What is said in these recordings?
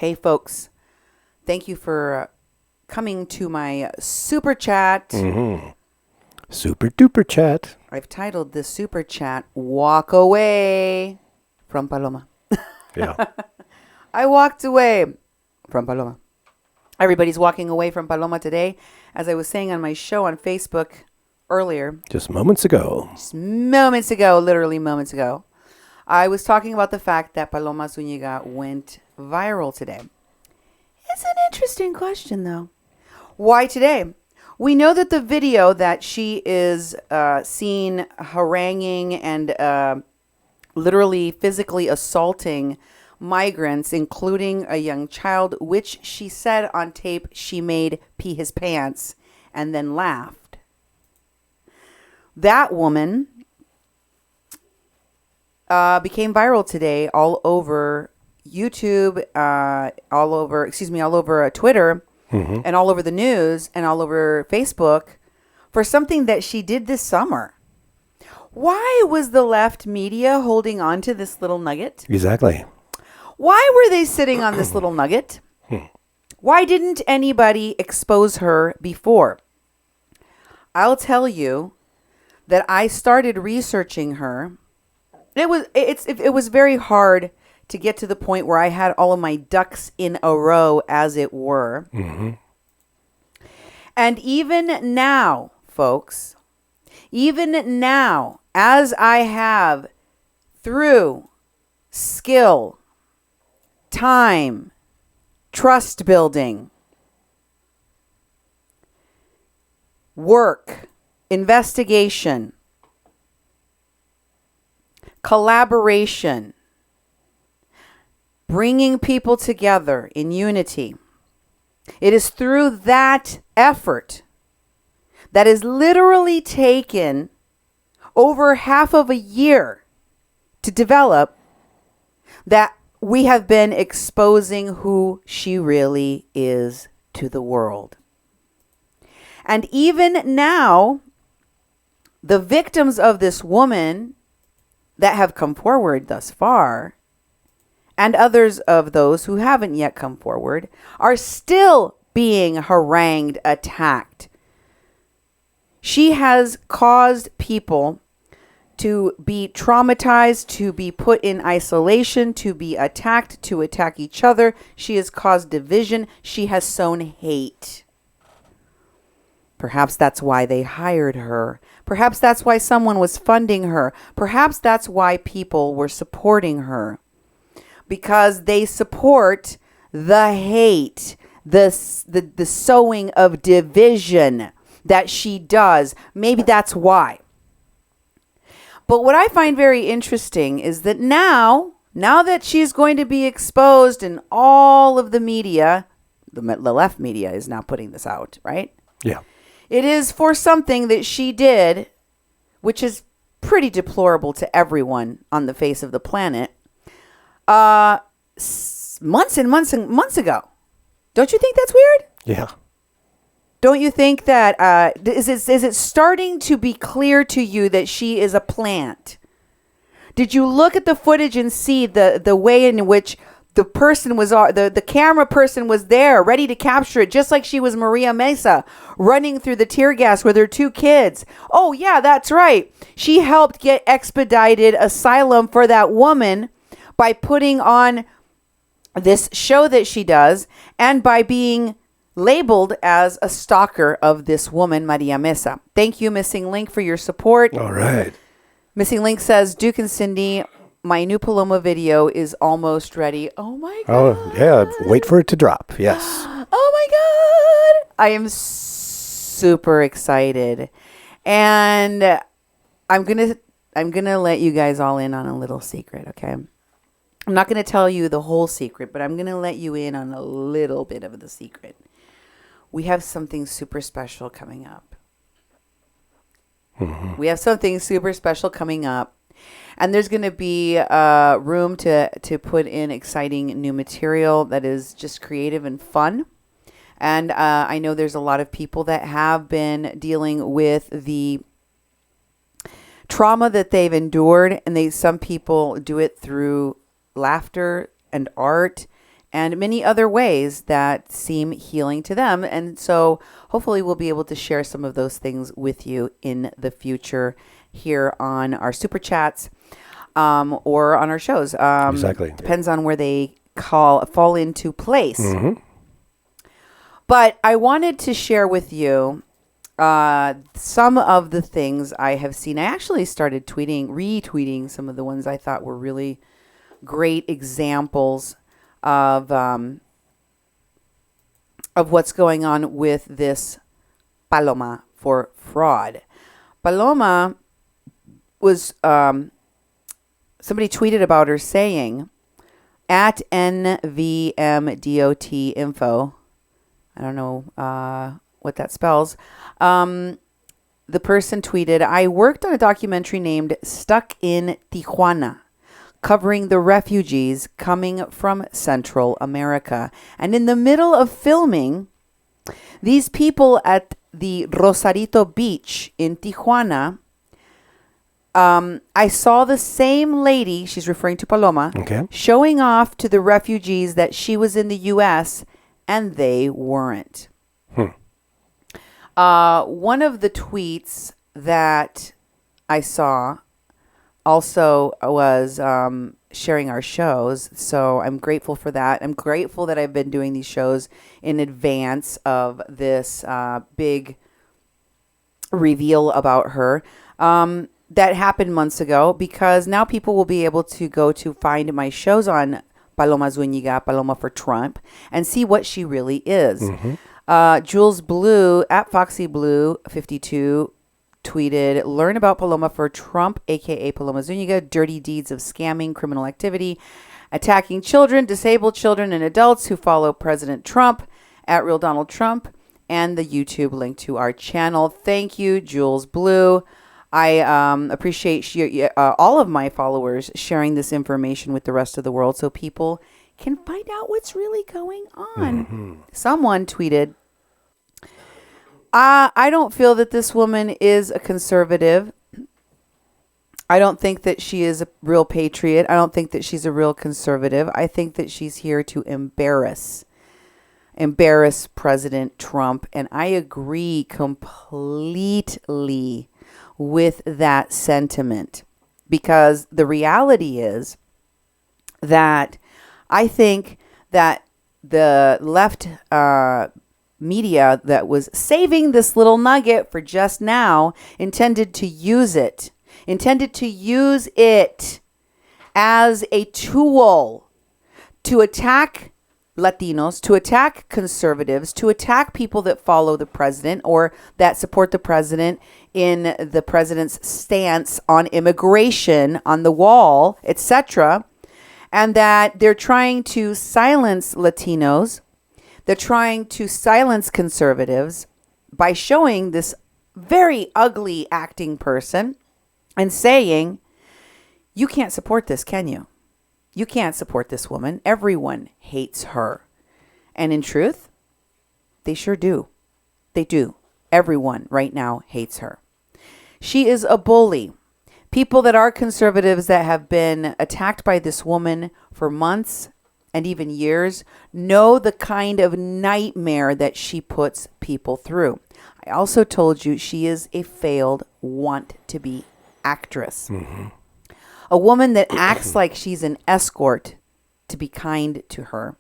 Hey, folks. Thank you for coming to my super chat. Mm-hmm. Super duper chat. I've titled this super chat, Walk Away from Paloma. Yeah. I walked away from Paloma. Everybody's walking away from Paloma today. As I was saying on my show on Facebook earlier. Just moments ago. Literally moments ago. I was talking about the fact that Paloma Zúñiga went viral today. It's an interesting question, though. Why today? We know that the video that she is seen haranguing and literally physically assaulting migrants, including a young child, which she said on tape she made pee his pants and then laughed. That woman became viral today all over YouTube, all over Twitter, and all over the news, and all over Facebook for something that she did this summer. Why was the left media holding on to this little nugget? Exactly. Why were they sitting on this little nugget? Why didn't anybody expose her before? I'll tell you that I started researching her. It was very hard to get to the point where I had all of my ducks in a row, as it were. Mm-hmm. And even now, folks, even now, as I have through skill, time, trust building, work, investigation, collaboration, bringing people together in unity. It is through that effort that is literally taken over half of a year to develop that we have been exposing who she really is to the world. And even now, the victims of this woman that have come forward thus far, and others of those who haven't yet come forward, are still being harangued, attacked. She has caused people to be traumatized, to be put in isolation, to be attacked, to attack each other. She has caused division. She has sown hate. Perhaps that's why they hired her. Perhaps that's why someone was funding her. Perhaps that's why people were supporting her. Because they support the hate, the sowing of division that she does. Maybe that's why. But what I find very interesting is that now that she's going to be exposed in all of the media, the left media is now putting this out, right? Yeah. It is for something that she did, which is pretty deplorable to everyone on the face of the planet, months and months and months ago. Don't you think that's weird? Yeah. Don't you think that, is it starting to be clear to you that she is a plant? Did you look at the footage and see the way in which the person was, the camera person was there, ready to capture it, just like she was Maria Mesa, running through the tear gas with her two kids. Oh, yeah, that's right. She helped get expedited asylum for that woman by putting on this show that she does and by being labeled as a stalker of this woman, Maria Mesa. Thank you, Missing Link, for your support. All right. Missing Link says, Duke and Cindy, my new Paloma video is almost ready. Oh, my God. Oh, yeah. Wait for it to drop. Yes. Oh, my God. I am super excited. And I'm going to let you guys all in on a little secret, okay? I'm not going to tell you the whole secret, but I'm going to let you in on a little bit of the secret. We have something super special coming up. Mm-hmm. We have something super special coming up. And there's going to be room to put in exciting new material that is just creative and fun. And I know there's a lot of people that have been dealing with the trauma that they've endured. And some people do it through laughter and art and many other ways that seem healing to them. And so hopefully we'll be able to share some of those things with you in the future here on our Super Chats or on our shows. Exactly. Depends on where they fall into place. But I wanted to share with you some of the things I have seen. I actually started retweeting some of the ones I thought were really great examples of what's going on with this Paloma for fraud. Paloma was somebody tweeted about her saying at NVMDOT info. I don't know what that spells. The person tweeted, I worked on a documentary named Stuck in Tijuana, covering the refugees coming from Central America. And in the middle of filming, these people at the Rosarito Beach in Tijuana, I saw the same lady, she's referring to Paloma, showing off to the refugees that she was in the U.S., and they weren't. One of the tweets that I saw also was sharing our shows. So I'm grateful for that. I'm grateful that I've been doing these shows in advance of this big reveal about her. That happened months ago, because now people will be able to go to find my shows on Paloma Zúñiga, Paloma for Trump, and see what she really is. Jules Blue at Foxy Blue 52 tweeted, learn about Paloma for Trump, aka Paloma Zúñiga, dirty deeds of scamming, criminal activity, attacking children, disabled children, and adults who follow President Trump at Real Donald Trump, and the YouTube link to our channel. Thank you, Jules Blue. I appreciate all of my followers sharing this information with the rest of the world so people can find out what's really going on. Someone tweeted, I don't feel that this woman is a conservative. I don't think that she is a real patriot. I don't think that she's a real conservative. I think that she's here to embarrass President Trump. And I agree completely with that sentiment, because the reality is that I think that the left media that was saving this little nugget for just now intended to use it as a tool to attack Latinos, to attack conservatives, to attack people that follow the president or that support the president in the president's stance on immigration, on the wall, etc. And that they're trying to silence Latinos. They're trying to silence conservatives by showing this very ugly acting person and saying, you can't support this, can you? You can't support this woman. Everyone hates her. And in truth, they sure do. They do. Everyone right now hates her. She is a bully. People that are conservatives that have been attacked by this woman for months and even years know the kind of nightmare that she puts people through. I also told you she is a failed want-to-be actress. A woman that acts like she's an escort to be kind to her.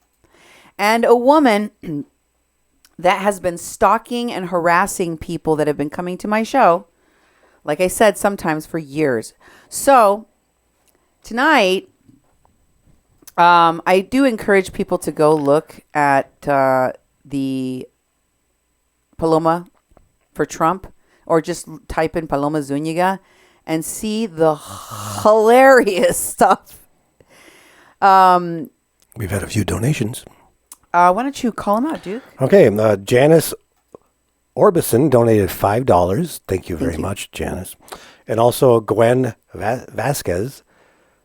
And a woman that has been stalking and harassing people that have been coming to my show, like I said, sometimes for years. So tonight, I do encourage people to go look at the Paloma for Trump, or just type in Paloma Zúñiga and see the hilarious stuff. We've had a few donations. Why don't you call them out, Duke? Okay, Janice Orbison donated $5. Thank you very much, Janice. And also Gwen Vasquez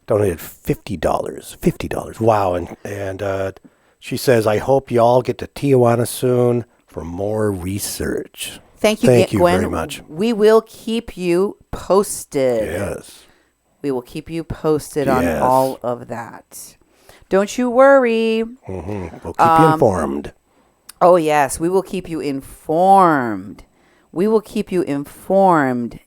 donated $50. $50. Wow. And she says, I hope y'all get to Tijuana soon for more research. Thank you, Gwen. Very much. We will keep you posted. Yes. We will keep you posted on all of that. Don't you worry. We'll keep you informed. Oh, yes, we will keep you informed. We will keep you informed.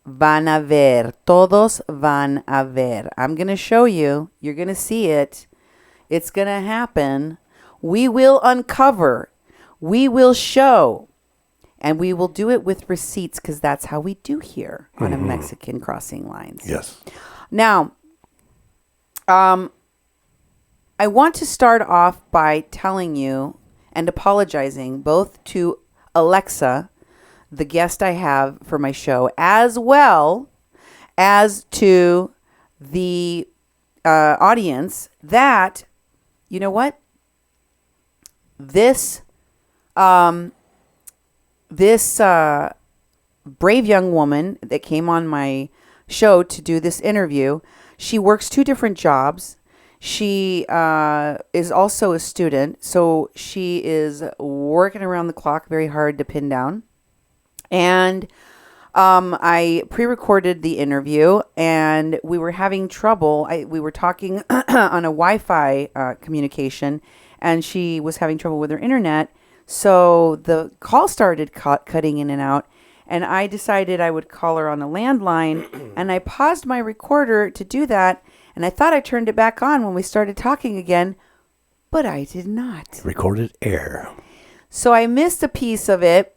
Van a ver. Todos van a ver. I'm going to show you. You're going to see it. It's going to happen. We will uncover. We will show. And we will do it with receipts because that's how we do here on a Mexican Crossing Lines. Yes. Now, I want to start off by telling you and apologizing both to Alexa, the guest I have for my show, as well as to the audience that, you know what? This brave young woman that came on my show to do this interview, she works 2 different jobs. She is also a student, so she is working around the clock very hard to pin down. And I pre-recorded the interview, and we were having trouble. We were talking on a Wi-Fi communication, and she was having trouble with her internet. So the call started cutting in and out, and I decided I would call her on a landline, and I paused my recorder to do that, and I thought I turned it back on when we started talking again, but I did not. Recorded air. So I missed a piece of it.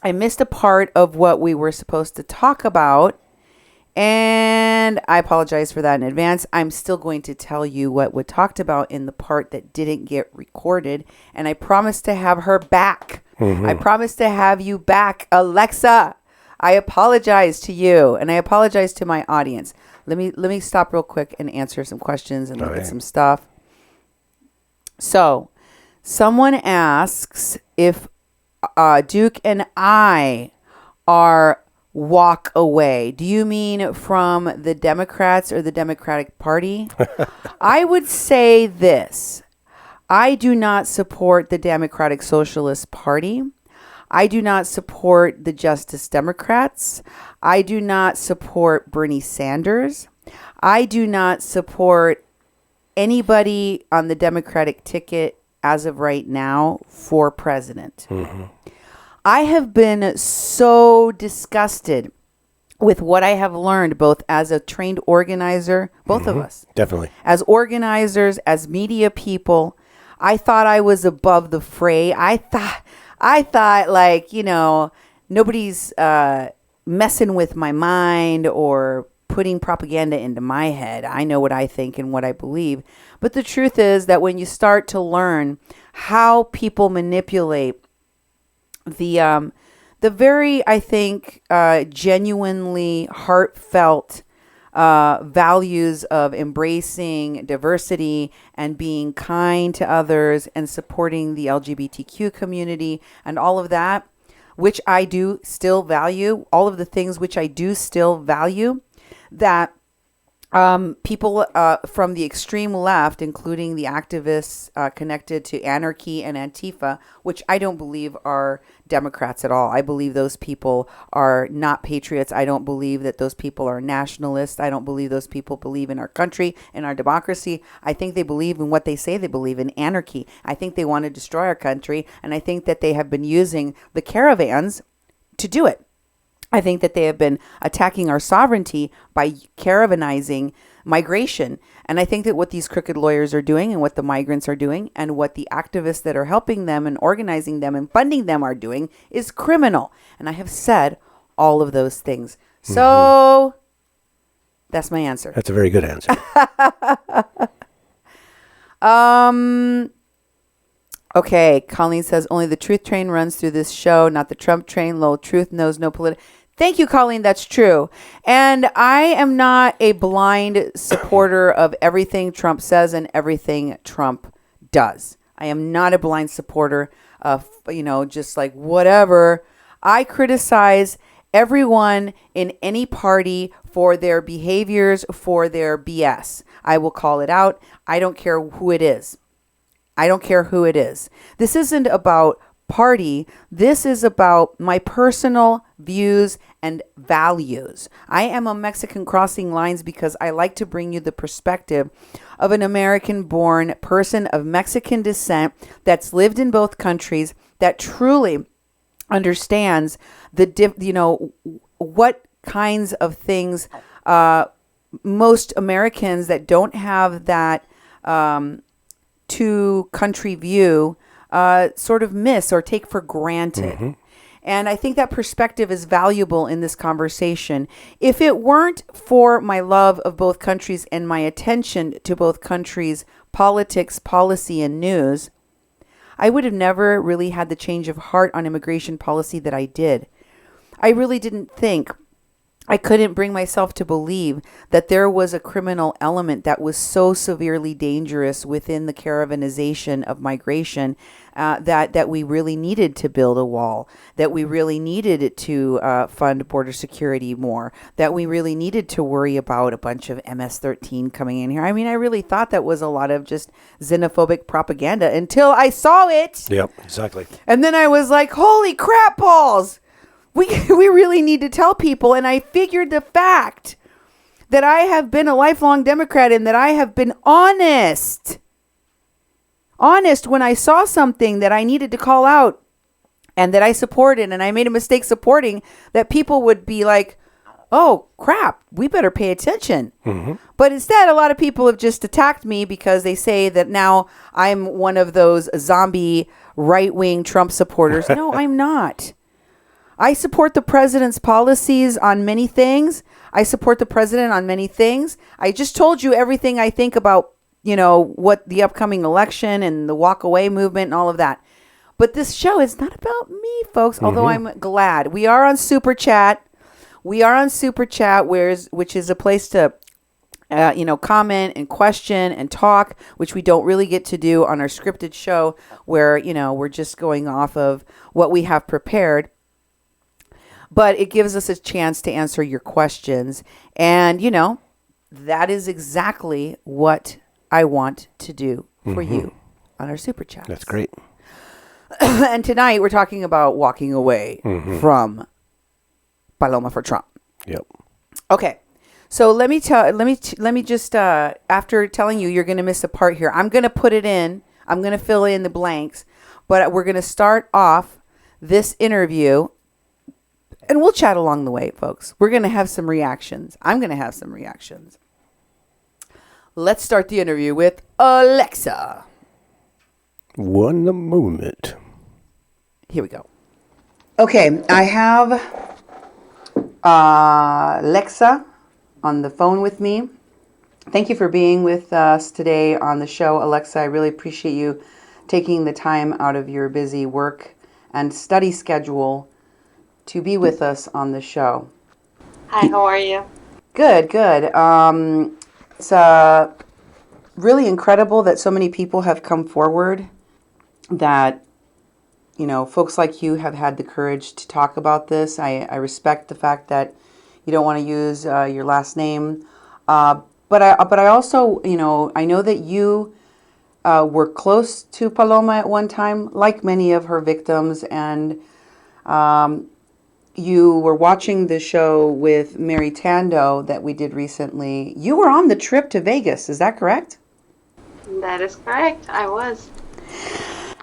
I missed a part of what we were supposed to talk about, and I apologize for that in advance. I'm still going to tell you what we talked about in the part that didn't get recorded, and I promise to have her back. I promise to have you back, Alexa. I apologize to you, and I apologize to my audience. Let me stop real quick and answer some questions and look at some stuff. So, someone asks if Duke and I are walk away. Do you mean from the Democrats or the Democratic Party? I would say this. I do not support the Democratic Socialist Party. I do not support the Justice Democrats. I do not support Bernie Sanders. I do not support anybody on the Democratic ticket as of right now for president. I have been so disgusted with what I have learned, both as a trained organizer, both of us. Definitely. As organizers, as media people, I thought I was above the fray. I thought like, you know, nobody's messing with my mind or putting propaganda into my head. I know what I think and what I believe. But the truth is that when you start to learn how people manipulate the very, I think, genuinely heartfelt values of embracing diversity and being kind to others and supporting the LGBTQ community and all of that, which I do still value, all of the things which I do still value, that people from the extreme left, including the activists connected to anarchy and Antifa, which I don't believe are Democrats at all. I believe those people are not patriots. I don't believe that those people are nationalists. I don't believe those people believe in our country and our democracy. I think they believe in what they say they believe in, anarchy. I think they want to destroy our country, and I think that they have been using the caravans to do it. I think that they have been attacking our sovereignty by caravanizing migration. And I think that what these crooked lawyers are doing and what the migrants are doing and what the activists that are helping them and organizing them and funding them are doing is criminal. And I have said all of those things. So that's my answer. That's a very good answer. Okay, Colleen says only the truth train runs through this show, not the Trump train. Lol, truth knows no political. Thank you, Colleen. That's true. And I am not a blind supporter of everything Trump says and everything Trump does. I am not a blind supporter of, just like whatever. I criticize everyone in any party for their behaviors, for their BS. I will call it out. I don't care who it is. I don't care who it is. This isn't about party. This is about my personal views and values. I am a Mexican crossing lines because I like to bring you the perspective of an American born person of Mexican descent that's lived in both countries, that truly understands what kinds of things most Americans that don't have that two country view sort of miss or take for granted. Mm-hmm. And I think that perspective is valuable in this conversation. If it weren't for my love of both countries and my attention to both countries' politics, policy, and news, I would have never really had the change of heart on immigration policy that I did. I really didn't think, I couldn't bring myself to believe that there was a criminal element that was so severely dangerous within the caravanization of migration that we really needed to build a wall, that we really needed to fund border security more, that we really needed to worry about a bunch of MS-13 coming in here. I mean, I really thought that was a lot of just xenophobic propaganda until I saw it. Yep, exactly. And then I was like, holy crap balls. We really need to tell people. And I figured the fact that I have been a lifelong Democrat and that I have been honest when I saw something that I needed to call out and that I supported and I made a mistake supporting, that people would be like, oh, crap, we better pay attention. Mm-hmm. But instead, a lot of people have just attacked me because they say that now I'm one of those zombie right-wing Trump supporters. No, I'm not. I support the president's policies on many things. I support the president on many things. I just told you everything I think about, what the upcoming election and the walk away movement and all of that. But this show is not about me, folks, mm-hmm. although I'm glad. We are on Super Chat. Which is a place to, comment and question and talk, which we don't really get to do on our scripted show where, we're just going off of what we have prepared. But it gives us a chance to answer your questions. And, that is exactly what I want to do for mm-hmm. you on our Super Chats. That's great. And tonight we're talking about walking away mm-hmm. from Paloma for Trump. Yep. Okay. So let me just, after telling you, you're going to miss a part here. I'm going to put it in. I'm going to fill in the blanks. But we're going to start off this interview. And we'll chat along the way, folks. We're going to have some reactions. I'm going to have some reactions. Let's start the interview with Alexa. One moment. Here we go. Okay, I have Alexa on the phone with me. Thank you for being with us today on the show, Alexa. I really appreciate you taking the time out of your busy work and study schedule to be with us on the show. Hi, how are you? Good. It's really incredible that so many people have come forward, that, folks like you have had the courage to talk about this. I respect the fact that you don't want to use your last name. But I also, I know that you were close to Paloma at one time, like many of her victims, and you were watching the show with Mary Tando that we did recently. You were on the trip to Vegas, is that correct? That is correct, I was.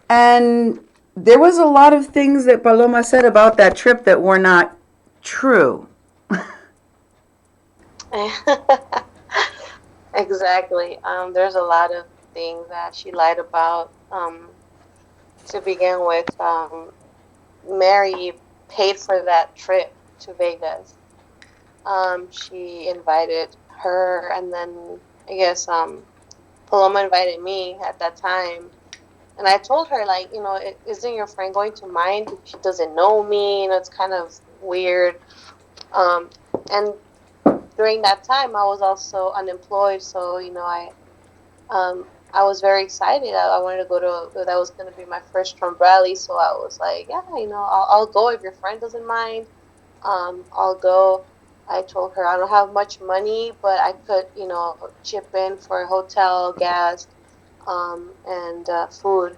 And there was a lot of things that Paloma said about that trip that were not true. Exactly. There's a lot of things that she lied about. To begin with, Mary paid for that trip to Vegas. She invited her, and then I guess Paloma invited me at that time. And I told her, isn't your friend going to mind if she doesn't know me? It's kind of weird. And during that time, I was also unemployed, so I was very excited. I wanted to go to, that was going to be my first Trump rally, so I was like, yeah, I'll go if your friend doesn't mind. I'll go. I told her I don't have much money, but I could, chip in for hotel, gas, and food.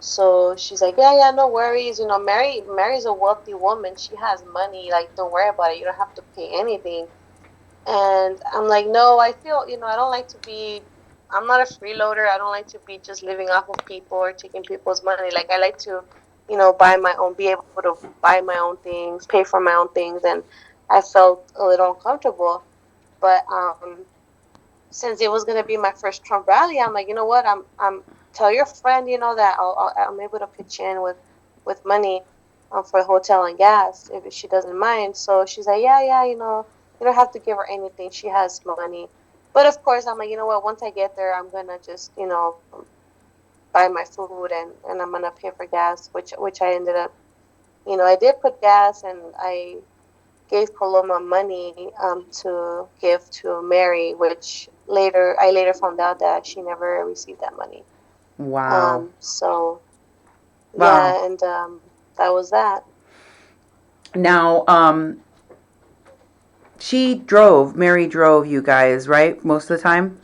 So she's like, yeah, yeah, no worries. You know, Mary's a wealthy woman. She has money. Like, don't worry about it. You don't have to pay anything. And I'm like, no, I feel, I don't like to be, I'm not a freeloader. I don't like to be just living off of people or taking people's money. Like, I like to, buy my own, be able to buy my own things, pay for my own things. And I felt a little uncomfortable. But since it was gonna be my first Trump rally, I'm like, you know what? I'm tell your friend, that I'm able to pitch in with money, for hotel and gas if she doesn't mind. So she's like, yeah, yeah, you don't have to give her anything. She has money. But of course, I'm like, you know what? Once I get there, I'm gonna just, buy my food and I'm gonna pay for gas, which I ended up, I did put gas and I gave Paloma money to give to Mary, which I later found out that she never received that money. Wow. So Wow. yeah, and that was that. Now, Mary drove you guys, right? Most of the time?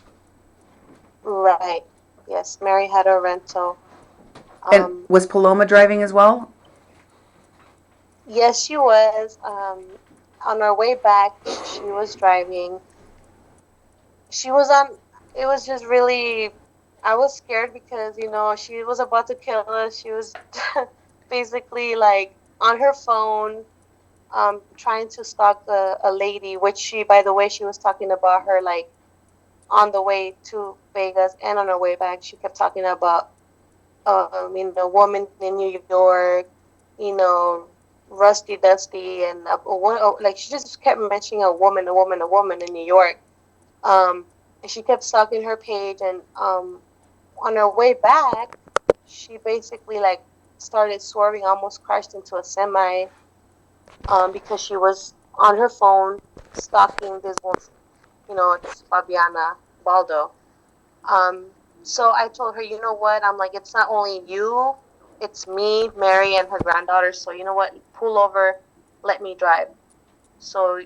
Right. Yes, Mary had a rental. And Um, was Paloma driving as well? yes, she was. On our way back, she was driving. She was on. It was just really. I was scared because she was about to kill us. She was basically like on her phone, trying to stalk a lady, which she, by the way, she was talking about her like on the way to Vegas and on her way back. She kept talking about, woman in New York, you know, Rusty Dusty, and like she just kept mentioning a woman, a woman, a woman in New York. Um, and she kept stalking her page, and on her way back, she basically like started swerving, almost crashed into a semi, because she was on her phone stalking this woman. It's Fabiana Baldo. So I told her, you know what? I'm like, it's not only you, it's me, Mary, and her granddaughter. So you know what? Pull over, let me drive. So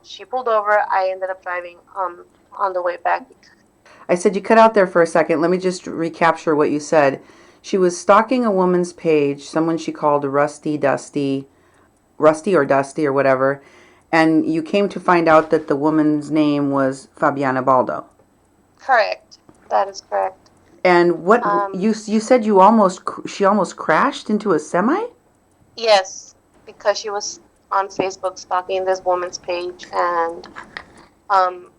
she pulled over. I ended up driving on the way back. I said you cut out there for a second. Let me just recapture what you said. She was stalking a woman's page, someone she called Rusty or Dusty or whatever, and you came to find out that the woman's name was Fabiana Baldo. Correct. That is correct. And what you said she almost crashed into a semi? Yes, because she was on Facebook stalking this woman's page, and um,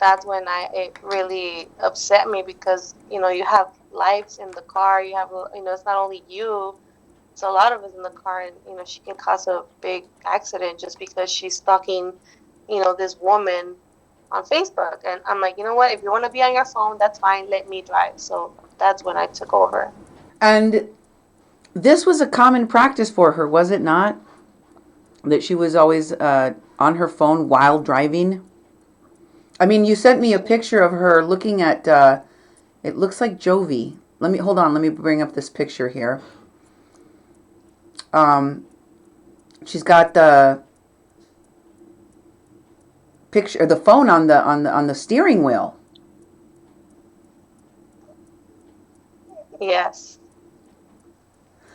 that's when it really upset me because you have lives in the car. You have it's not only you, it's a lot of us in the car, and she can cause a big accident just because she's stalking this woman on Facebook. And I'm like, you know what, if you want to be on your phone, that's fine, let me drive. So that's when I took over. And this was a common practice for her, was it not? That she was always on her phone while driving. I mean, you sent me a picture of her looking at. It looks like Jovi. Hold on. Let me bring up this picture here. She's got the picture, the phone on the steering wheel. Yes.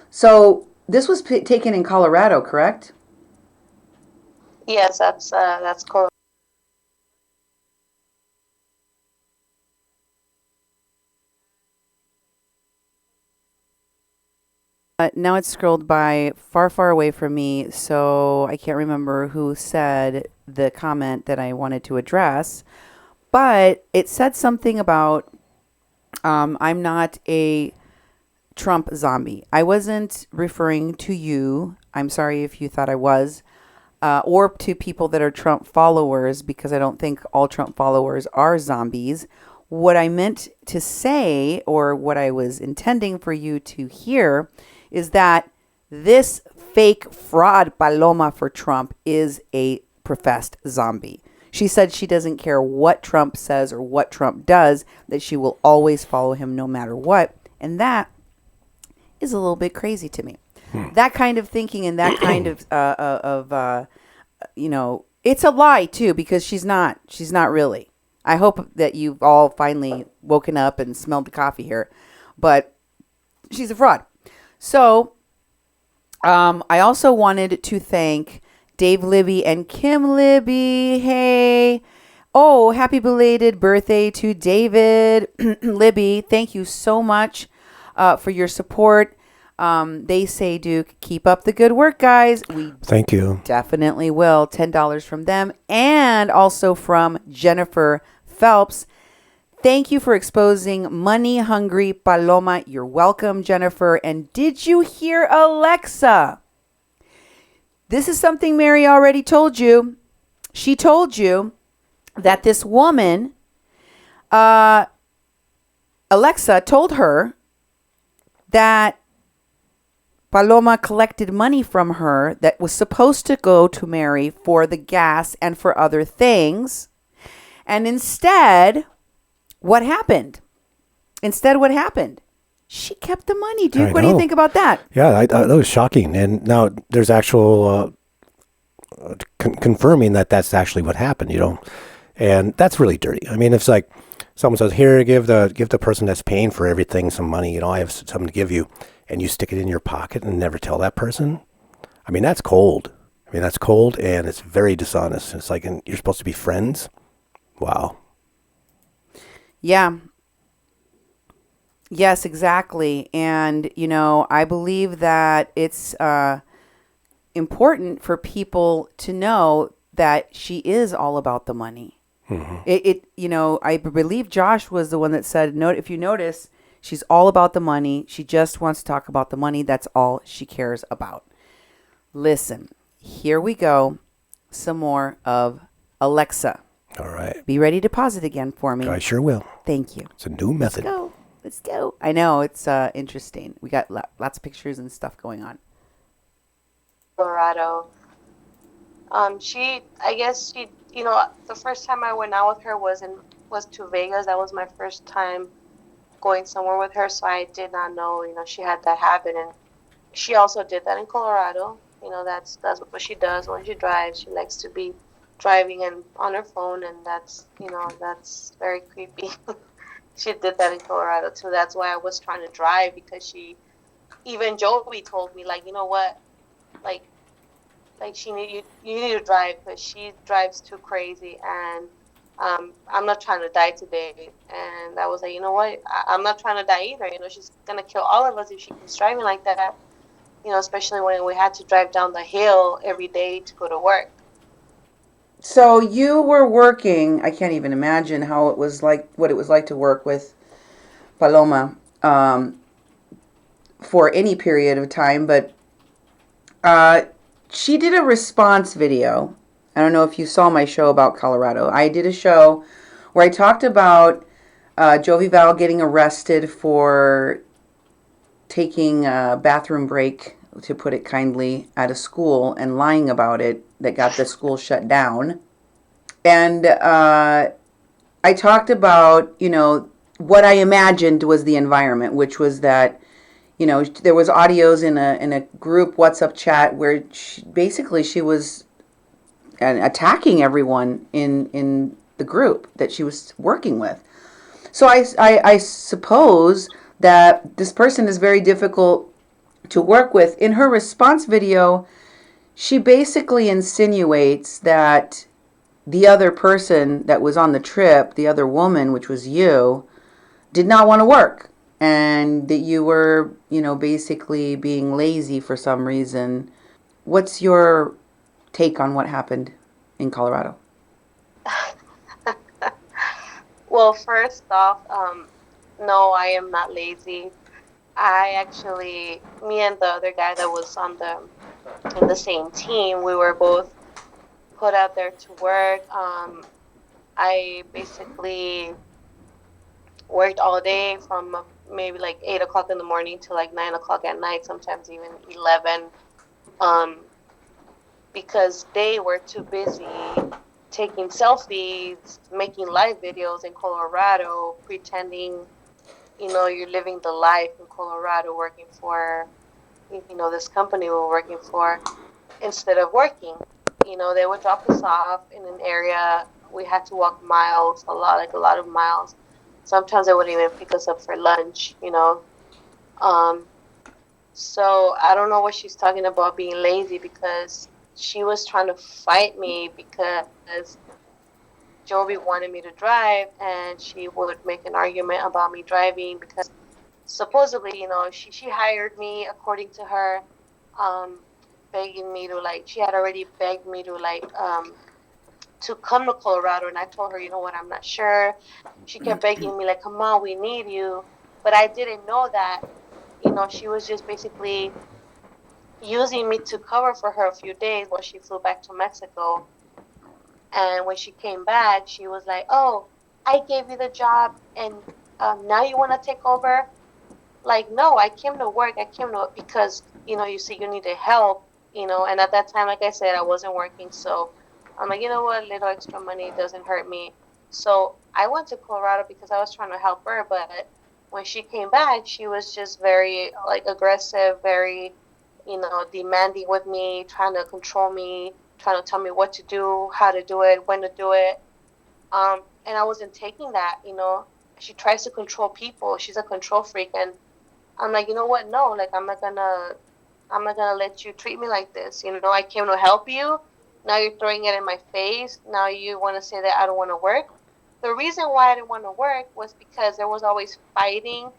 So this was taken in Colorado, correct? Yes, that's cool. Now it's scrolled by far, far away from me, so I can't remember who said the comment that I wanted to address. But it said something about I'm not a Trump zombie. I wasn't referring to you. I'm sorry if you thought I was. Or to people that are Trump followers, because I don't think all Trump followers are zombies. What I meant to say, or what I was intending for you to hear, is that this fake fraud Paloma for Trump is a professed zombie. She said she doesn't care what Trump says or what Trump does, that she will always follow him no matter what. And that is a little bit crazy to me. That kind of thinking and that kind of it's a lie too, because she's not really. I hope that you've all finally woken up and smelled the coffee here, but She's a fraud. So I also wanted to thank Dave Libby and Kim Libby. Hey. Oh, happy belated birthday to David Libby. Thank you so much for your support. They say, Duke, keep up the good work, guys. We Thank you. definitely will. $10 from them and also from Jennifer Phelps. Thank you for exposing money hungry Paloma. You're welcome, Jennifer. And did you hear Alexa? This is something Mary already told you. She told you that this woman, Alexa, told her that Paloma collected money from her that was supposed to go to Mary for the gas and for other things. And instead, what happened? She kept the money, Duke. What do you think about that? Yeah, that was shocking. And now there's actual confirming that that's actually what happened, and that's really dirty. I mean, it's like someone says, "Here, give the person that's paying for everything some money. I have something to give you," and you stick it in your pocket and never tell that person. I mean, that's cold. And it's very dishonest. It's like, you're supposed to be friends. Wow. Yeah. Yes, exactly. And, I believe that it's important for people to know that she is all about the money. Mm-hmm. I believe Josh was the one that said, if you notice, she's all about the money. She just wants to talk about the money. That's all she cares about. Listen, here we go. Some more of Alexa. All right. Be ready to pause it again for me. I sure will. Thank you. It's a new method. Let's go. I know, it's interesting. We got lots of pictures and stuff going on. Colorado. The first time I went out with her was to Vegas. That was my first time going somewhere with her, so I did not know, she had that habit, and she also did that in Colorado. That's what she does when she drives. She likes to be driving and on her phone, and that's very creepy. She did that in Colorado too. That's why I was trying to drive, because even Joey told me, like, you know what, like you need to drive, because she drives too crazy, and I'm not trying to die today. And I was like, you know what, I'm not trying to die either. She's gonna kill all of us if she keeps driving like that. Especially when we had to drive down the hill every day to go to work. So you were working. I can't even imagine what it was like to work with Paloma for any period of time. But she did a response video. I don't know if you saw my show about Colorado. I did a show where I talked about Jovi Val getting arrested for taking a bathroom break, to put it kindly, at a school and lying about it, that got the school shut down. And I talked about, what I imagined was the environment, which was that, there was audios in a group WhatsApp chat where she was attacking everyone in the group that she was working with. So I suppose that this person is very difficult to work with. In her response video, she basically insinuates that the other person that was on the trip, the other woman, which was you, did not want to work, and that you were, basically being lazy for some reason. What's your take on what happened in Colorado? Well, first off, no, I am not lazy. Me and the other guy that was in the same team, we were both put out there to work. I basically worked all day from maybe like 8 o'clock in the morning to like 9 o'clock at night, sometimes even 11, because they were too busy taking selfies, making live videos in Colorado, pretending, you're living the life in Colorado, working for, this company we're working for, instead of working. They would drop us off in an area. We had to walk miles, a lot of miles. Sometimes they wouldn't even pick us up for lunch, Um, so I don't know what she's talking about being lazy, because she was trying to fight me because Jovi wanted me to drive, and she would make an argument about me driving because supposedly, she hired me, according to her, um, begging me to, like, she had already begged me to, like, to come to Colorado, and I told her, you know what, I'm not sure. She kept begging me, like, come on, we need you. But I didn't know that, she was just basically using me to cover for her a few days while she flew back to Mexico. And when she came back, she was like, oh, I gave you the job, and now you want to take over? Like, no, I came to work. I came to because, you see you needed help, and at that time, like I said, I wasn't working. So I'm like, you know what, little extra money doesn't hurt me. So I went to Colorado because I was trying to help her. But when she came back, she was just very, like, aggressive, very, demanding with me, trying to control me, trying to tell me what to do, how to do it, when to do it. And I wasn't taking that. She tries to control people. She's a control freak, and I'm like, you know what? No, like, I'm not gonna let you treat me like this. I came to help you. Now you're throwing it in my face. Now you want to say that I don't want to work. The reason why I didn't want to work was because there was always fighting.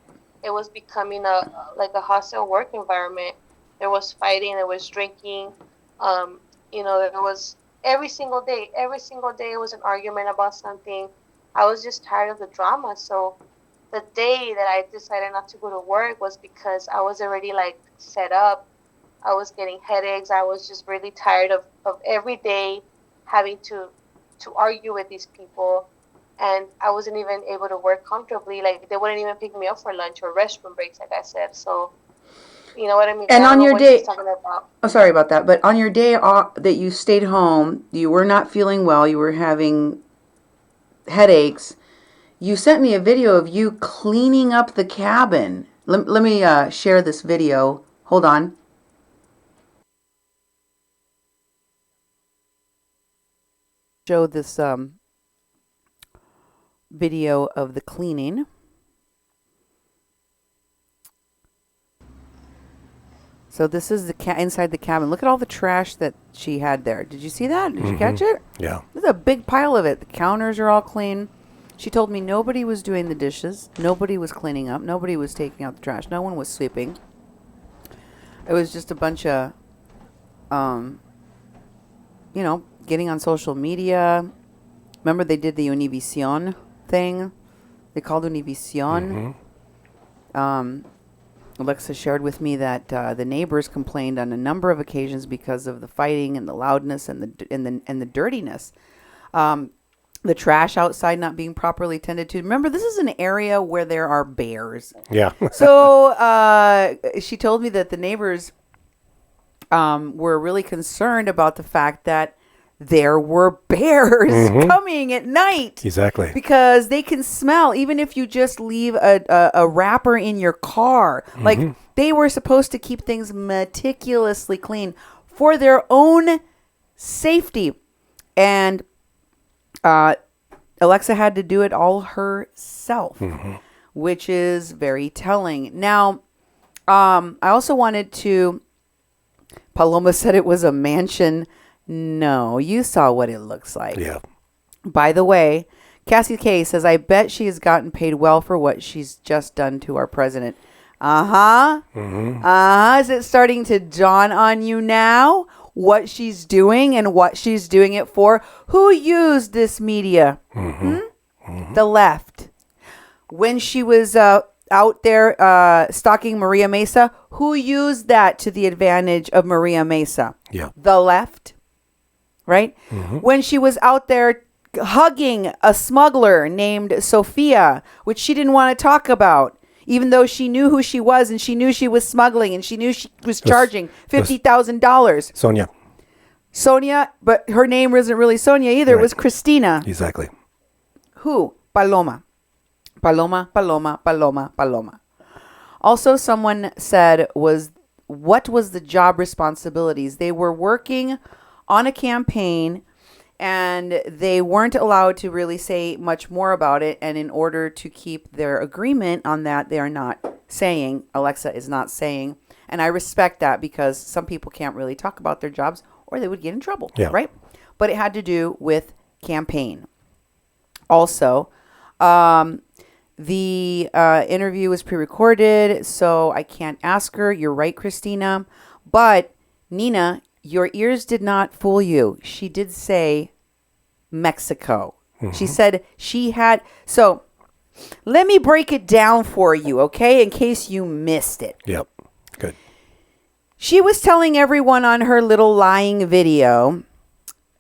It was becoming a hostile work environment. There was fighting. There was drinking. There was every single day it was an argument about something. I was just tired of the drama. So the day that I decided not to go to work was because I was already, like, set up. I was getting headaches. I was just really tired of every day having to argue with these people. And I wasn't even able to work comfortably. Like, they wouldn't even pick me up for lunch or restroom breaks, like I said. So, you know what I mean? And I don't on know your what she's day, talking about. oh, sorry about that, but on your day off that you stayed home, you were not feeling well, you were having headaches. You sent me a video of you cleaning up the cabin. Let me share this video. Hold on. Show this video of the cleaning. So this is the inside the cabin. Look at all the trash that she had there. Did you see that? Did you catch it? Yeah. There's a big pile of it. The counters are all clean. She told me nobody was doing the dishes. Nobody was cleaning up. Nobody was taking out the trash. No one was sweeping. It was just a bunch of, getting on social media. Remember they did the Univision thing? They called Univision. Alexa shared with me that the neighbors complained on a number of occasions because of the fighting and the loudness and the dirtiness. The trash outside not being properly tended to. Remember, this is an area where there are bears. Yeah. So she told me that the neighbors were really concerned about the fact that there were bears coming at night. Exactly. Because they can smell, even if you just leave a wrapper in your car. Like, they were supposed to keep things meticulously clean for their own safety. And Alexa had to do it all herself, which is very telling. Now, I also wanted to... Paloma said it was a mansion. No, you saw what it looks like. Yeah. By the way, Cassie K says, I bet she has gotten paid well for what she's just done to our president. Is it starting to dawn on you now what she's doing and what she's doing it for? Who used this media? The left. When she was out there stalking Maria Mesa, who used that to the advantage of Maria Mesa? Yeah. The left. Right? When she was out there hugging a smuggler named Sophia, which she didn't want to talk about, even though she knew who she was and she knew she was smuggling and she knew she was charging $50,000. Sonia, but her name wasn't really Sonia either. Right. It was Christina. Exactly. Who? Paloma. Also, someone said what was the job responsibilities? They were working on a campaign, And they weren't allowed to really say much more about it. And in order to keep their agreement on that, they are not saying, Alexa is not saying. And I respect that because some people can't really talk about their jobs or they would get in trouble, right? But it had to do with campaign. Also, the interview was pre-recorded, so I can't ask her. You're right, Christina. But Nina, your ears did not fool you. She did say Mexico. She said she had... So let me break it down for you, okay? In case you missed it. Yep. Good. She was telling everyone on her little lying video,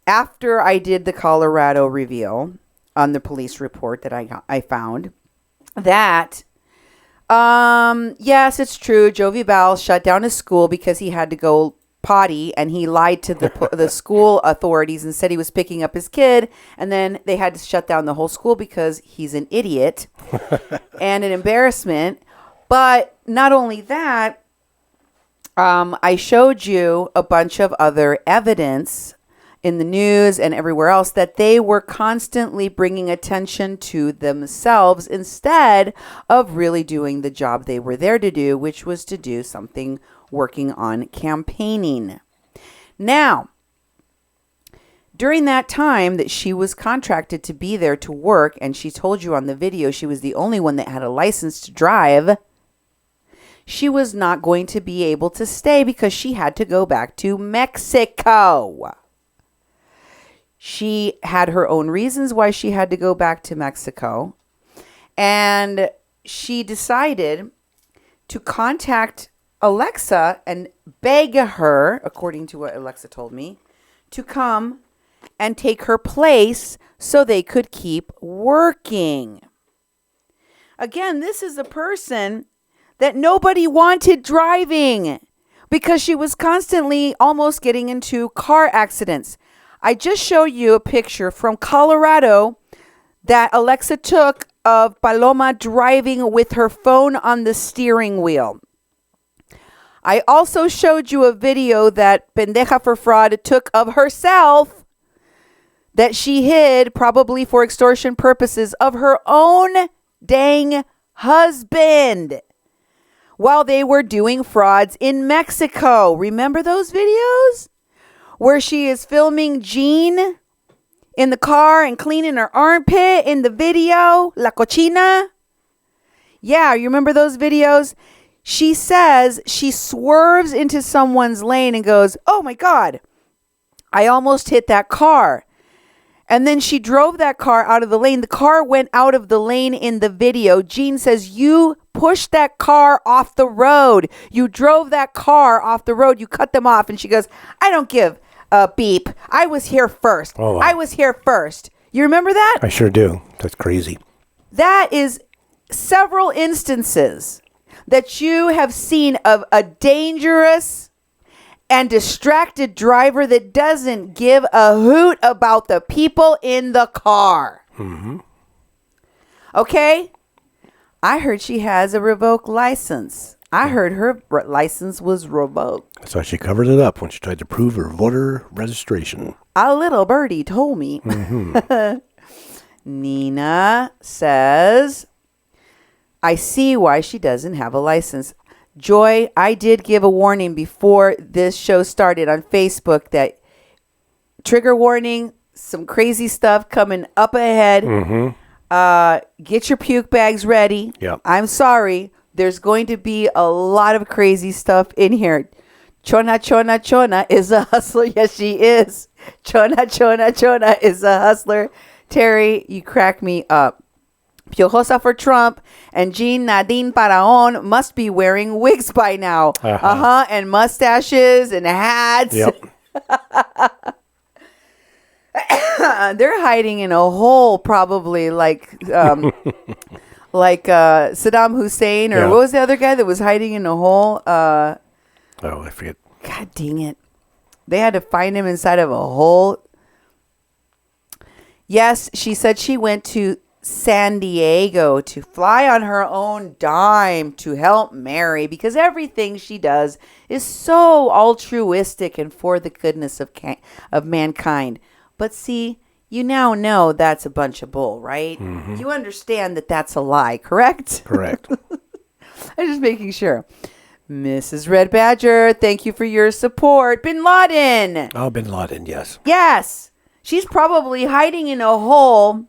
after I did the Colorado reveal on the police report that I found, that, yes, it's true, Jovi Bal shut down his school because he had to go potty, and he lied to the school authorities and said he was picking up his kid, and then they had to shut down the whole school because he's an idiot and an embarrassment. But not only that, I showed you a bunch of other evidence in the news and everywhere else that they were constantly bringing attention to themselves instead of really doing the job they were there to do, which was to do something working on campaigning. Now, during that time that she was contracted to be there to work, and she told you on the video she was the only one that had a license to drive, she was not going to be able to stay because she had to go back to Mexico. She had her own reasons why she had to go back to Mexico. And she decided to contact Alexa and beg her, according to what Alexa told me, to come and take her place so they could keep working. Again, this is a person that nobody wanted driving because she was constantly almost getting into car accidents. I just showed you a picture from Colorado that Alexa took of Paloma driving with her phone on the steering wheel. I also showed you a video that Pendeja for Fraud took of herself that she hid, probably for extortion purposes, of her own dang husband while they were doing frauds in Mexico. Remember those videos where she is filming Jean in the car and cleaning her armpit in the video, La Cochina? Yeah, you remember those videos? She says she swerves into someone's lane and goes, "Oh my God, I almost hit that car." And then she drove that car out of the lane. The car went out of the lane in the video. Jean says, "You pushed that car off the road. You drove that car off the road. You cut them off." And she goes, "I don't give a beep. I was here first. Oh, wow. I was here first." You remember that? I sure do. That's crazy. That is several instances that you have seen of a dangerous and distracted driver that doesn't give a hoot about the people in the car. Mm-hmm. Okay? I heard she has a revoked license. I heard her license was revoked. So she covered it up when she tried to prove her voter registration. A little birdie told me. Mm-hmm. Nina says, "I see why she doesn't have a license." Joy, I did give a warning before this show started on Facebook that trigger warning, some crazy stuff coming up ahead. Mm-hmm. Get your puke bags ready. Yep. I'm sorry. There's going to be a lot of crazy stuff in here. Chona, Chona, Chona is a hustler. Yes, she is. Chona, Chona, Chona is a hustler. Terry, you crack me up. Piojosa for Trump and Jean Nadine Paraon must be wearing wigs by now. And mustaches and hats. Yep. They're hiding in a hole, probably like Saddam Hussein, or what was the other guy that was hiding in a hole? I forget. God dang it. They had to find him inside of a hole. Yes, she said she went to San Diego to fly on her own dime to help Mary because everything she does is so altruistic and for the goodness of mankind. But see, you now know that's a bunch of bull, right? You understand that that's a lie, correct? Correct. I'm just making sure. Mrs. Red Badger, thank you for your support. Bin Laden. Oh, Bin Laden, yes. Yes. She's probably hiding in a hole.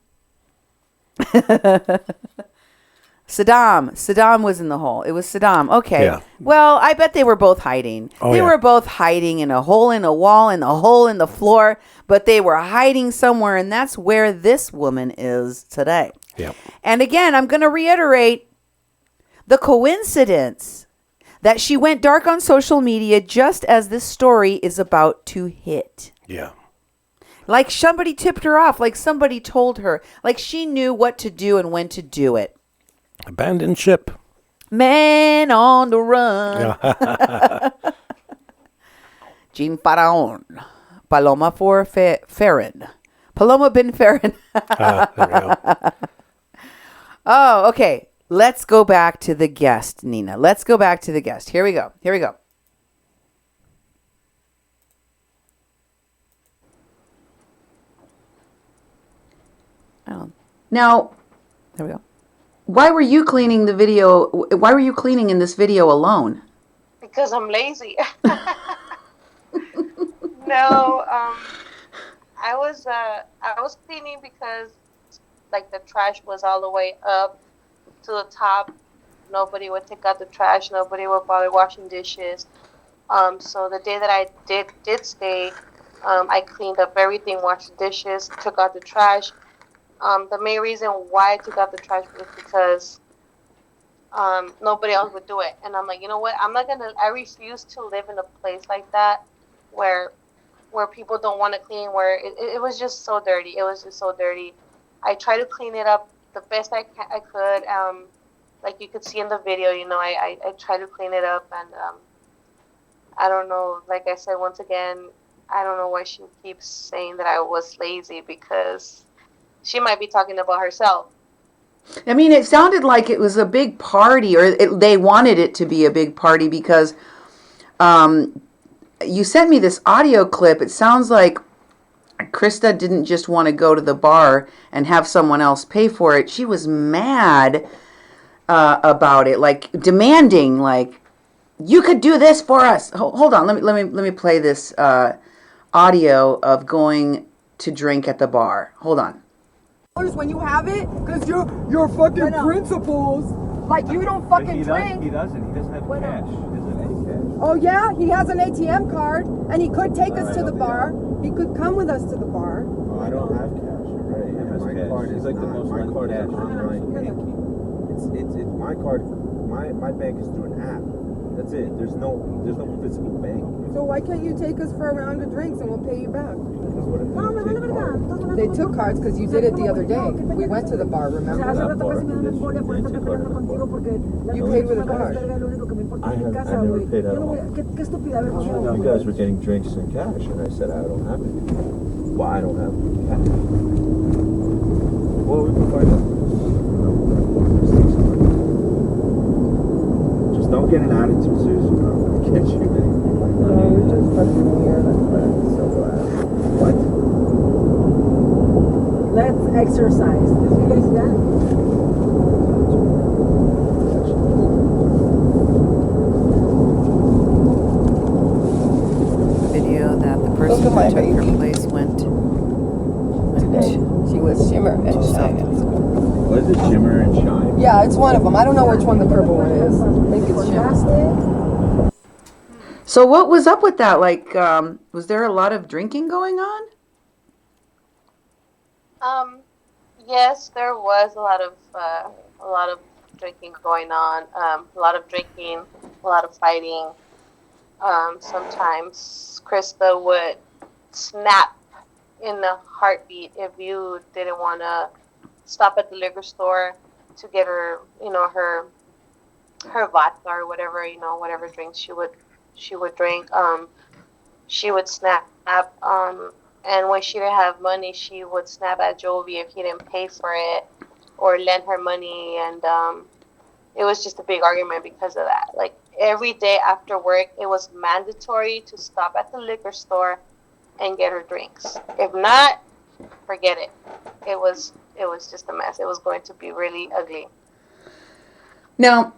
Saddam was in the hole. It was Saddam. Okay. Yeah. Well, I bet they were both hiding. They were both hiding in a hole in a wall, in a hole in the floor, but they were hiding somewhere, and that's where this woman is today. Yeah. And again, I'm going to reiterate the coincidence that she went dark on social media just as this story is about to hit. Yeah. Like somebody tipped her off, like somebody told her, like she knew what to do and when to do it. Abandoned ship. Man on the run. Jean Faraon. Paloma for Farron. Paloma bin Farron. There we go. Oh, okay. Let's go back to the guest, Nina. Let's go back to the guest. Here we go. Now, there we go. Why were you cleaning the video? Why were you cleaning in this video alone? Because I'm lazy. No, I was cleaning because like the trash was all the way up to the top. Nobody would take out the trash. Nobody would bother washing dishes. So the day that I did stay, I cleaned up everything, washed the dishes, took out the trash. The main reason why I took out the trash was because nobody else would do it. And I'm like, you know what? I refuse to live in a place like that where people don't want to clean, where it was just so dirty. It was just so dirty. I tried to clean it up the best I could. Like you could see in the video, I tried to clean it up. And I don't know, like I said, once again, I don't know why she keeps saying that I was lazy, because she might be talking about herself. I mean, it sounded like it was a big party, or they wanted it to be a big party, because you sent me this audio clip. It sounds like Krista didn't just want to go to the bar and have someone else pay for it. She was mad about it, like demanding, like, you could do this for us. Hold on, let me play this audio of going to drink at the bar. Hold on. When you have it, because your fucking principles, like you don't fucking drink. He doesn't have cash. He doesn't have any cash. Oh yeah, he has an ATM card, and he could take us to the bar. He could come with us to the bar. Oh, I don't have cash. You're right. My card is like the most money cash. It's my card. My bank is through an app. That's it. There's no physical bank. So why can't you take us for a round of drinks and we'll pay you back? Because what if they take cards? They took cards because you did it the other day. We went to the bar, remember? You paid with a card. I never paid out. You guys were getting drinks in cash, and I said I don't have it. Well, I don't have cash. Well, we can find out. Just don't get an attitude, Susan. I'll get you. No, you're just fucking weird. I'm so glad. What? Let's exercise. Did you guys see that? Video that the person Look at who my took her baby. place went. She was Shimmer and Shine. What is it, Shimmer and Shine? Yeah, it's one of them. I don't know which one the purple one is. I think it's Shimmer. So what was up with that? Like, was there a lot of drinking going on? Yes, there was a lot of drinking going on. A lot of drinking, a lot of fighting. Sometimes Krista would snap in a heartbeat if you didn't want to stop at the liquor store to get her, her vodka or whatever, whatever drinks she would drink. She would snap. And when she didn't have money, she would snap at Jovi if he didn't pay for it or lend her money. And it was just a big argument because of that. Like every day after work, it was mandatory to stop at the liquor store and get her drinks. If not, forget it. It was just a mess. It was going to be really ugly. Now,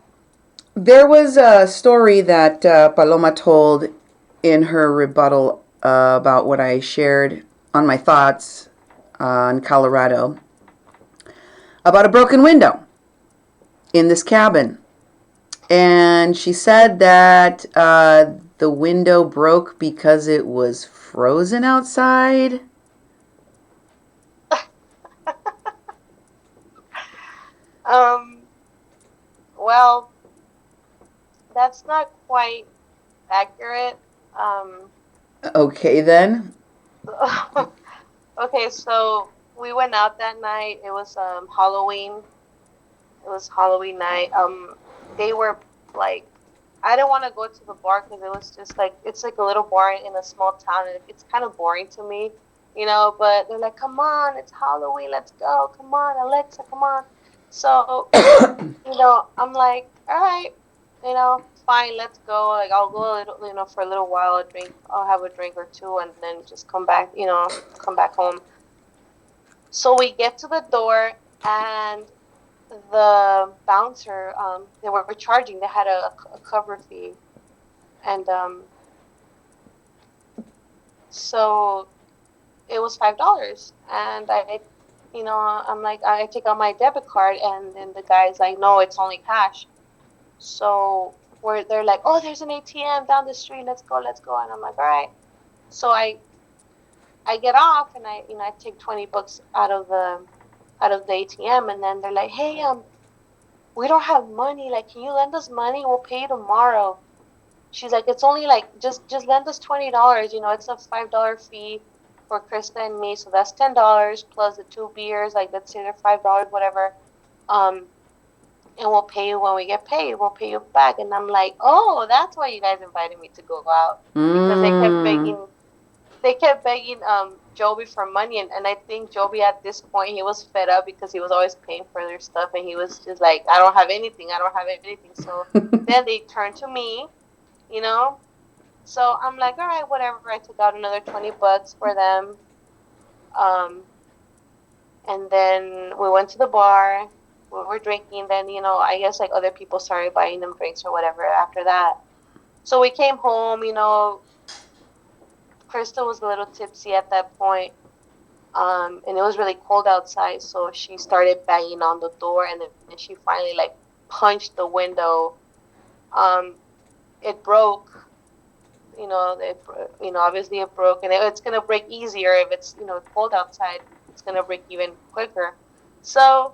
there was a story that Paloma told in her rebuttal about what I shared on my thoughts in Colorado about a broken window in this cabin. And she said that the window broke because it was frozen outside. Well, that's not quite accurate. Okay, then. Okay, so we went out that night. It was Halloween. It was Halloween night. They were like, I didn't want to go to the bar because it was just like, it's like a little bar in a small town, and it's kind of boring to me, But they're like, come on, it's Halloween, let's go. Come on, Alexa, come on. So, I'm like, all right, fine, let's go. Like, I'll go a little, for a little while. I'll have a drink or two, and then just come back, come back home. So we get to the door, and the bouncer, they were charging. They had a cover fee, and so it was $5. And I'm like, I take out my debit card, and then the guy's like, no, it's only cash. So they're like, oh, there's an ATM down the street. Let's go. And I'm like, all right. So I get off, and I take $20 out of the ATM, and then they're like, hey, we don't have money. Like, can you lend us money? We'll pay you tomorrow. She's like, it's only like, just lend us $20. It's a $5 fee for Krista and me. So that's $10 plus the 2 beers. Like, let's say they're $5, whatever. And we'll pay you when we get paid. We'll pay you back. And I'm like, oh, that's why you guys invited me to go out. Because they kept begging Joby for money, and I think Joby at this point, he was fed up because he was always paying for their stuff, and he was just like, I don't have anything. So then they turned to me, So I'm like, all right, whatever. I took out another $20 for them, and then we went to the bar. We were drinking. Then I guess like other people started buying them drinks or whatever after that. So we came home. Krista was a little tipsy at that point, and it was really cold outside, so she started banging on the door, and then she finally like punched the window. It broke, obviously it broke, and it's gonna break easier if it's cold outside. It's gonna break even quicker. So,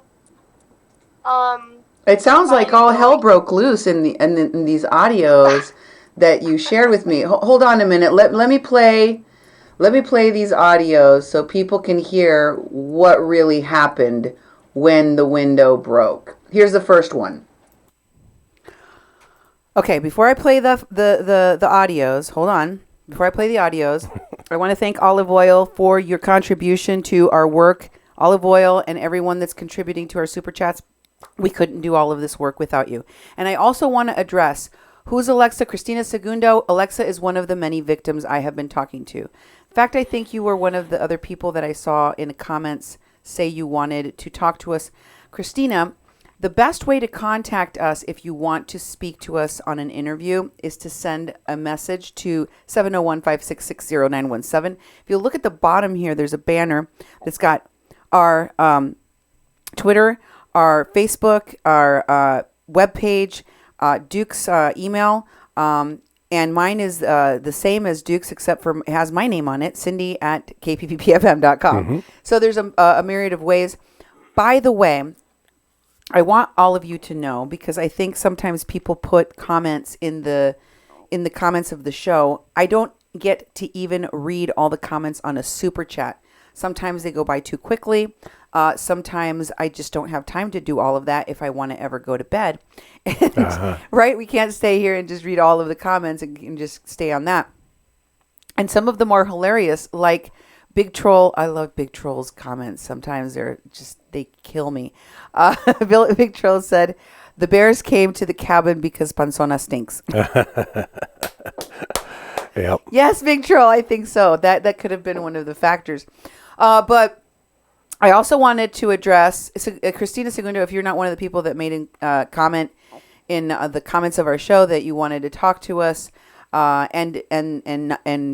it sounds like all hell broke loose in these audios that you shared with me. Hold on a minute. Let me play these audios so people can hear what really happened when the window broke. Here's the first one. Okay, before I play the audios, hold on. Before I play the audios, I want to thank Olive Oil for your contribution to our work. Olive Oil and everyone that's contributing to our super chats. We couldn't do all of this work without you. And I also want to address, who's Alexa? Christina Segundo. Alexa is one of the many victims I have been talking to. In fact, I think you were one of the other people that I saw in the comments say you wanted to talk to us. Christina, the best way to contact us if you want to speak to us on an interview is to send a message to 701-566-0917. If you look at the bottom here, there's a banner that's got our Twitter, our Facebook, our webpage, Duke's email, and mine is the same as Duke's, except for it has my name on it, Cindy at kppfm.com. Mm-hmm. So there's a myriad of ways. By the way, I want all of you to know, because I think sometimes people put comments in the comments of the show. I don't get to even read all the comments on a super chat. Sometimes they go by too quickly. Sometimes I just don't have time to do all of that if I want to ever go to bed. And, right? We can't stay here and just read all of the comments and just stay on that. And some of them are hilarious, like Big Troll. I love Big Troll's comments. Sometimes they kill me. Big Troll said, the bears came to the cabin because Panzona stinks. Yep. Yes, Big Troll. I think so. That could have been one of the factors. But I also wanted to address Christina Segundo. If you're not one of the people that made a comment in the comments of our show that you wanted to talk to us, and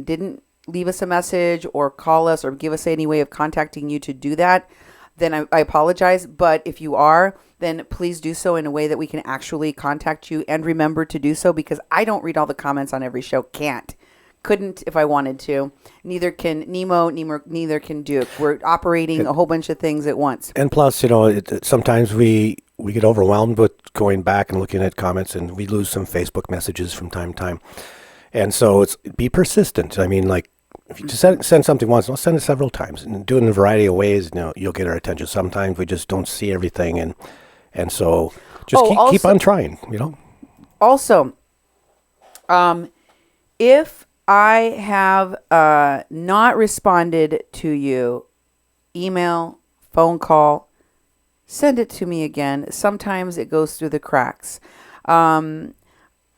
didn't leave us a message or call us or give us any way of contacting you to do that, then I apologize. But if you are, then please do so in a way that we can actually contact you, and remember to do so, because I don't read all the comments on every show. Couldn't if I wanted to. Neither can Nemo, neither can Duke. We're operating a whole bunch of things at once. And plus, sometimes we get overwhelmed with going back and looking at comments, and we lose some Facebook messages from time to time. And so be persistent. I mean, like, if you just send something once, I'll send it several times, and do it in a variety of ways. You'll get our attention. Sometimes we just don't see everything, and so just keep on trying. Also, if I have not responded to you, email, phone call, send it to me again. Sometimes it goes through the cracks.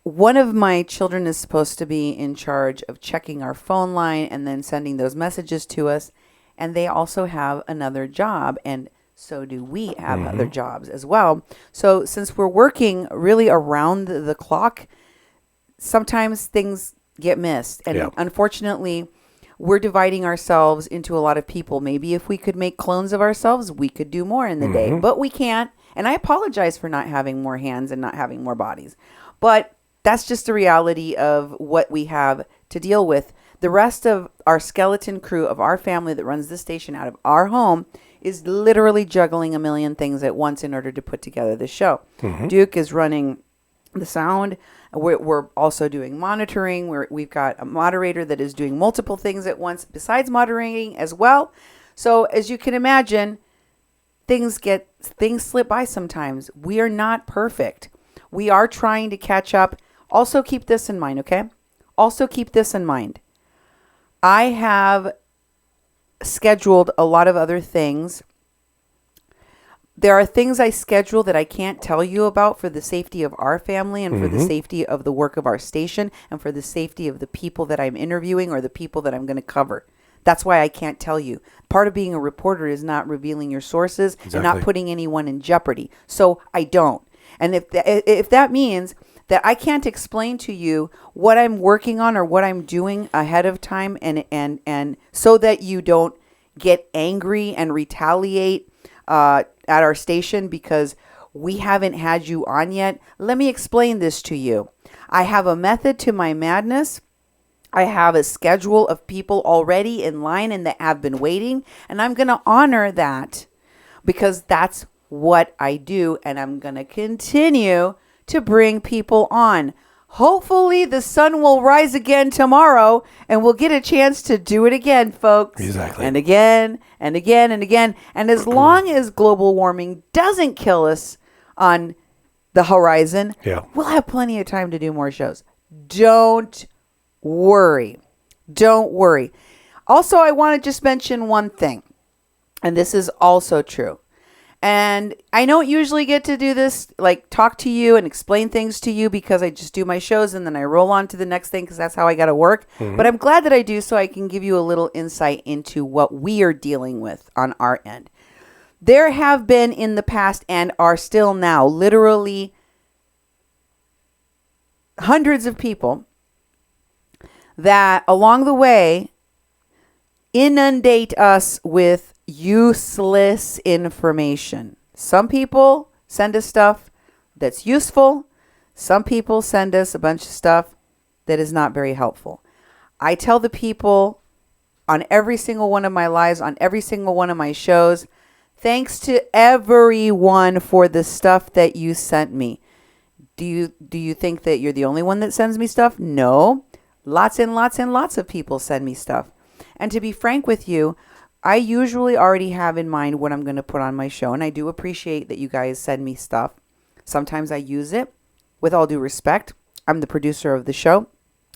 One of my children is supposed to be in charge of checking our phone line and then sending those messages to us. And they also have another job, and so do we have other jobs as well. So since we're working really around the clock, sometimes things get missed. And unfortunately, we're dividing ourselves into a lot of people. Maybe if we could make clones of ourselves, we could do more in the day, but we can't. And I apologize for not having more hands and not having more bodies. But that's just the reality of what we have to deal with. The rest of our skeleton crew of our family that runs the station out of our home is literally juggling a million things at once in order to put together the show. Duke is running the sound. We're also doing monitoring. We've got a moderator that is doing multiple things at once besides moderating as well. So as you can imagine, things slip by sometimes. We are not perfect. We are trying to catch up. Also keep this in mind, okay? Also keep this in mind. I have scheduled a lot of other things. There are things I schedule that I can't tell you about for the safety of our family and for the safety of the work of our station and for the safety of the people that I'm interviewing or the people that I'm going to cover. That's why I can't tell you. Part of being a reporter is not revealing your sources and not putting anyone in jeopardy. So I don't. And if that means that I can't explain to you what I'm working on or what I'm doing ahead of time and so that you don't get angry and retaliate at our station because we haven't had you on yet, let me explain this to you. I have a method to my madness. I have a schedule of people already in line and that have been waiting, and I'm going to honor that because that's what I do, and I'm going to continue to bring people on. Hopefully the sun will rise again tomorrow and we'll get a chance to do it again, folks. Exactly. And again and again and again. And as long as global warming doesn't kill us on the horizon, we'll have plenty of time to do more shows. Don't worry. Don't worry. Also, I want to just mention one thing, and this is also true. And I don't usually get to do this, like talk to you and explain things to you because I just do my shows and then I roll on to the next thing because that's how I got to work. But I'm glad that I do so I can give you a little insight into what we are dealing with on our end. There have been in the past and are still now literally hundreds of people that along the way inundate us with useless information. Some people send us stuff that's useful. Some people send us a bunch of stuff that is not very helpful. I tell the people on every single one of my lives, on every single one of my shows, thanks to everyone for the stuff that you sent me. Do you think that you're the only one that sends me stuff? No. Lots and lots and lots of people send me stuff. And to be frank with you, I usually already have in mind what I'm going to put on my show, and I do appreciate that you guys send me stuff. Sometimes I use it. With all due respect, I'm the producer of the show,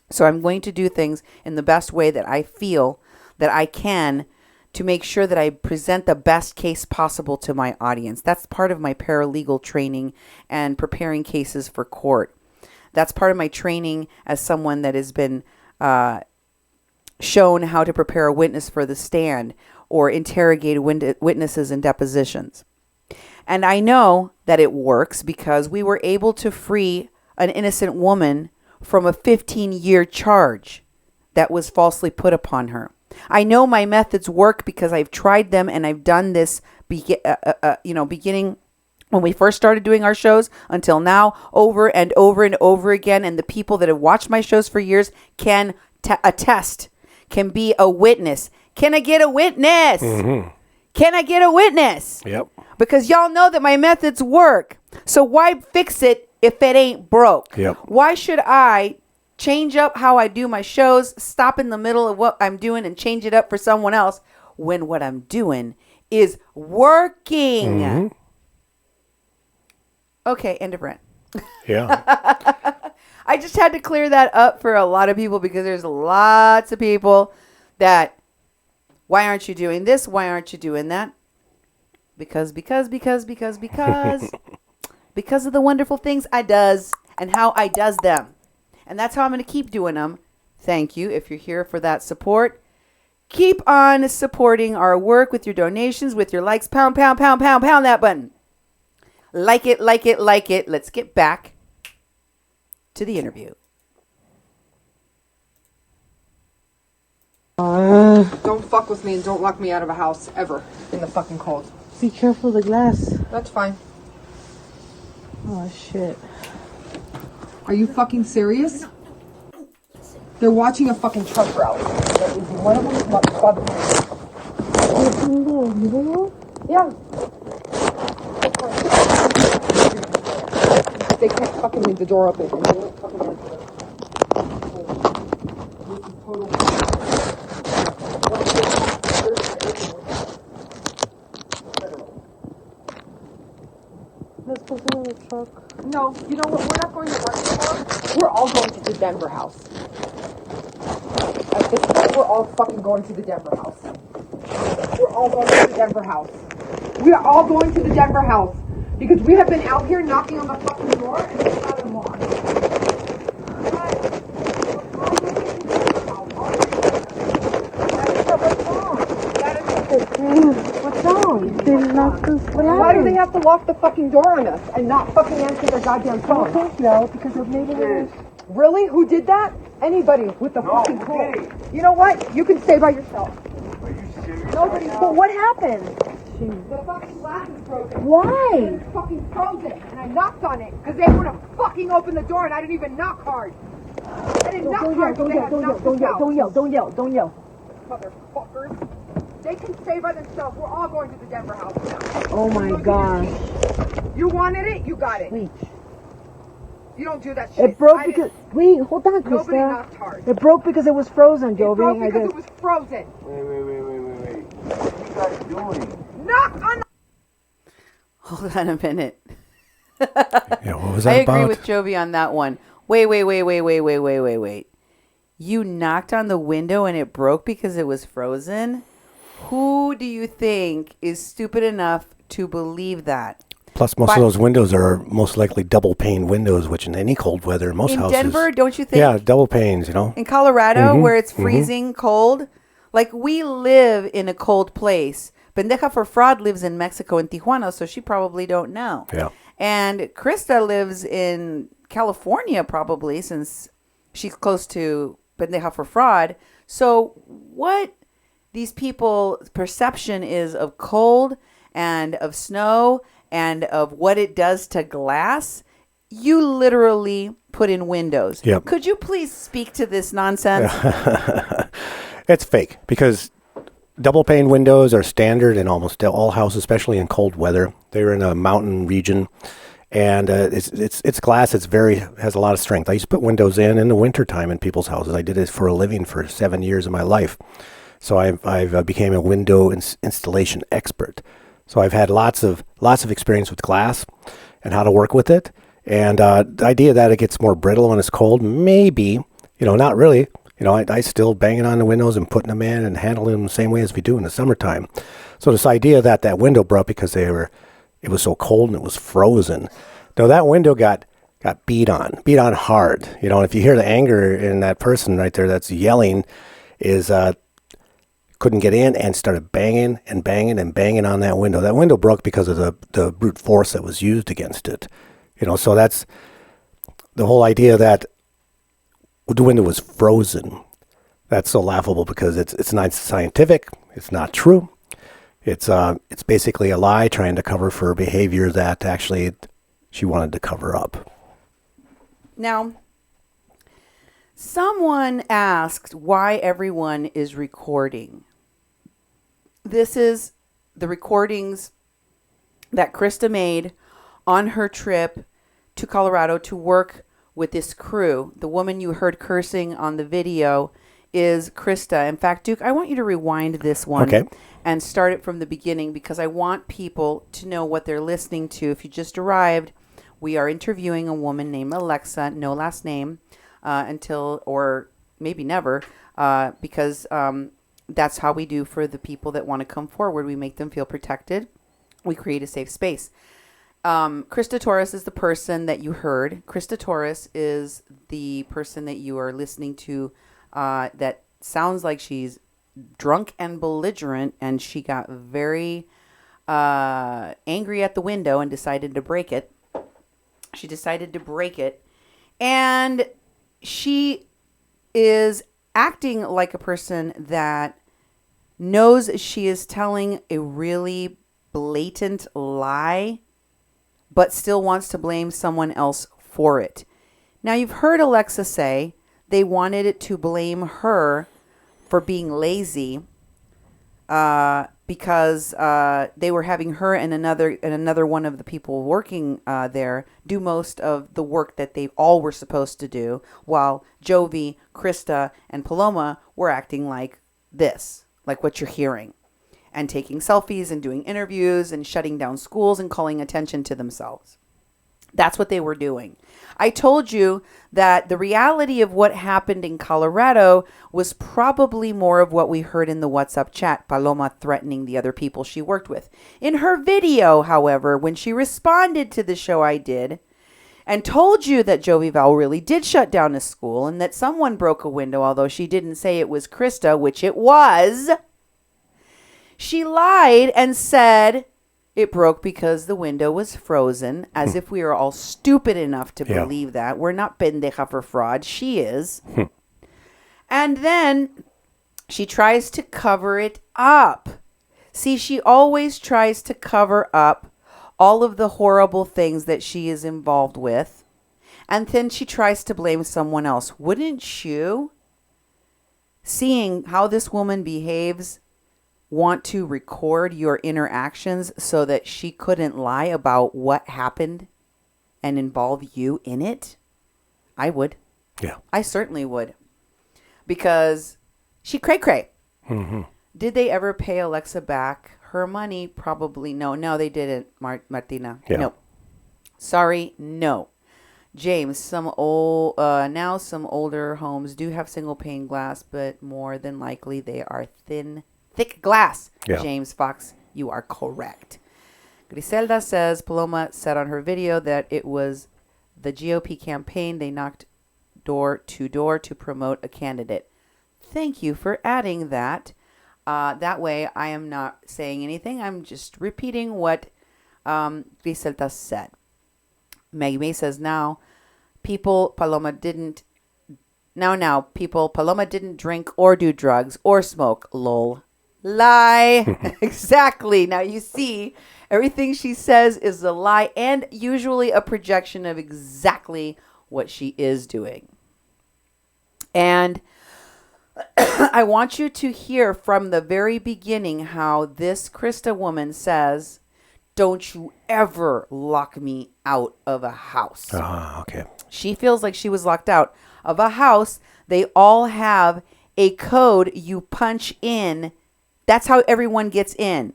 so I'm going to do things in the best way that I feel that I can to make sure that I present the best case possible to my audience. That's part of my paralegal training and preparing cases for court. That's part of my training as someone that has been shown how to prepare a witness for the stand or interrogate witnesses in depositions. And I know that it works because we were able to free an innocent woman from a 15-year charge that was falsely put upon her. I know my methods work because I've tried them, and I've done this beginning when we first started doing our shows until now, over and over and over again. And the people that have watched my shows for years can attest, can be a witness. Can I get a witness? Mm-hmm. Can I get a witness? Yep. Because y'all know that my methods work. So why fix it if it ain't broke? Yep. Why should I change up how I do my shows, stop in the middle of what I'm doing and change it up for someone else when what I'm doing is working? Mm-hmm. Okay, end of rant. Yeah. I just had to clear that up for a lot of people because there's lots of people that, why aren't you doing this? Why aren't you doing that? Because because of the wonderful things I does and how I does them. And that's how I'm going to keep doing them. Thank you if you're here for that support. Keep on supporting our work with your donations, with your likes. Pound that button. Like it. Let's get back to the interview. Don't fuck with me and don't lock me out of a house ever in the fucking cold. Be careful of the glass. That's fine. Oh, shit. Are you fucking serious? They're watching a fucking truck route. One of them is bugging me. Yeah. They can't fucking leave the door open. And they won't fucking answer it. This is total. Let's go to the truck. No, you know what? We're not going to work anymore. We're all going to the Denver house. At this point, we're all fucking going to the Denver house. We're all going to the Denver house. We are all going to the Denver house. Because we have been out here knocking on the fucking door and it's not unlocked. What's wrong? They locked us. Why do they have to lock the fucking door on us and not fucking answer their goddamn phone? No, because of neighborhood. Really? Who did that? Anybody with the fucking code. You know what? You can stay by yourself. Are you serious? Nobody. But what happened? The fucking glass is broken. Why? It's fucking frozen, and I knocked on it because they would have fucking opened the door, and I didn't even knock hard. I didn't knock hard. Don't yell. Motherfuckers. They can stay by themselves. We're all going to the Denver house now. Oh my gosh. You wanted it, you got it. Wait. You don't do that shit. It broke because. Wait, hold on, Nobody Krista. knocked hard. It broke because it was frozen, Jovi. It broke because it was frozen. Wait. What are you guys doing? Knock on the... Hold on a minute. Yeah, what was that I about? agree with Jovi on that one. Wait. You knocked on the window and it broke because it was frozen? Who do you think is stupid enough to believe that? Plus, most of those windows are most likely double pane windows, which in any cold weather, most in houses. In Denver, don't you think? Yeah, double panes, you know. In Colorado, where it's freezing cold. Like, we live in a cold place. Pendeja for Fraud lives in Mexico, in Tijuana, so she probably don't know. Yeah. And Krista lives in California, probably, since she's close to Pendeja for Fraud. So what these people's perception is of cold and of snow and of what it does to glass, you literally put in windows. Yep. Could you please speak to this nonsense? It's fake because double pane windows are standard in almost all houses, especially in cold weather. They're in a mountain region, and it's glass. Has a lot of strength. I used to put windows in the wintertime in people's houses. I did it for a living for 7 years of my life. So I've became a window installation expert. So I've had lots of experience with glass and how to work with it. And the idea that it gets more brittle when it's cold, maybe, not really. I still banging on the windows and putting them in and handling them the same way as we do in the summertime. So this idea that window broke because it was so cold and it was frozen. Now that window got got beat on hard. You know, if you hear the anger in that person right there that's yelling, is couldn't get in and started banging and banging and banging on that window. That window broke because of the brute force that was used against it. You know, so that's the whole idea that the window was frozen. That's so laughable because it's not scientific. It's not true. It's basically a lie trying to cover for behavior that actually she wanted to cover up. Now, someone asked why everyone is recording. This is the recordings that Krista made on her trip to Colorado to work with this crew. The woman you heard cursing on the video is Krista. In fact, Duke, I want you to rewind this one. Okay. And start it from the beginning because I want people to know what they're listening to. If you just arrived, we are interviewing a woman named Alexa, no last name, until, or maybe never, because that's how we do for the people that want to come forward. We make them feel protected. We create a safe space. Krista Torres is the person that you heard. Krista Torres is the person that you are listening to that sounds like she's drunk and belligerent, and she got very angry at the window and decided to break it. She decided to break it, and she is acting like a person that knows she is telling a really blatant lie, but still wants to blame someone else for it. Now, you've heard Alexa say they wanted it to blame her for being lazy because they were having her and another one of the people working there do most of the work that they all were supposed to do, while Jovi, Krista, and Paloma were acting like this, like what you're hearing, and taking selfies and doing interviews and shutting down schools and calling attention to themselves. That's what they were doing. I told you that the reality of what happened in Colorado was probably more of what we heard in the WhatsApp chat, Paloma threatening the other people she worked with. In her video, however, when she responded to the show I did and told you that Jovi Val really did shut down a school and that someone broke a window, although she didn't say it was Krista, which it was, she lied and said it broke because the window was frozen, as if we are all stupid enough to believe that. We're not pendeja for fraud. She is. And then she tries to cover it up. See, she always tries to cover up all of the horrible things that she is involved with. And then she tries to blame someone else. Wouldn't you, seeing how this woman behaves, want to record your interactions so that she couldn't lie about what happened and involve you in it? I would. Yeah. I certainly would. Because she cray-cray. Mm-hmm. Did they ever pay Alexa back her money? Probably no. No, they didn't, Martina. Yeah. No. Sorry, no. James, some older homes do have single pane glass, but more than likely they are thick glass. Yeah. James Fox, you are correct. Griselda says Paloma said on her video that it was the GOP campaign. They knocked door to door to promote a candidate. Thank you for adding that. That way I am not saying anything. I'm just repeating what Griselda said. Maggie May says people Paloma didn't drink or do drugs or smoke. Lol. Lie. Exactly. Now you see, everything she says is a lie and usually a projection of exactly what she is doing. And I want you to hear from the very beginning how this Krista woman says, "Don't you ever lock me out of a house." Okay. She feels like she was locked out of a house. They all have a code you punch in. That's how everyone gets in.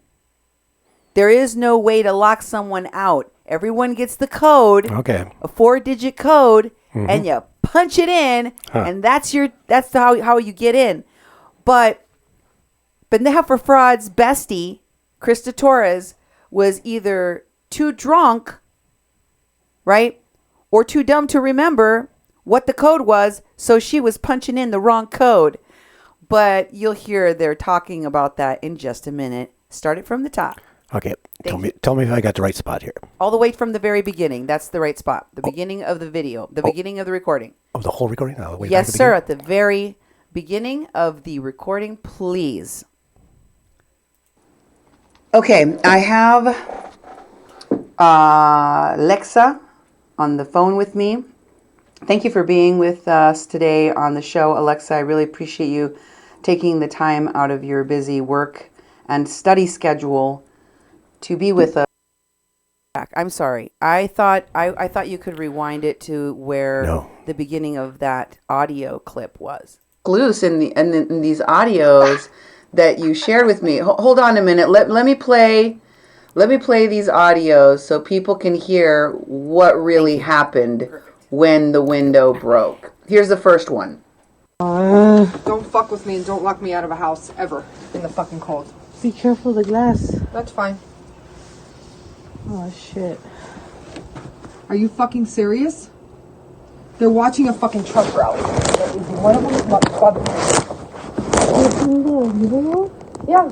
There is no way to lock someone out. Everyone gets the code. Okay. A 4-digit code, and you punch it in, and that's how you get in. But Pendeja for Fraud's bestie, Krista Torres, was either too drunk, right, or too dumb to remember what the code was, so she was punching in the wrong code. But you'll hear they're talking about that in just a minute. Start it from the top. Okay. Tell me if I got the right spot here. All the way from the very beginning. That's the right spot. The beginning of the video. The beginning of the recording. Oh, the whole recording? All the way Yes, back to the sir. beginning? At the very beginning of the recording, please. Okay, I have Alexa on the phone with me. Thank you for being with us today on the show, Alexa. I really appreciate you taking the time out of your busy work and study schedule to be with us. I'm sorry. I thought you could rewind it to where the beginning of that audio clip was. Loose in these audios that you shared with me. Hold on a minute. Let me play these audios so people can hear what really happened when the window broke. Here's the first one. Don't fuck with me and don't lock me out of a house ever in the fucking cold. Be careful of the glass. That's fine. Oh shit. Are you fucking serious? They're watching a fucking truck rally. One of them is by the Yeah.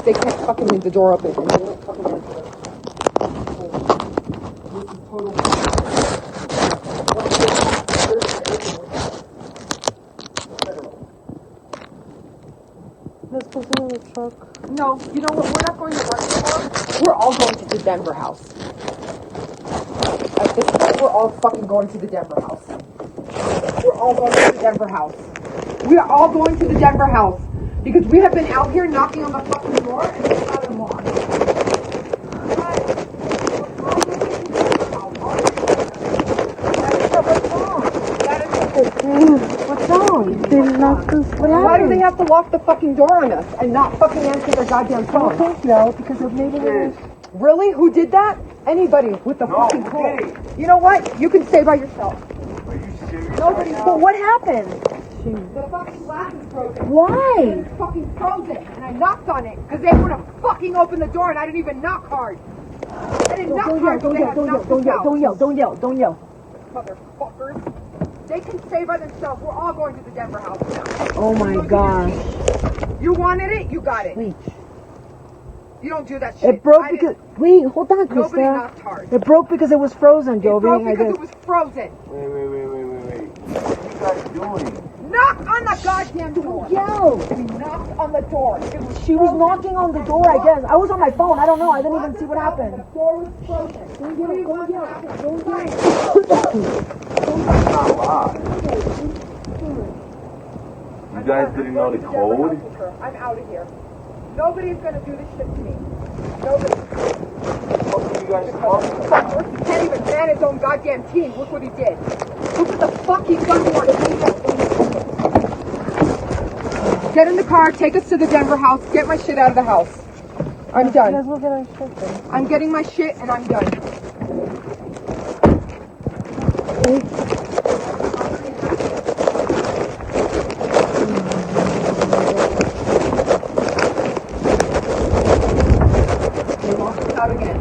They can't fucking leave the door open. And they don't fucking answer. This is total. Let's go to the truck. No, you know what? We're not going to work anymore. We're all going to the Denver house. At this point, we're all fucking going to the Denver house. We're all going to the Denver house. We are all going to the Denver house because we have been out here knocking on the fucking door and it's not unlocked. What's wrong? They locked us. Why do they have to lock the fucking door on us and not fucking answer their goddamn phone? I think so, because of maybe Really? Who did that? Anybody with the fucking code. You know what? You can stay by yourself. Are you serious? Nobody. But what happened? The fucking glass is broken. Why? It's fucking frozen, and I knocked on it because they would have fucking opened the door, and I didn't even knock hard. I didn't knock hard. Don't yell. Motherfuckers. They can stay by themselves. We're all going to the Denver house now. Oh my gosh. You wanted it, you got it. Wait. You don't do that shit. It broke because... Wait, hold on, Krista. Nobody knocked hard. It broke because it was frozen, Jovi. It broke because it was frozen. Wait. What are you guys doing? Knock on the goddamn door. Yo! We knocked on the door. She was knocking on the door, I guess. I was on my phone. I don't know. I didn't even see what happened. The door was frozen. Don't yell. You guys didn't know the code? I'm out of here. Nobody's gonna do this shit to me. Nobody. What are you guys talking about? He can't even man his own goddamn team. Look what he did. Look what the fuck he's done for us. Get in the car, take us to the Denver house, get my shit out of the house. I'm done. Let's look at our shit then. I'm getting my shit and I'm done. They locked us out again.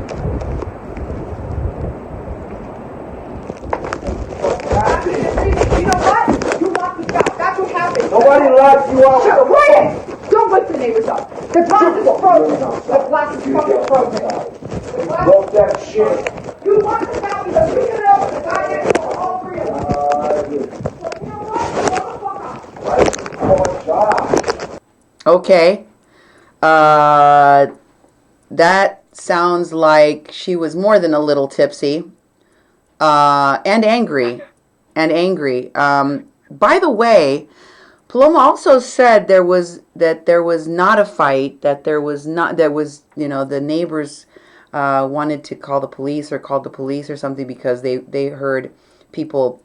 You know what? You locked us out. That's what happened. Nobody locked you out. Shut up, quiet! Don't wake the neighbors up. The glass is frozen. The glass is fucking frozen. Broke that shit. You locked us out because we didn't open the goddamn door. All three of us. You know what? Okay. That sounds like she was more than a little tipsy. And angry. By the way, Paloma also said there was not a fight, the neighbors wanted to call the police or called the police or something because they heard people,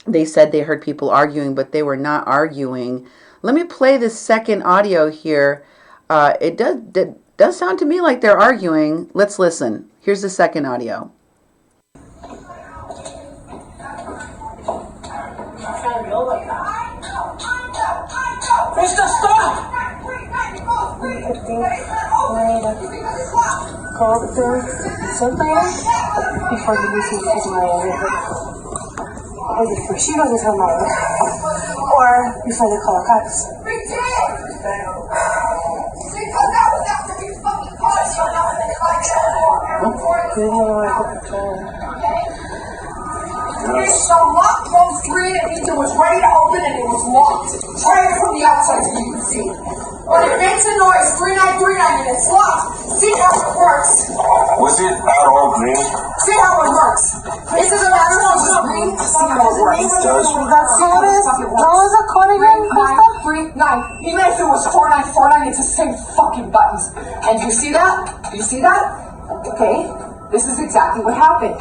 they said they heard people arguing, but they were not arguing. Let me play this second audio here. It does sound to me like they're arguing. Let's listen. Here's the second audio. Krista, stop! call the center before the meeting is my before she doesn't tell my or before they call the cops. So locked both green and it was ready to open and it was locked. Try it from the outside so you can see. When it makes a noise, 3939 and it's locked. See how it works. Was it out all green? See how it works. This is a matter of green. See how it works. It does. What was the code again? 939. Even if it was 4949, it's the same fucking buttons. And you see that? You see that? Okay. This is exactly what happened.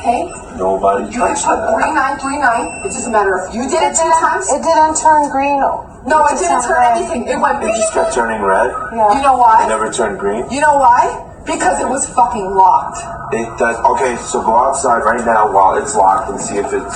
Okay? Nobody You touched put that. 3939. It's just a matter of you did it 2 times. It didn't turn green. No, it didn't turn anything. It went It beep. just kept turning red. You know It why? never turned green. You know why? Because it was fucking locked. It does. Okay, so go outside right now while it's locked and see if it'll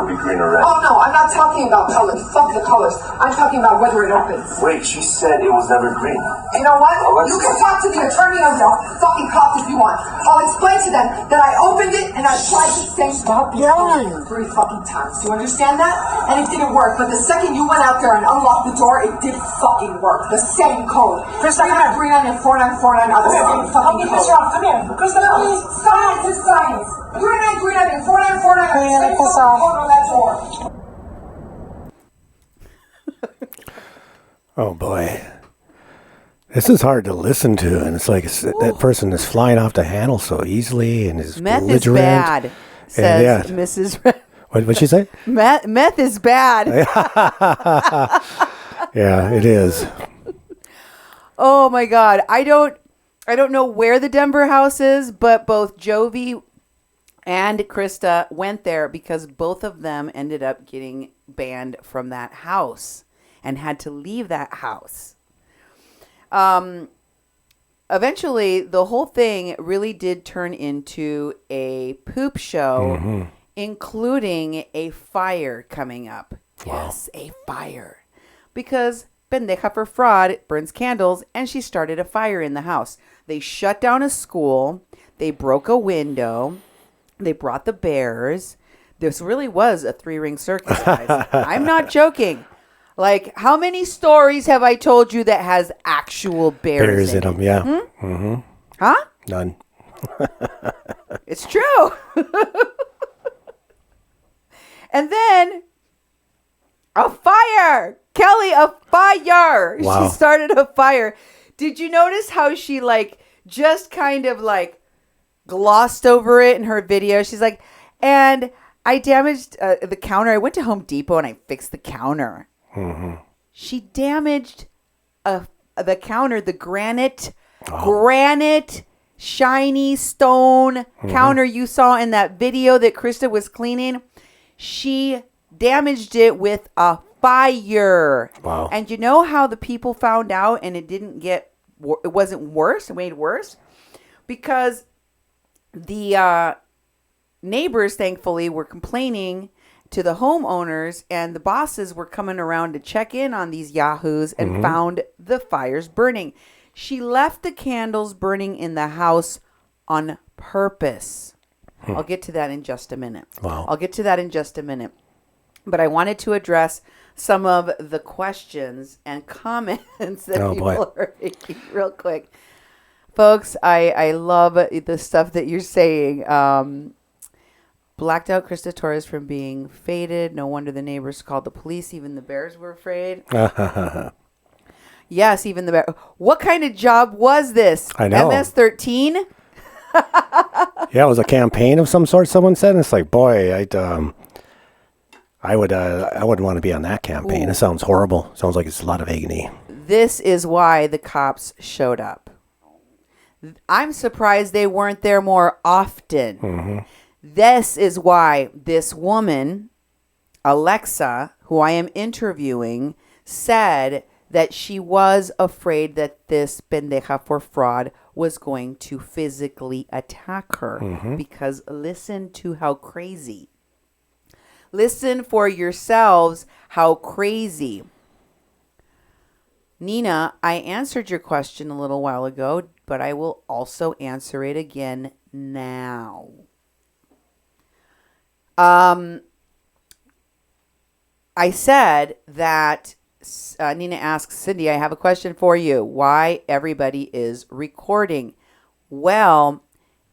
be green or red. Oh no, I'm not talking about colors. Fuck the colors. I'm talking about whether it opens. Wait, she said it was never green. You know what? let's- You can talk to the attorney or the fucking cops if you want. I'll explain to them that I opened it and I tried the same Stop yelling. 3 fucking times. Do you understand that? And it didn't work. But the second you went out there and unlocked the door, it did fucking work. The same code. Krista, come here. 39 and 4949 are the same fucking Get code. this off. Come here. Krista, please. Science is science. 3939 and 4949 are the Clean same it, piss fucking off. code on that door. Oh boy, this is hard to listen to, and it's like that person is flying off the handle so easily and is Meth is belligerent. bad, says yeah. Mrs. What'd she say? Meth is bad. Yeah, it is. Oh my God. I don't know where the Denver house is, but both Jovi and Krista went there because both of them ended up getting banned from that house and had to leave that house. Eventually, the whole thing really did turn into a poop show, including a fire coming up. Wow. Yes, a fire. Because pendeja for fraud burns candles, and she started a fire in the house. They shut down a school. They broke a window. They brought the bears. This really was a 3-ring circus, guys. I'm not joking. Like, how many stories have I told you that has actual bears in them, yeah. Huh? None. It's true. And then a fire. Kelly, a fire. Wow. She started a fire. Did you notice how she just kind of glossed over it in her video? She's like, and I damaged the counter. I went to Home Depot and I fixed the counter. She damaged the counter, the granite shiny stone counter you saw in that video that Krista was cleaning. She damaged it with a fire. Wow. And you know how the people found out and it wasn't worse, it made worse? Because the neighbors, thankfully, were complaining to the homeowners, and the bosses were coming around to check in on these yahoos and found the fires burning. She left the candles burning in the house on purpose. I'll get to that in just a minute. Wow. But I wanted to address some of the questions and comments that people are making real quick. Folks, I love the stuff that you're saying. Blacked out Krista Torres from being faded. No wonder the neighbors called the police. Even the bears were afraid. Yes, even the bear. What kind of job was this? I know. MS-13? Yeah, it was a campaign of some sort. Someone said, and it's like, boy, I wouldn't want to be on that campaign. Ooh. It sounds horrible. Sounds like it's a lot of agony. This is why the cops showed up. I'm surprised they weren't there more often. This is why this woman, Alexa, who I am interviewing, said that she was afraid that this pendeja for fraud was going to physically attack her. Because listen to how crazy. Listen for yourselves how crazy. Nina, I answered your question a little while ago, but I will also answer it again now. I said that Nina asks, Cindy, I have a question for you. Why everybody is recording? Well,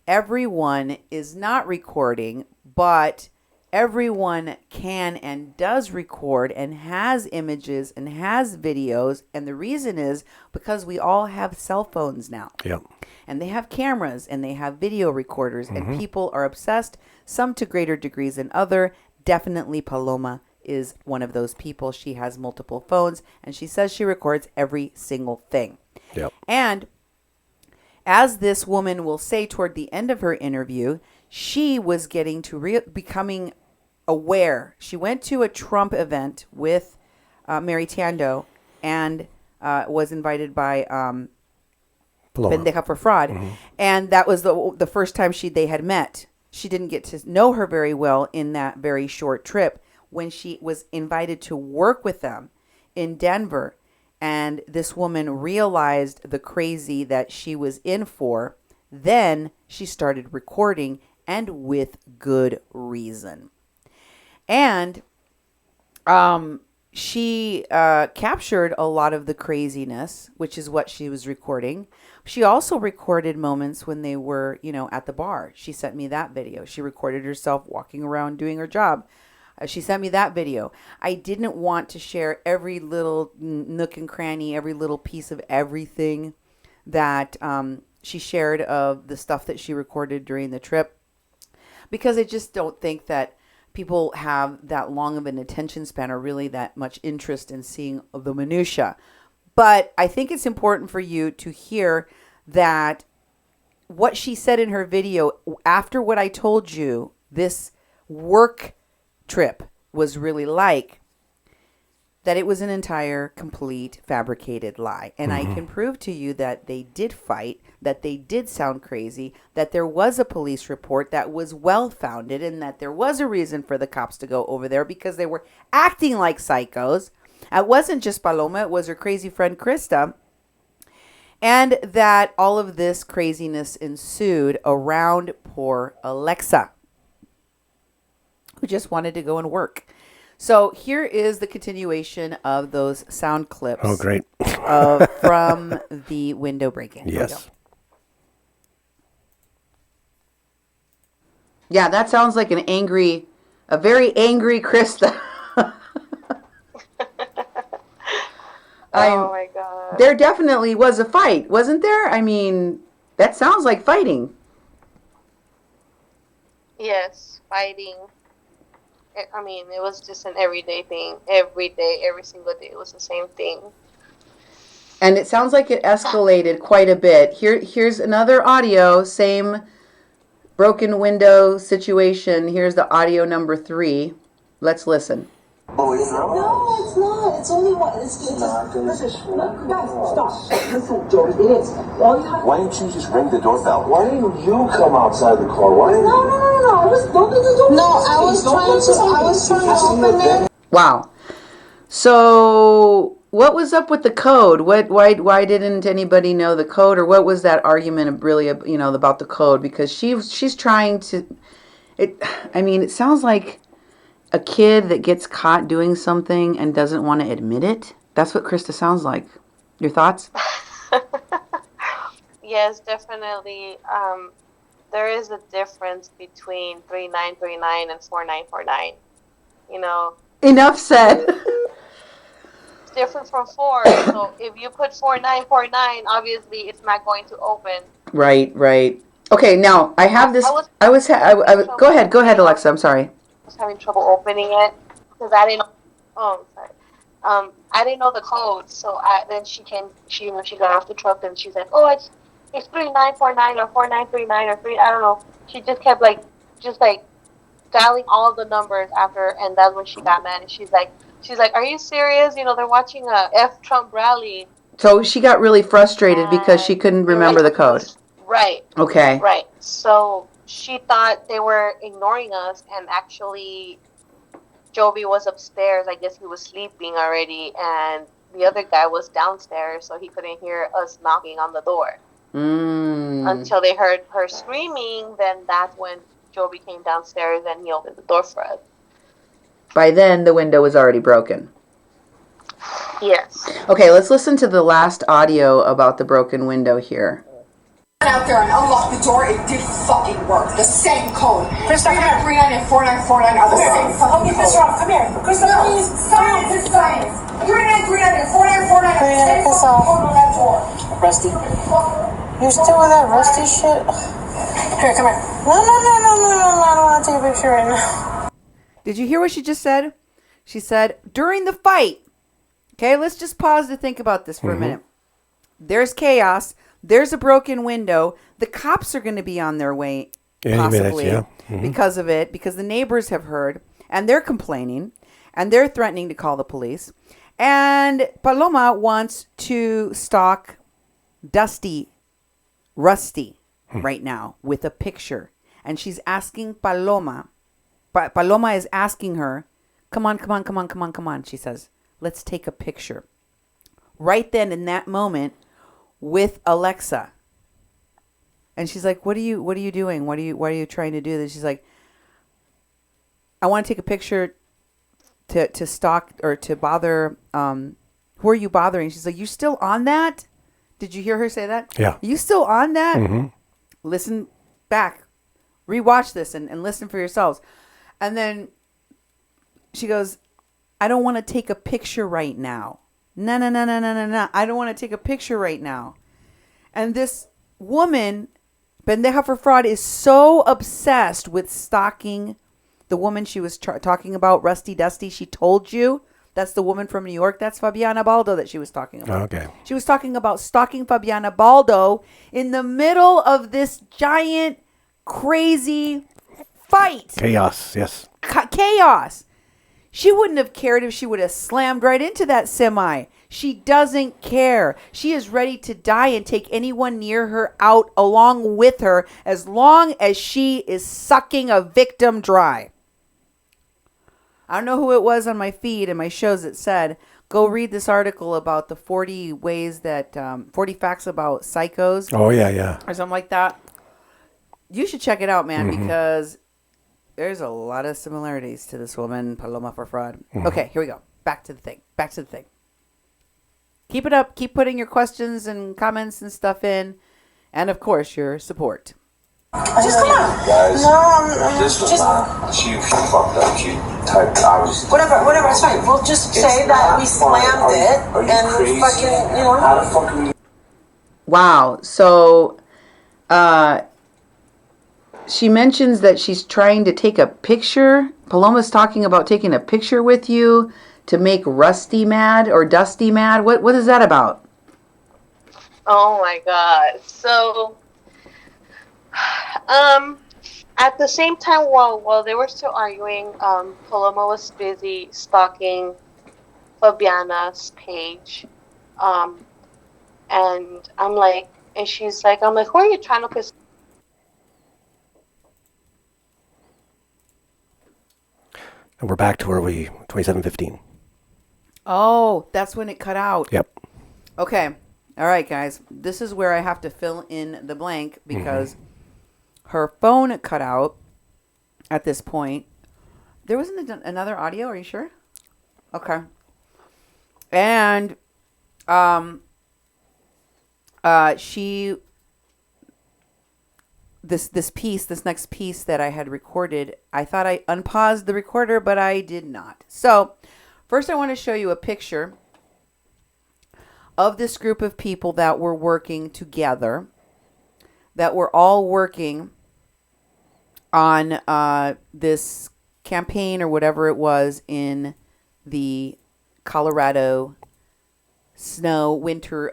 everyone is not recording, but everyone can and does record and has images and has videos. And the reason is because we all have cell phones now. Yep. And they have cameras and they have video recorders, and people are obsessed, some to greater degrees than other. Definitely Paloma is one of those people. She has multiple phones and she says she records every single thing. Yep. And as this woman will say toward the end of her interview, she was getting to becoming aware. She went to a Trump event with Mary Tando and was invited by Paloma. Pendeja for Fraud. And that was the first time they had met. She didn't get to know her very well in that very short trip when she was invited to work with them in Denver. And this woman realized the crazy that she was in for. Then she started recording, and with good reason. And she captured a lot of the craziness, which is what she was recording. She also recorded moments when they were, at the bar. She sent me that video. She recorded herself walking around doing her job. She sent me that video. I didn't want to share every little nook and cranny, every little piece of everything that she shared of the stuff that she recorded during the trip, because I just don't think that people have that long of an attention span or really that much interest in seeing the minutia. But I think it's important for you to hear that what she said in her video, after what I told you, this work trip was really like, that it was an entire, complete, fabricated lie. And I can prove to you that they did fight, that they did sound crazy, that there was a police report that was well-founded, and that there was a reason for the cops to go over there because they were acting like psychos. It wasn't just Paloma, it was her crazy friend Krista. And that all of this craziness ensued around poor Alexa, who just wanted to go and work. So here is the continuation of those sound clips. Oh, great. From the window break-in. Yes. Yeah, that sounds like a very angry Krista. Oh my God. There definitely was a fight, wasn't there? I mean, that sounds like fighting. Yes, fighting. I mean, it was just an everyday thing. Every day, every single day, it was the same thing. And it sounds like it escalated quite a bit. Here's another audio, same broken window situation. Here's the audio number 3. Let's listen. Oh, it's not? No, it's not. It's only one. It's not gonna listen, smoke. guys, stop. Listen, Joey, it is. All you have. Why didn't you just ring the doorbell? Why didn't you come outside the car? Why didn't No. I was open the door. No, I was trying to open it. Wow. So what was up with the code? Why didn't anybody know the code, or what was that argument really, about the code? Because she's trying to. It sounds like a kid that gets caught doing something and doesn't want to admit it. That's what Krista sounds like. Your thoughts? Yes, definitely. There is a difference between 3939 and 4949. Enough said. It's different from 4. So if you put 4949, obviously it's not going to open. Right. Okay, now I have this. Go ahead, Alexa. I'm sorry. I was having trouble opening it because I didn't. Oh, sorry. I didn't know the code, so then she got off the truck and she's like, "Oh, it's 3949 or 4939 or 3. I don't know." She just kept dialing all the numbers after, and that's when she got mad. And she's like, "Are you serious? They're watching a Trump rally." So she got really frustrated because she couldn't remember the code. Right. Okay. Right. So she thought they were ignoring us, and actually Joby was upstairs. I guess he was sleeping already, and the other guy was downstairs, so he couldn't hear us knocking on the door. Until they heard her screaming, then that's when Joby came downstairs and he opened the door for us. By then, the window was already broken. Yes. Okay, let's listen to the last audio about the broken window here. Out there and unlock the door, it did fucking work. The same code. Krista, come here. 39 and 4949 are the same fucking code. Okay, Mr. Rob, come here. Krista, please. Science is science. 39 and 4949 are the same fucking code on that door. Rusty. You're still with that Rusty shit? Here, come here. No. I don't want to take a picture right now. Did you hear what she just said? She said, during the fight. Okay, let's just pause to think about this for a minute. There's chaos. There's a broken window. The cops are going to be on their way, possibly, because of it, because the neighbors have heard, and they're complaining, and they're threatening to call the police. And Paloma wants to stalk Rusty right now with a picture. And she's asking Paloma. Paloma is asking her, come on, she says. Let's take a picture. Right then, in that moment, with Alexa. And she's like, what are you doing? Why are you trying to do this? She's like, I want to take a picture to stalk or to bother, who are you bothering? She's like, you still on that? Did you hear her say that? Yeah. Are you still on that? Listen back, rewatch this and listen for yourselves. And then she goes, I don't want to take a picture right now. No. I don't want to take a picture right now. And this woman, Pendeja for Fraud, is so obsessed with stalking the woman she was talking about, Rusty Dusty. She told you that's the woman from New York. That's Fabiana Baldo that she was talking about. Okay. She was talking about stalking Fabiana Baldo in the middle of this giant, crazy fight. Chaos, yes. Chaos. She wouldn't have cared if she would have slammed right into that semi. She doesn't care. She is ready to die and take anyone near her out along with her as long as she is sucking a victim dry. I don't know who it was on my feed and my shows that said, go read this article about the 40 ways that, 40 facts about psychos. Oh, yeah. Or something like that. You should check it out, man, because there's a lot of similarities to this woman, Paloma for Fraud. Okay, here we go. Back to the thing. Keep it up. Keep putting your questions and comments and stuff in. And, of course, your support. Just come on. Guys, No, this was just not. She fucked up. She typed. I was. whatever. It's fine. We'll just say that we slammed it and crazy? fucking, How the fuck are you? Wow. So, she mentions that she's trying to take a picture. Paloma's talking about taking a picture with you to make Rusty mad or Dusty mad. What is that about? Oh my God. So, at the same time, while they were still arguing, Paloma was busy stalking Fabiana's page. And I'm like, and she's like, I'm like, who are you trying to piss? And we're back to where 27:15. Oh, that's when it cut out. Yep. Okay. All right, guys. This is where I have to fill in the blank because her phone cut out at this point. There wasn't another audio, are you sure? Okay. And this next piece that I had recorded, I thought I unpaused the recorder, but I did not. So, first I want to show you a picture of this group of people that were working together, that were all working on this campaign or whatever it was in the Colorado winter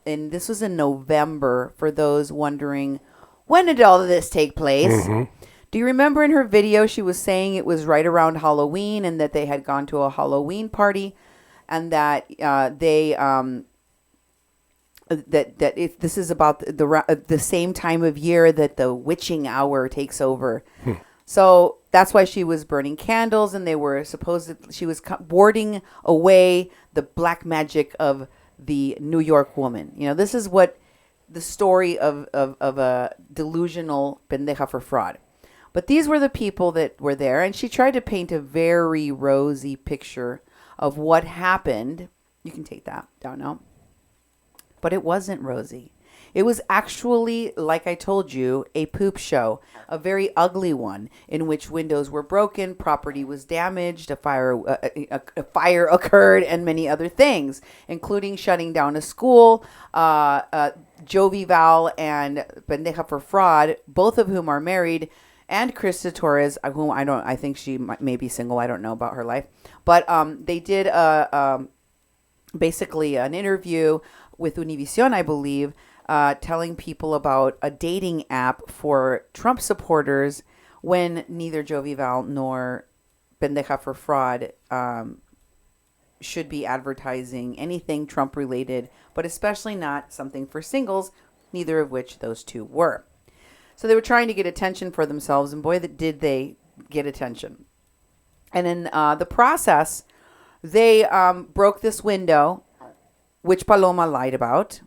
and this was in November for those wondering, when did all of this take place? Do you remember in her video this was right around Halloween and that they had gone to a Halloween party and that this is about the same time of year that the witching hour takes over. So that's why she was burning candles, and they were she was warding away the black magic of the New York woman. You know, this is what the story of a delusional pendeja for fraud. But these were the people that were there, and she tried to paint a very rosy picture of what happened. You can take that down now. But it wasn't rosy. It was actually, like I told you, a poop show, a very ugly one, in which windows were broken, property was damaged, a fire occurred, and many other things, including shutting down a school. Jovi Val and Pendeja for Fraud, both of whom are married, and Krista Torres, whom I think she may be single. I don't know about her life, but they did basically an interview with Univision, I believe, telling people about a dating app for Trump supporters when neither Jovi Val nor Pendeja for Fraud should be advertising anything Trump related, but especially not something for singles, neither of which those two were. So they were trying to get attention for themselves, and boy, did they get attention. And in the process, they broke this window, which Paloma lied about,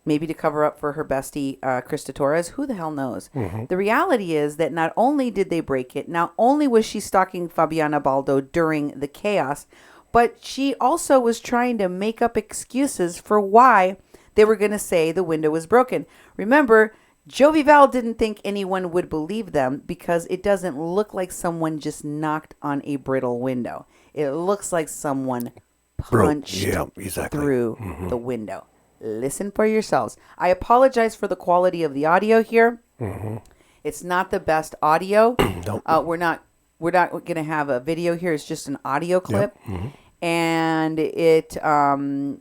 maybe to cover up for her bestie, Krista Torres. Who the hell knows? Mm-hmm. The reality is that not only did they break it, not only was she stalking Fabiana Baldo during the chaos, but she also was trying to make up excuses for why they were going to say the window was broken. Remember, Jovi Val didn't think anyone would believe them because it doesn't look like someone just knocked on a brittle window. It looks like someone punched through the window. Listen for yourselves. I apologize for the quality of the audio here. Mm-hmm. It's not the best audio. Nope. We're not going to have a video here. It's just an audio clip. Yep. Mm-hmm. And it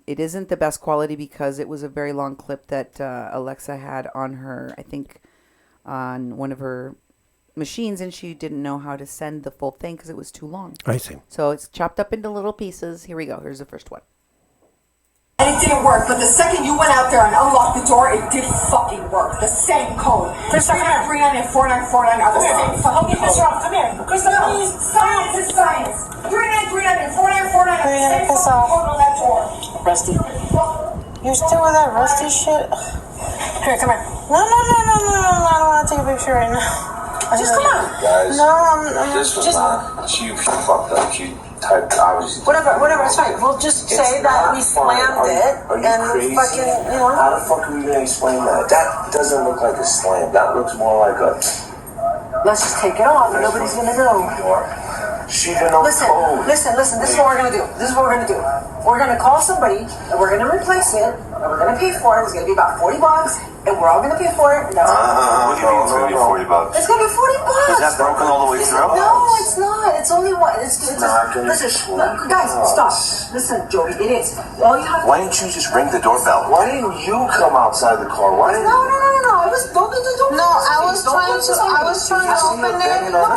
isn't the best quality because it was a very long clip that Alexa had on her, I think, on one of her machines, and she didn't know how to send the full thing because it was too long. I see. So it's chopped up into little pieces. Here we go. Here's the first one. And it didn't work, but the second you went out there and unlocked the door, it did fucking work. The same code. Krista, 39 and 4949 are the same fucking code. Come here. Krista, please. Science is science. 3939 and 4949 are the same fucking code on that door. Rusty. You're still with that rusty shit? Here, come here. No. I don't want to take a picture right now. Just come on. Guys, No, I'm this was just... not, she fucked up. She typed, obviously. Whatever, it's fine. We'll just say that we slammed it Are you and crazy? fucking, you know. How the fuck are we gonna explain that? That doesn't look like a slam. That looks more like a... Let's just take it off. Nobody's gonna know. She didn't know code. Listen. This is what we're gonna do. We're gonna call somebody, and we're gonna replace it, and we're gonna pay for it. It's gonna be about $40, and we're all gonna pay for it. And that's What do you mean it's gonna be $40? It's gonna be $40. Is that broken all the way through? No, it's not. It's only one. It's not gonna listen, be guys, stop. Listen, Joey, it is. All you have. Why didn't you just ring the doorbell? Why didn't you come outside the car? Why didn't No. I was don't. No, I was trying to open it. No,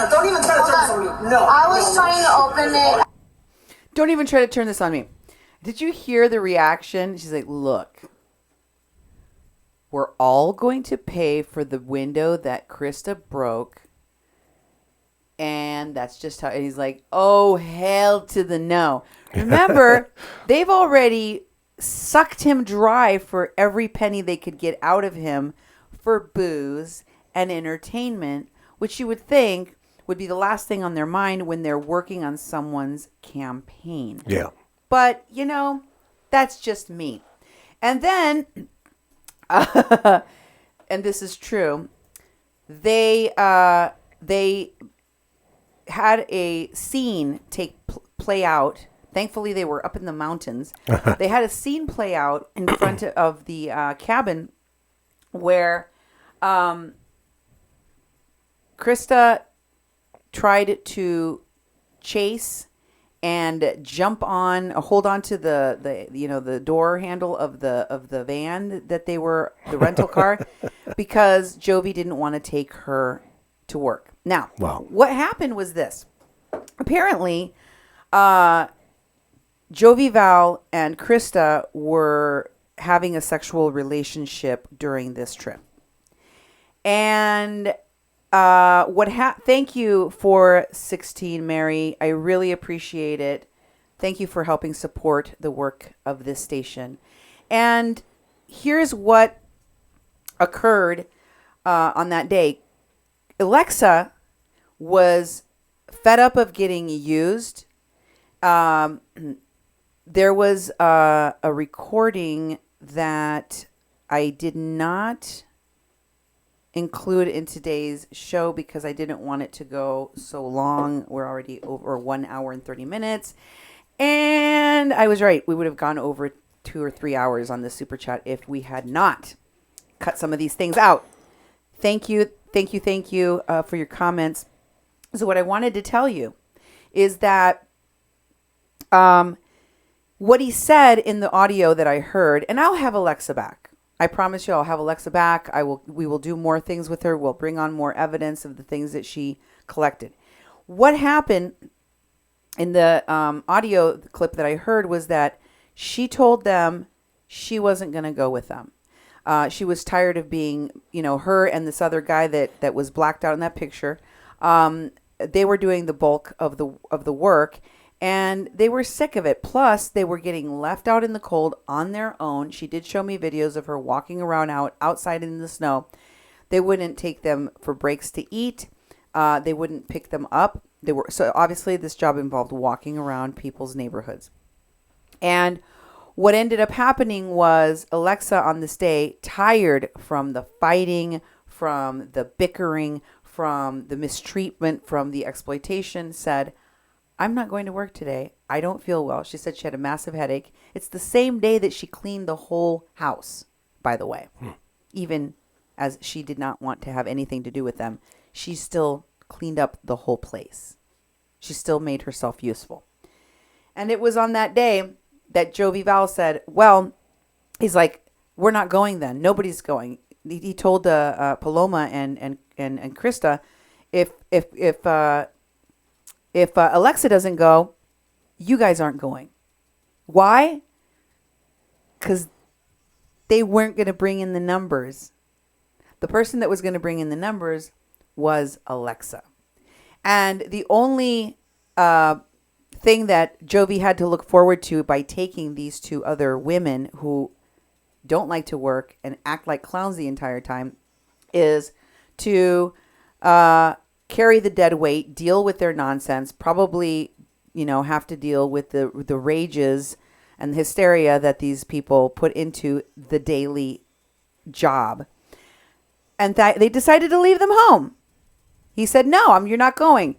Don't even try to turn this on me. No. I was trying to open it. Don't even try to turn this on me. Did you hear the reaction? She's like, look, we're all going to pay for the window that Krista broke. And that's just how, and he's like, oh, hell to the no. Remember, they've already sucked him dry for every penny they could get out of him for booze and entertainment, which you would think would be the last thing on their mind when they're working on someone's campaign. Yeah. But, you know, that's just me. And then, and this is true, they had a scene play out. Thankfully, they were up in the mountains. They had a scene play out in front of the cabin where Krista tried to chase and hold on to the door handle of the van that they were, the rental car, because Jovi didn't want to take her to work. Now, What happened was this. Apparently, Jovi Val and Krista were having a sexual relationship during this trip. And Thank you for 16, Mary. I really appreciate it. Thank you for helping support the work of this station. And here's what occurred on that day. Alexa was fed up of getting used. There was a recording that I did not include in today's show because I didn't want it to go so long. We're already over 1 hour and 30 minutes. And I was right. We would have gone over 2 or 3 hours on the super chat if we had not cut some of these things out. Thank you for your comments. So what I wanted to tell you is that what he said in the audio that I heard, and I'll have Alexa back. I promise you I'll have Alexa back. We will do more things with her. We'll bring on more evidence of the things that she collected. What happened in the audio clip that I heard was that she told them she wasn't going to go with them. She was tired of being, her and this other guy that was blacked out in that picture. They were doing the bulk of the work, and they were sick of it. Plus, they were getting left out in the cold on their own. She did show me videos of her walking around outside in the snow. They wouldn't take them for breaks to eat. They wouldn't pick them up. So obviously this job involved walking around people's neighborhoods. And what ended up happening was Alexa on this day, tired from the fighting, from the bickering, from the mistreatment, from the exploitation, said, I'm not going to work today. I don't feel well. She said she had a massive headache. It's the same day that she cleaned the whole house, by the way. Even as she did not want to have anything to do with them, she still cleaned up the whole place. She still made herself useful. And it was on that day that Joe Vival said, well, he's like, we're not going then. Nobody's going. He told Paloma and Krista, if Alexa doesn't go, you guys aren't going. Why? Because they weren't going to bring in the numbers. The person that was going to bring in the numbers was Alexa. And the only thing that Jovi had to look forward to by taking these two other women who don't like to work and act like clowns the entire time is to carry the dead weight, deal with their nonsense, probably, have to deal with the rages and the hysteria that these people put into the daily job. And they decided to leave them home. He said, no, you're not going.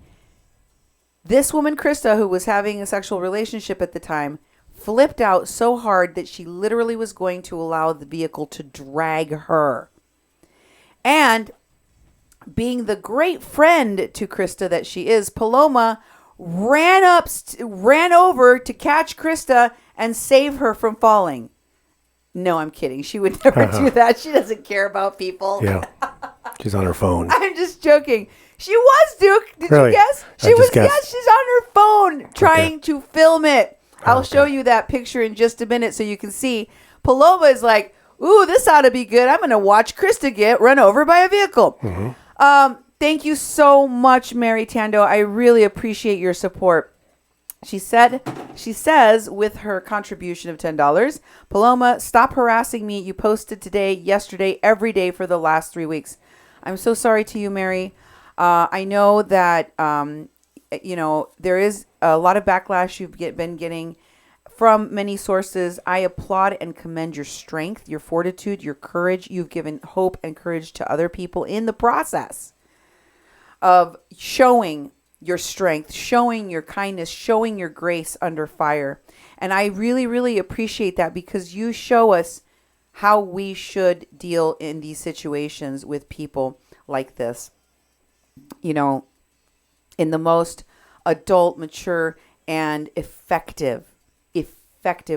This woman, Krista, who was having a sexual relationship at the time, flipped out so hard that she literally was going to allow the vehicle to drag her. And being the great friend to Krista that she is, Paloma ran over to catch Krista and save her from falling. No, I'm kidding. She would never do that. She doesn't care about people. Yeah. She's on her phone. I'm just joking. She was, Duke. Did Really? you guess? Yes, she's on her phone trying to film it. I'll show you that picture in just a minute so you can see. Paloma is like, ooh, this ought to be good. I'm going to watch Krista get run over by a vehicle. Mm-hmm. Thank you so much, Mary Tando. I really appreciate your support. She says with her contribution of $10, Paloma, stop harassing me. You posted today, yesterday, every day for the last 3 weeks. I'm so sorry to you, Mary. I know that, there is a lot of backlash you've been getting from many sources. I applaud and commend your strength, your fortitude, your courage. You've given hope and courage to other people in the process of showing your strength, showing your kindness, showing your grace under fire. And I really, really appreciate that because you show us how we should deal in these situations with people like this. In the most adult, mature, and effective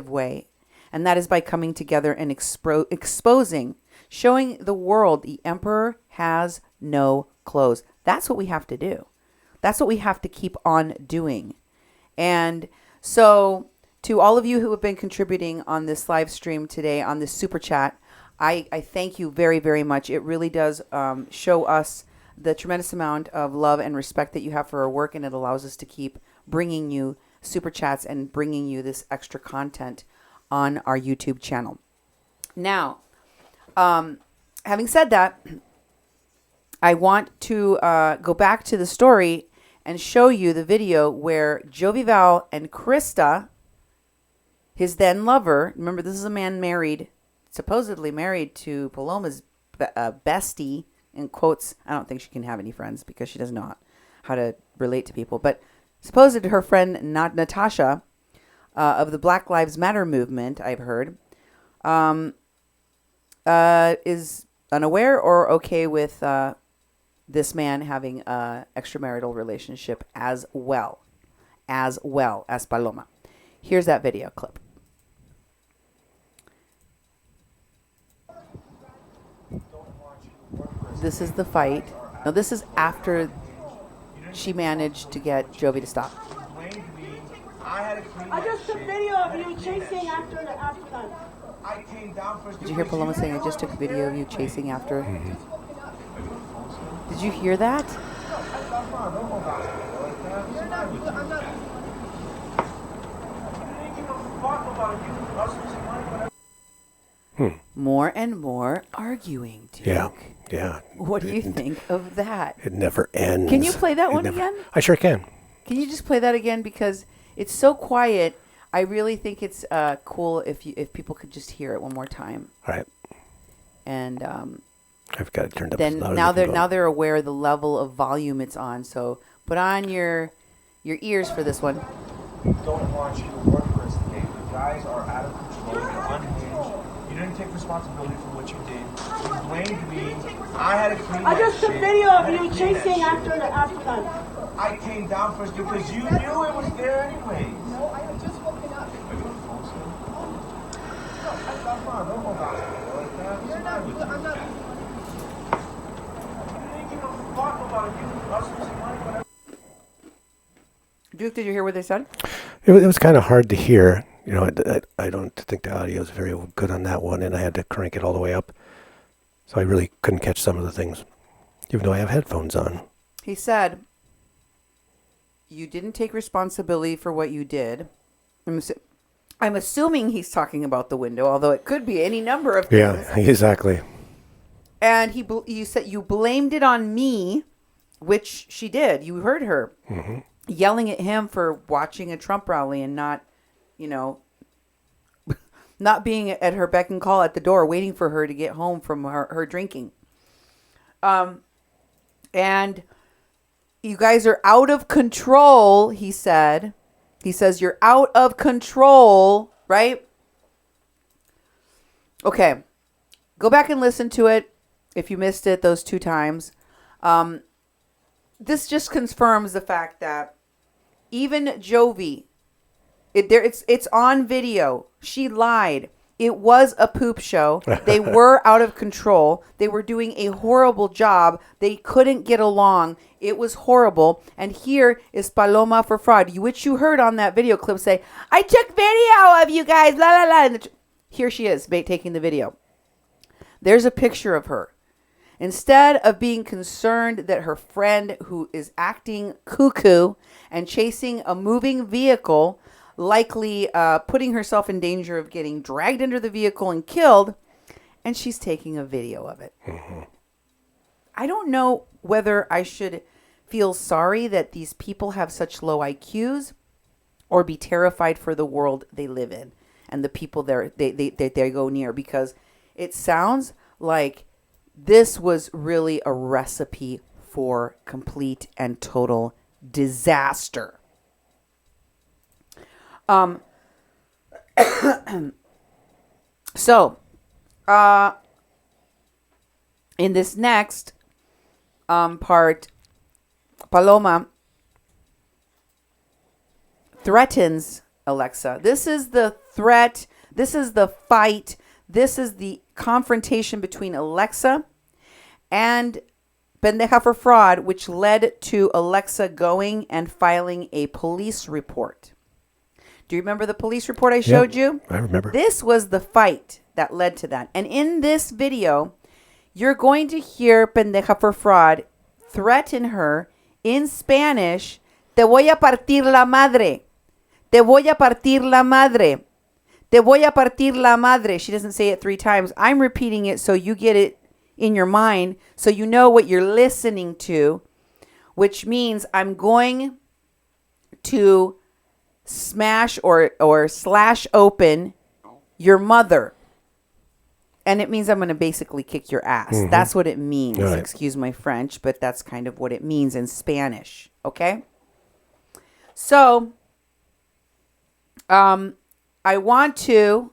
way. And that is by coming together and exposing, showing the world the emperor has no clothes. That's what we have to do. That's what we have to keep on doing. And so to all of you who have been contributing on this live stream today, on this super chat, I thank you very, very much. It really does show us the tremendous amount of love and respect that you have for our work, and it allows us to keep bringing you super chats and bringing you this extra content on our YouTube channel. Now, having said that, I want to go back to the story and show you the video where Jovi Val and Krista, his then lover, remember this is a man married, supposedly married to Paloma's bestie, in quotes. I don't think she can have any friends because she doesn't know how to relate to people, but supposedly her friend Natasha of the Black Lives Matter movement, I've heard, is unaware or okay with this man having a extramarital relationship as well as Paloma. Here's that video clip. This is the fight. Now this is after she managed to get Jovi to stop. I just took video of you chasing after them. Did you hear Paloma saying, I just took a video of you chasing after? Did you hear that? More and more arguing, Duke. Yeah. What do you think of that? It never ends. Can you play that one again? I sure can. Can you just play that again? Because it's so quiet. I really think it's cool if people could just hear it one more time. All right. And I've got it turned up. then now they're aware of the level of volume it's on. So put on your ears for this one. Don't want you to work for us today. You guys are out of control. You're unhinged. You didn't take responsibility for what you did. You blamed me. I had to clean I just that took shit. video of you chasing after them. I came down first because you knew it was there anyways. No, I had just woken up. Are you on the phone still? No, that's fine. Don't hold on to me like that. What's the matter with you? I'm not. You didn't give a fuck about you. Us losing money, whatever. Duke, did you hear what they said? It was kind of hard to hear. You know, I don't think the audio is very good on that one, and I had to crank it all the way up. So I really couldn't catch some of the things, even though I have headphones on. He said, you didn't take responsibility for what you did. I'm assuming he's talking about the window, although it could be any number of things. Yeah, exactly. And you said you blamed it on me, which she did. You heard her yelling at him for watching a Trump rally and not, not being at her beck and call at the door, waiting for her to get home from her drinking. And you guys are out of control, he said. He says you're out of control, right? Okay. Go back and listen to it if you missed it those 2 times. This just confirms the fact that even Jovi, it's on video. She lied. It was a poop show. They were out of control. They were doing a horrible job. They couldn't get along. It was horrible. And here is Paloma for fraud, which you heard on that video clip say, I took video of you guys, la la la. And here she is taking the video. There's a picture of her. Instead of being concerned that her friend who is acting cuckoo and chasing a moving vehicle, likely putting herself in danger of getting dragged into the vehicle and killed, and she's taking a video of it. I don't know whether I should feel sorry that these people have such low IQs or be terrified for the world they live in and the people they go near, because it sounds like this was really a recipe for complete and total disaster. So, in this next part, Paloma threatens Alexa. This is the threat. This is the fight. This is the confrontation between Alexa and Pendeja for Fraud, which led to Alexa going and filing a police report. Do you remember the police report I showed you? I remember. This was the fight that led to that. And in this video, you're going to hear Pendeja for Fraud threaten her in Spanish, te voy a partir la madre. Te voy a partir la madre. Te voy a partir la madre. She doesn't say it 3 times. I'm repeating it so you get it in your mind, so you know what you're listening to, which means I'm going to smash or slash open your mother. And it means I'm going to basically kick your ass. Mm-hmm. That's what it means. Right. Excuse my French, but that's kind of what it means in Spanish. Okay? So, I want to.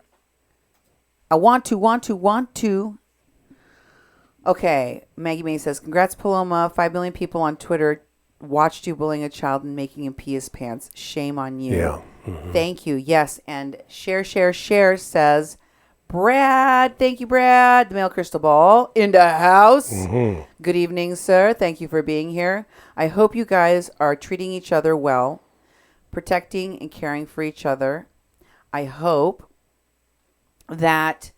Okay, Maggie May says, congrats, Paloma. 5 million people on Twitter watched you bullying a child and making him pee his pants. Shame on you. Yeah. Mm-hmm. Thank you. Yes, and share says, Brad, thank you, Brad. The male crystal ball in the house. Mm-hmm. Good evening, sir. Thank you for being here. I hope you guys are treating each other well, protecting and caring for each other. I hope that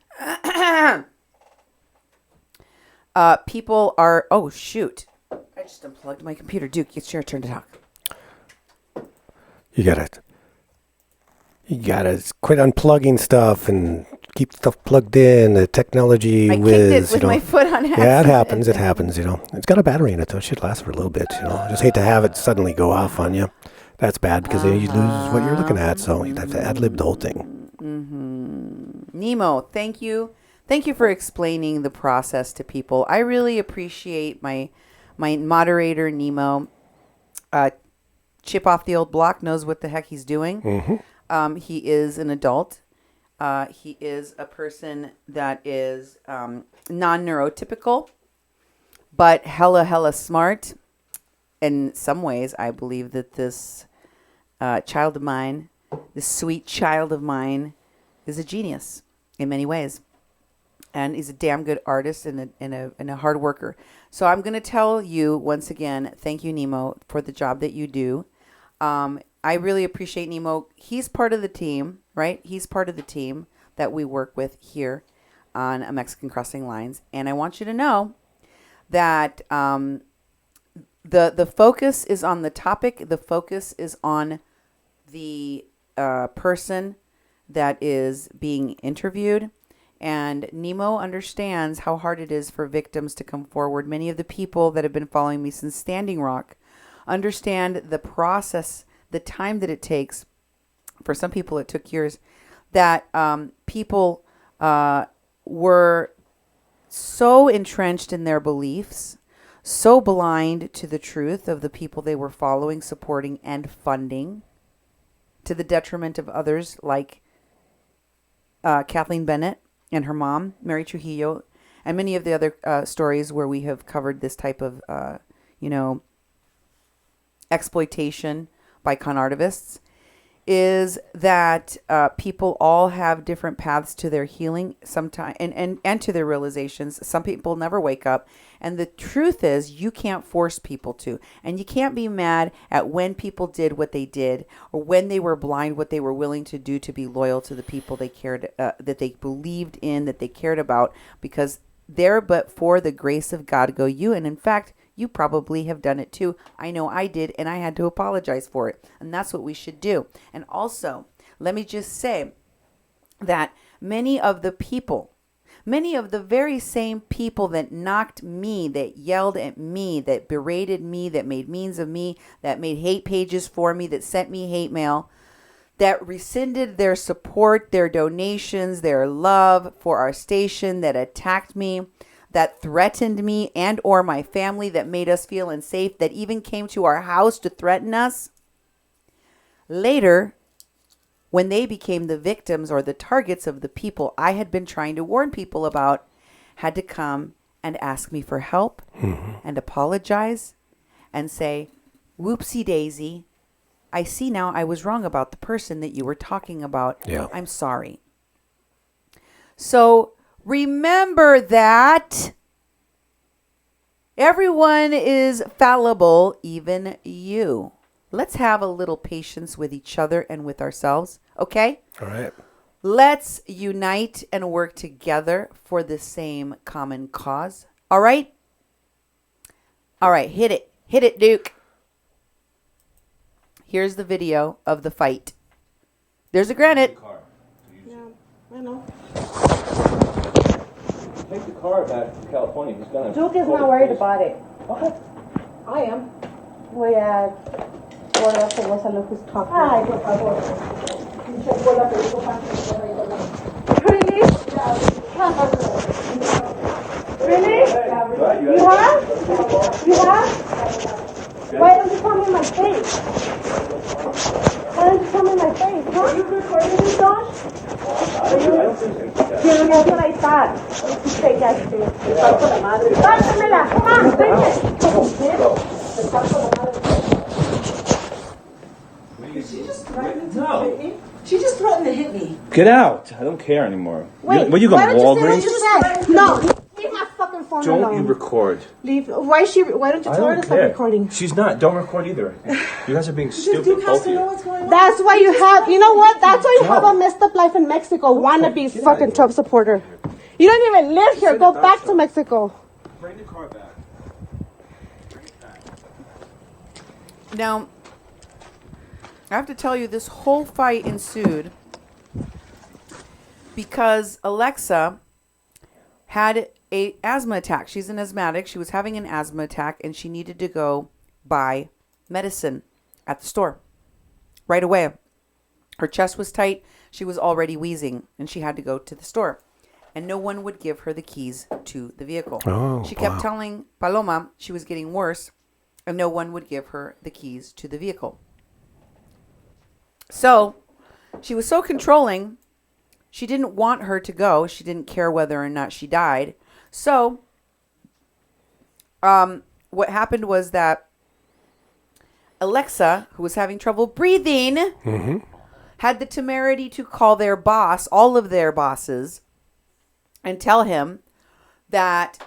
people are... Oh, shoot. I just unplugged my computer. Duke, it's your turn to talk. You gotta quit unplugging stuff and keep stuff plugged in. The technology I whiz. Kicked it with my foot on accident. Yeah, it happens. It happens. It's got a battery in it, though. It should last for a little bit. I just hate to have it suddenly go off on you. That's bad because then you lose what you're looking at. So you'd have to ad-lib the whole thing. Mm-hmm. Nemo, thank you. Thank you for explaining the process to people. I really appreciate my moderator, Nemo. Chip off the old block, knows what the heck he's doing. Mm-hmm. He is an adult. He is a person that is non-neurotypical, but hella smart. In some ways, I believe that this child of mine, this sweet child of mine, is a genius in many ways. And he's a damn good artist and a hard worker. So I'm going to tell you once again, thank you, Nemo, for the job that you do. I really appreciate Nemo. He's part of the team, right? He's part of the team that we work with here on a Mexican Crossing Lines. And I want you to know that the focus is on the topic. The focus is on the person that is being interviewed. And Nemo understands how hard it is for victims to come forward. Many of the people that have been following me since Standing Rock understand the process, the time that it takes. For some people, it took years. That people were so entrenched in their beliefs, so blind to the truth of the people they were following, supporting, and funding, to the detriment of others like Kathleen Bennett and her mom, Mary Trujillo, and many of the other stories where we have covered this type of, exploitation by con artists, is that people all have different paths to their healing sometimes and to their realizations. Some people never wake up. And the truth is, you can't force people to. And you can't be mad at when people did what they did, or when they were blind, what they were willing to do to be loyal to the people they cared, that they believed in, that they cared about, because there but for the grace of God go you. And in fact, you probably have done it too. I know I did, and I had to apologize for it. And that's what we should do. And also, let me just say that many of the very same people that knocked me, that yelled at me, that berated me, that made means of me, that made hate pages for me, that sent me hate mail, that rescinded their support, their donations, their love for our station, that attacked me, that threatened me and or my family, that made us feel unsafe, that even came to our house to threaten us. Later, when they became the victims or the targets of the people I had been trying to warn people about, had to come and ask me for help and apologize and say, whoopsie daisy, I see now I was wrong about the person that you were talking about. Yeah. I'm sorry. So remember that everyone is fallible, even you. Let's have a little patience with each other and with ourselves, okay? All right. Let's unite and work together for the same common cause, all right? All right, hit it. Hit it, Duke. Here's the video of the fight. There's a granite. Yeah, I know. Take the car back to California. He's gonna. Duke is not worried about it. Okay. I am. Voy a... Ahora vamos a lo que está. Ay, por favor. Really? Really? You have? You have? Why don't you tell me my face? Why don't you tell me my face? Huh? Are you recording this, Josh? Yeah, that's what I thought. Let's take that too. Pásamela. Come on, bring it. She just threatened to hit me. She just threatened to hit me. Get out! I don't care anymore. Wait, where you going, why don't Walgreens? you say what you said? No, leave my fucking phone Don't alone. you record. Leave. Why don't you tell her to stop recording? She's not. Don't record either. You guys are being stupid. Duke has both to of know you. what's going on. That's why you have. You know what? That's why you have a messed up life in Mexico. Wanna be fucking Trump supporter. You don't even live here. Go back to Mexico. Bring the car back. Now, I have to tell you, this whole fight ensued because Alexa had a asthma attack. She's an asthmatic. She was having an asthma attack, and she needed to go buy medicine at the store right away. Her chest was tight. She was already wheezing, and she had to go to the store. And no one would give her the keys to the vehicle. Oh, she kept wow. telling Paloma she was getting worse, and no one would give her the keys to the vehicle. So she was so controlling. She didn't want her to go. She didn't care whether or not she died. So what happened was that Alexa, who was having trouble breathing, had the temerity to call their boss, all of their bosses, and tell him that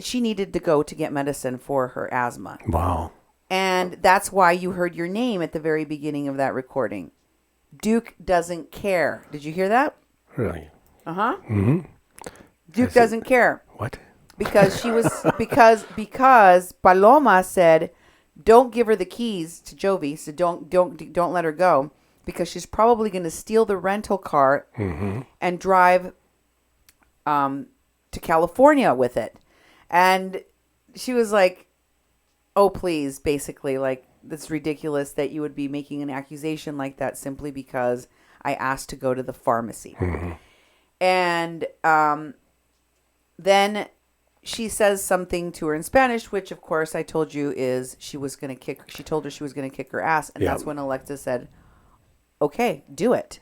she needed to go to get medicine for her asthma. Wow. And that's why you heard your name at the very beginning of that recording. Duke doesn't care. Did you hear that? Really? Uh-huh. Mm-hmm. Duke doesn't care. What? Because she was because Paloma said, "Don't give her the keys to Jovi, so don't let her go, because she's probably going to steal the rental car and drive to California with it." And she was like, "Oh, please," basically, like, "that's ridiculous that you would be making an accusation like that simply because I asked to go to the pharmacy." And then she says something to her in Spanish, which of course I told you is she told her she was going to kick her ass. And that's when Alexa said, "Okay, do it.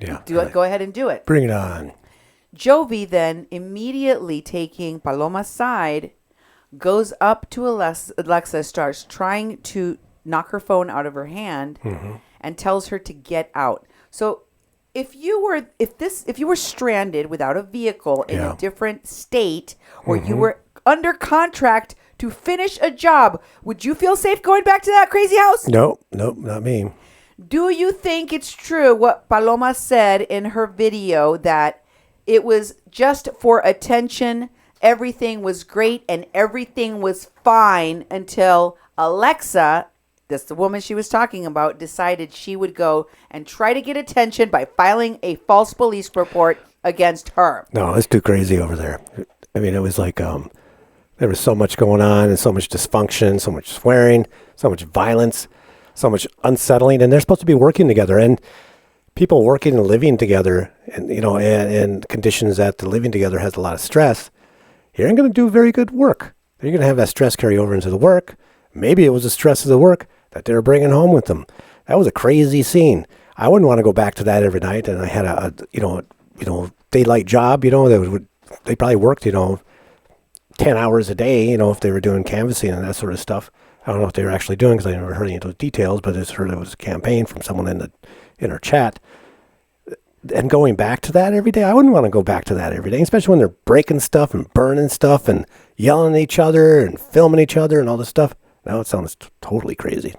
Yeah. Do it. Go ahead and do it." Bring it on. Jovi then, immediately taking Paloma's side, goes up to Alexa, starts trying to knock her phone out of her hand, and tells her to get out. So if you were stranded without a vehicle in a different state, or you were under contract to finish a job, would you feel safe going back to that crazy house? Nope, not me. Do you think it's true what Paloma said in her video, that it was just for attention, everything was great, and everything was fine until Alexa, that's the woman she was talking about, decided she would go and try to get attention by filing a false police report against her? No, it's too crazy over there. I mean, it was like there was so much going on, and so much dysfunction, so much swearing, so much violence, so much unsettling, and they're supposed to be working together. And people working and living together, and and conditions that the living together has a lot of stress, you ain't going to do very good work. You're going to have that stress carry over into the work. Maybe it was the stress of the work that they were bringing home with them. That was a crazy scene. I wouldn't want to go back to that every night. And I had a daylight job. They probably worked 10 hours a day. If they were doing canvassing and that sort of stuff. I don't know what they were actually doing because I never heard any of those details. But I just heard it was a campaign from someone in our chat. And going back to that every day, I wouldn't want to go back to that every day, especially when they're breaking stuff and burning stuff and yelling at each other and filming each other and all this stuff. Now it sounds totally crazy.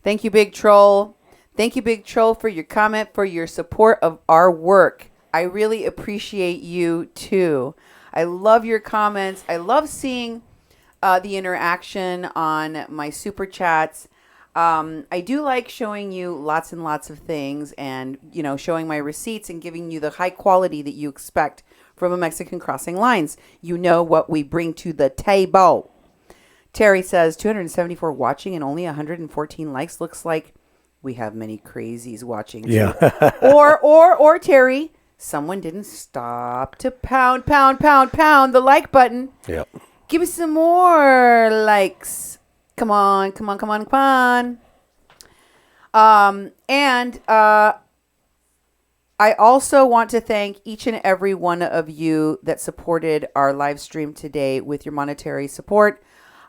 Thank you, Big Troll. Thank you, Big Troll, for your comment, for your support of our work. I really appreciate you, too. I love your comments. I love seeing the interaction on my super chats. I do like showing you lots and lots of things and, showing my receipts and giving you the high quality that you expect from a Mexican crossing lines. You know what we bring to the table. Terry says 274 watching and only 114 likes. Looks like we have many crazies watching. Yeah. or Terry, someone didn't stop to pound the like button. Yep. Give me some more likes. Come on. I also want to thank each and every one of you that supported our live stream today with your monetary support.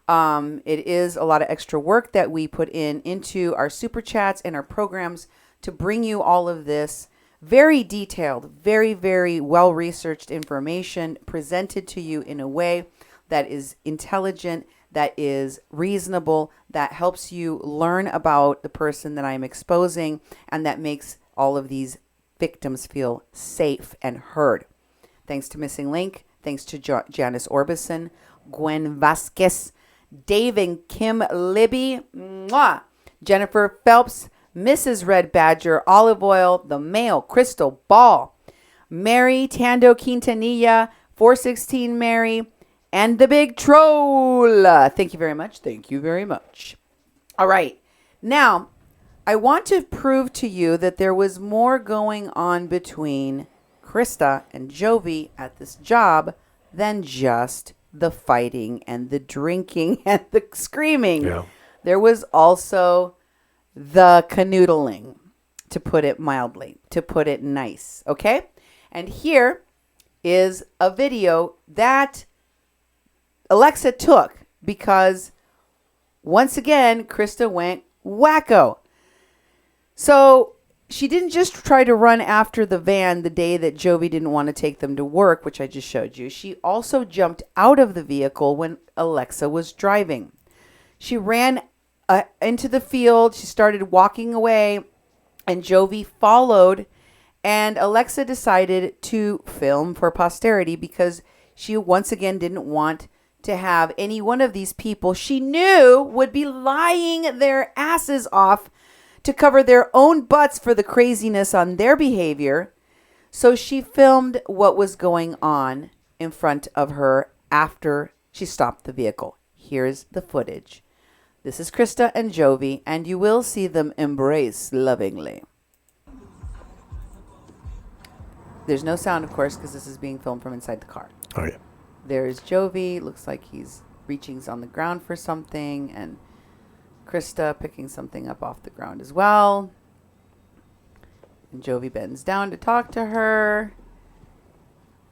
It is a lot of extra work that we put into our super chats and our programs to bring you all of this very detailed, very, very well-researched information presented to you in a way that is intelligent, that is reasonable, that helps you learn about the person that I'm exposing, and that makes all of these victims feel safe and heard. Thanks to Missing Link, thanks to Janice Orbison, Gwen Vasquez, Dave and Kim Libby, mwah, Jennifer Phelps, Mrs. Red Badger, Olive Oil, The Mail, Crystal Ball, Mary Tando Quintanilla, 416 Mary, and the Big Troll. Thank you very much. Thank you very much. All right. Now, I want to prove to you that there was more going on between Krista and Jovi at this job than just the fighting and the drinking and the screaming. Yeah. There was also the canoodling, to put it mildly, to put it nice. Okay? And here is a video that Alexa took because once again, Krista went wacko. So she didn't just try to run after the van the day that Jovi didn't want to take them to work, which I just showed you. She also jumped out of the vehicle when Alexa was driving. She ran into the field. She started walking away, and Jovi followed. And Alexa decided to film for posterity because she once again didn't want to have any one of these people she knew would be lying their asses off to cover their own butts for the craziness on their behavior. So she filmed what was going on in front of her after she stopped the vehicle. Here's the footage. This is Krista and Jovi, and you will see them embrace lovingly. There's no sound, of course, because this is being filmed from inside the car. Oh, yeah. There's Jovi. Looks like he's reaching on the ground for something, and Krista picking something up off the ground as well. And Jovi bends down to talk to her.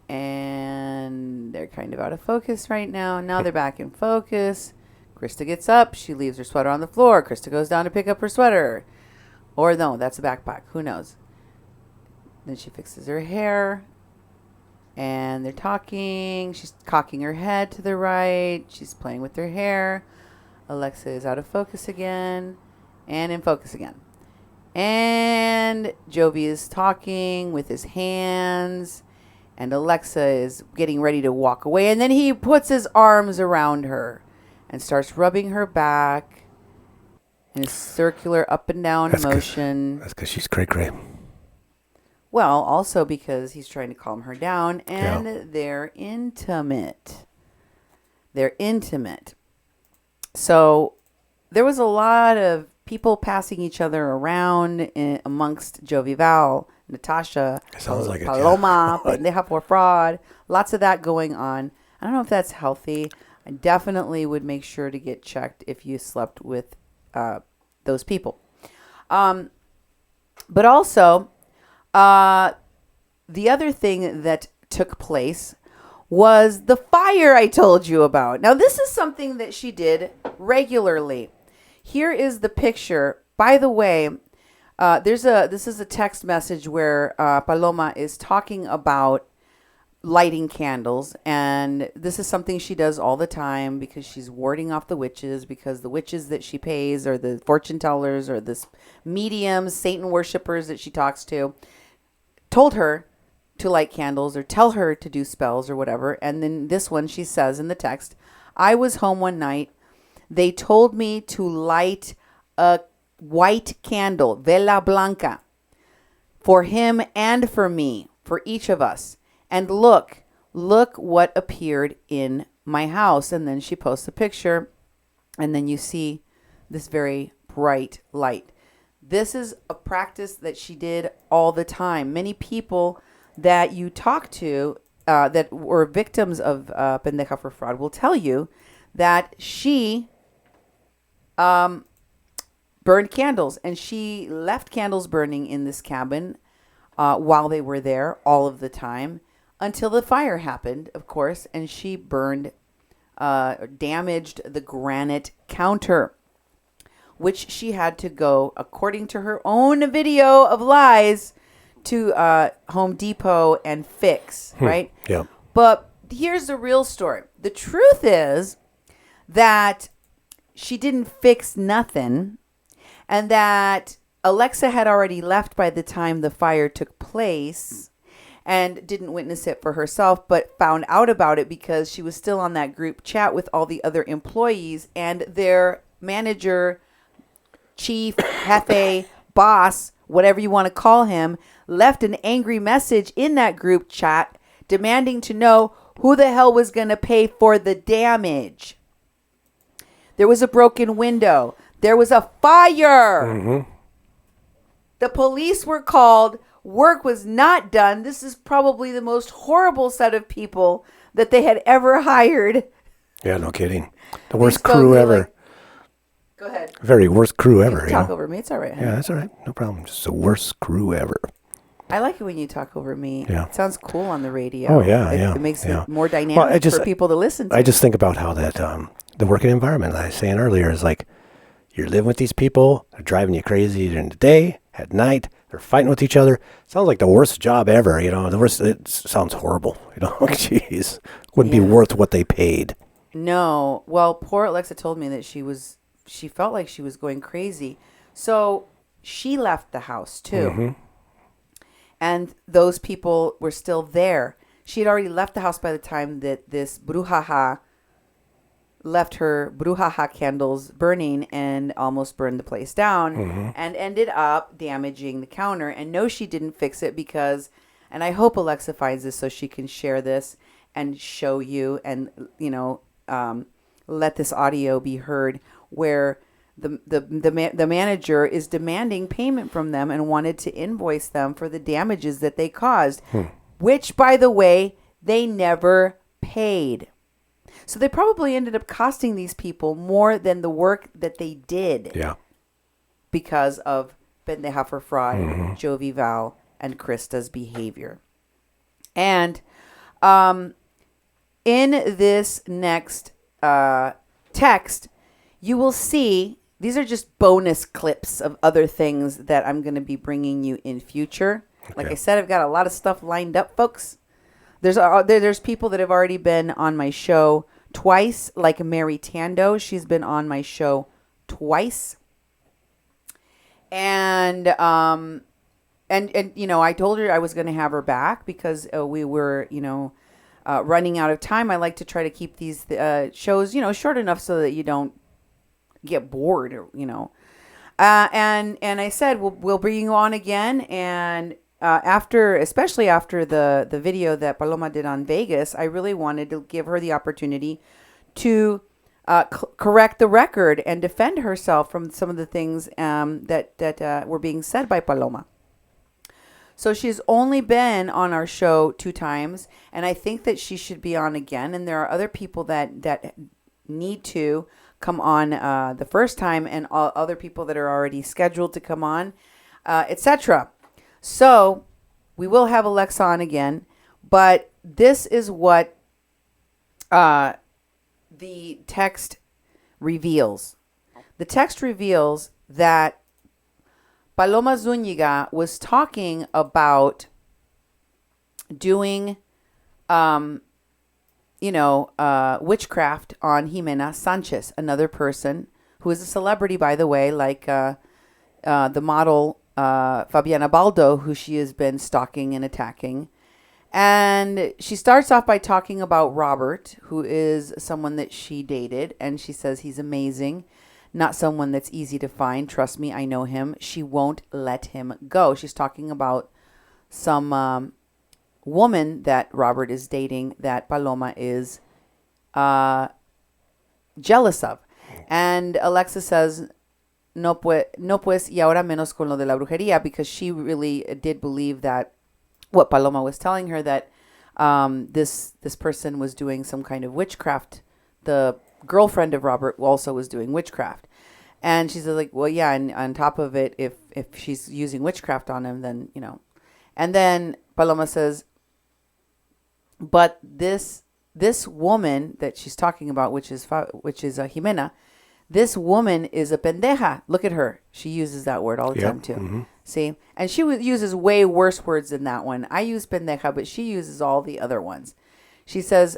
And they're kind of out of focus right now. Now they're back in focus. Krista gets up. She leaves her sweater on the floor. Krista goes down to pick up her sweater. Or no, that's a backpack. Who knows? Then she fixes her hair. And they're talking. She's cocking her head to the right. She's playing with her hair. Alexa is out of focus again. And in focus again. And Jovi is talking with his hands. And Alexa is getting ready to walk away. And then he puts his arms around her and starts rubbing her back in a circular up and down motion. That's because she's cray-cray. Well, also because he's trying to calm her down. And they're intimate. They're intimate. So there was a lot of people passing each other around amongst Jovi Val, Natasha, Sounds like Paloma, Pendeja por Fraud. Lots of that going on. I don't know if that's healthy. I definitely would make sure to get checked if you slept with those people. But also, the other thing that took place was the fire I told you about. Now, this is something that she did regularly. Here is the picture. By the way, this is a text message where Paloma is talking about lighting candles, and this is something she does all the time because she's warding off the witches, because the witches that she pays or the fortune tellers or the mediums, Satan worshippers that she talks to, told her to light candles or tell her to do spells or whatever. And then this one, she says in the text, I was home one night. They told me to light a white candle, vela blanca, for him and for me, for each of us. And look what appeared in my house. And then she posts a picture, and then you see this very bright light. This is a practice that she did all the time. Many people that you talk to that were victims of pendeja for fraud will tell you that she burned candles, and she left candles burning in this cabin while they were there all of the time until the fire happened, of course, and she damaged the granite counter, which she had to go, according to her own video of lies, to Home Depot and fix, right? Yeah. But here's the real story. The truth is that she didn't fix nothing, and that Alexa had already left by the time the fire took place and didn't witness it for herself, but found out about it because she was still on that group chat with all the other employees, and their manager, chief, jefe, boss, whatever you want to call him, left an angry message in that group chat demanding to know who the hell was going to pay for the damage. There was a broken window. There was a fire. Mm-hmm. The police were called. Work was not done. This is probably the most horrible set of people that they had ever hired. Yeah, no kidding. The worst crew ever. Like, go ahead. Very worst crew ever. You talk over me. It's all right. Yeah, that's all right. No problem. Just the worst crew ever. I like it when you talk over me. Yeah. It sounds cool on the radio. Oh, yeah, It makes it more dynamic for people to listen to. I just think about how that the working environment, like I was saying earlier, is like you're living with these people. They're driving you crazy during the day, at night. They're fighting with each other. Sounds like the worst job ever. The worst. It sounds horrible. Jeez, wouldn't be worth what they paid. No. Well, poor Alexa told me that she felt like she was going crazy. So she left the house too. Mm-hmm. And those people were still there. She had already left the house by the time that this brujaha left her brujaha candles burning and almost burned the place down, and ended up damaging the counter. And no, she didn't fix it because, and I hope Alexa finds this so she can share this and show you and, let this audio be heard where the manager is demanding payment from them and wanted to invoice them for the damages that they caused, which, by the way, they never paid. So they probably ended up costing these people more than the work that they did. Yeah. Because of pendeja for fraud, Jovi Val, and Krista's behavior. And in this next text, you will see, these are just bonus clips of other things that I'm going to be bringing you in future. Okay. Like I said, I've got a lot of stuff lined up, folks. There's people that have already been on my show twice, like Mary Tando. She's been on my show twice. And I told her I was going to have her back because we were, running out of time. I like to try to keep these shows, short enough so that you don't get bored, or, and I said, we'll bring you on again. And especially after the video that Paloma did on Vegas, I really wanted to give her the opportunity to correct the record and defend herself from some of the things that were being said by Paloma. So she's only been on our show 2 times, and I think that she should be on again. And there are other people that need to come on the first time, and other people that are already scheduled to come on, etc. So we will have Alexa on again, but this is what the text reveals. The text reveals that Paloma Zúñiga was talking about doing, witchcraft on Jimena Sanchez, another person who is a celebrity, by the way, like the model Fabiana Baldo, who she has been stalking and attacking. And she starts off by talking about Robert, who is someone that she dated. And she says he's amazing. Not someone that's easy to find. Trust me, I know him. She won't let him go. She's talking about some woman that Robert is dating that Paloma is jealous of. And Alexa says, no pues, y ahora menos con lo de la brujería, because she really did believe that what Paloma was telling her, that this person was doing some kind of witchcraft. The girlfriend of Robert also was doing witchcraft. And she's like, well, yeah, and on top of it, if she's using witchcraft on him, then, you know. And then Paloma says, but this woman that she's talking about, which is Jimena, this woman is a pendeja. Look at her. She uses that word all the time too. Mm-hmm. See? And she uses way worse words than that one. I use pendeja, but she uses all the other ones. She says,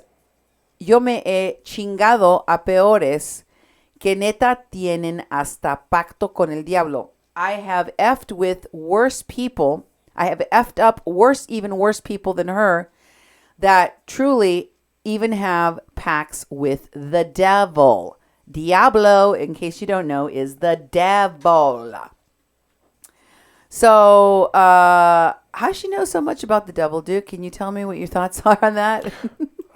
yo me he chingado a peores que neta tienen hasta pacto con el diablo. I have effed with worse people. I have effed up even worse people than her that truly even have pacts with the devil. Diablo, in case you don't know, is the devil. So, how does she know so much about the devil, Duke? Can you tell me what your thoughts are on that?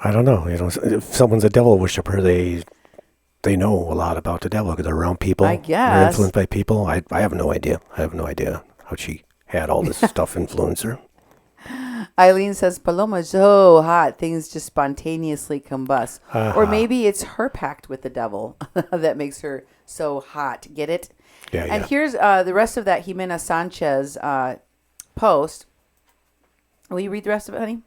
I don't know. You know, if someone's a devil worshiper, they know a lot about the devil because they're around people. I guess. They're influenced by people. I have no idea. I have no idea how she had all this stuff influence her. Eileen says, Paloma is so hot, things just spontaneously combust. Or maybe it's her pact with the devil that makes her so hot. Get it? Yeah, and here's the rest of that Jimena Sanchez post. Will you read the rest of it, honey?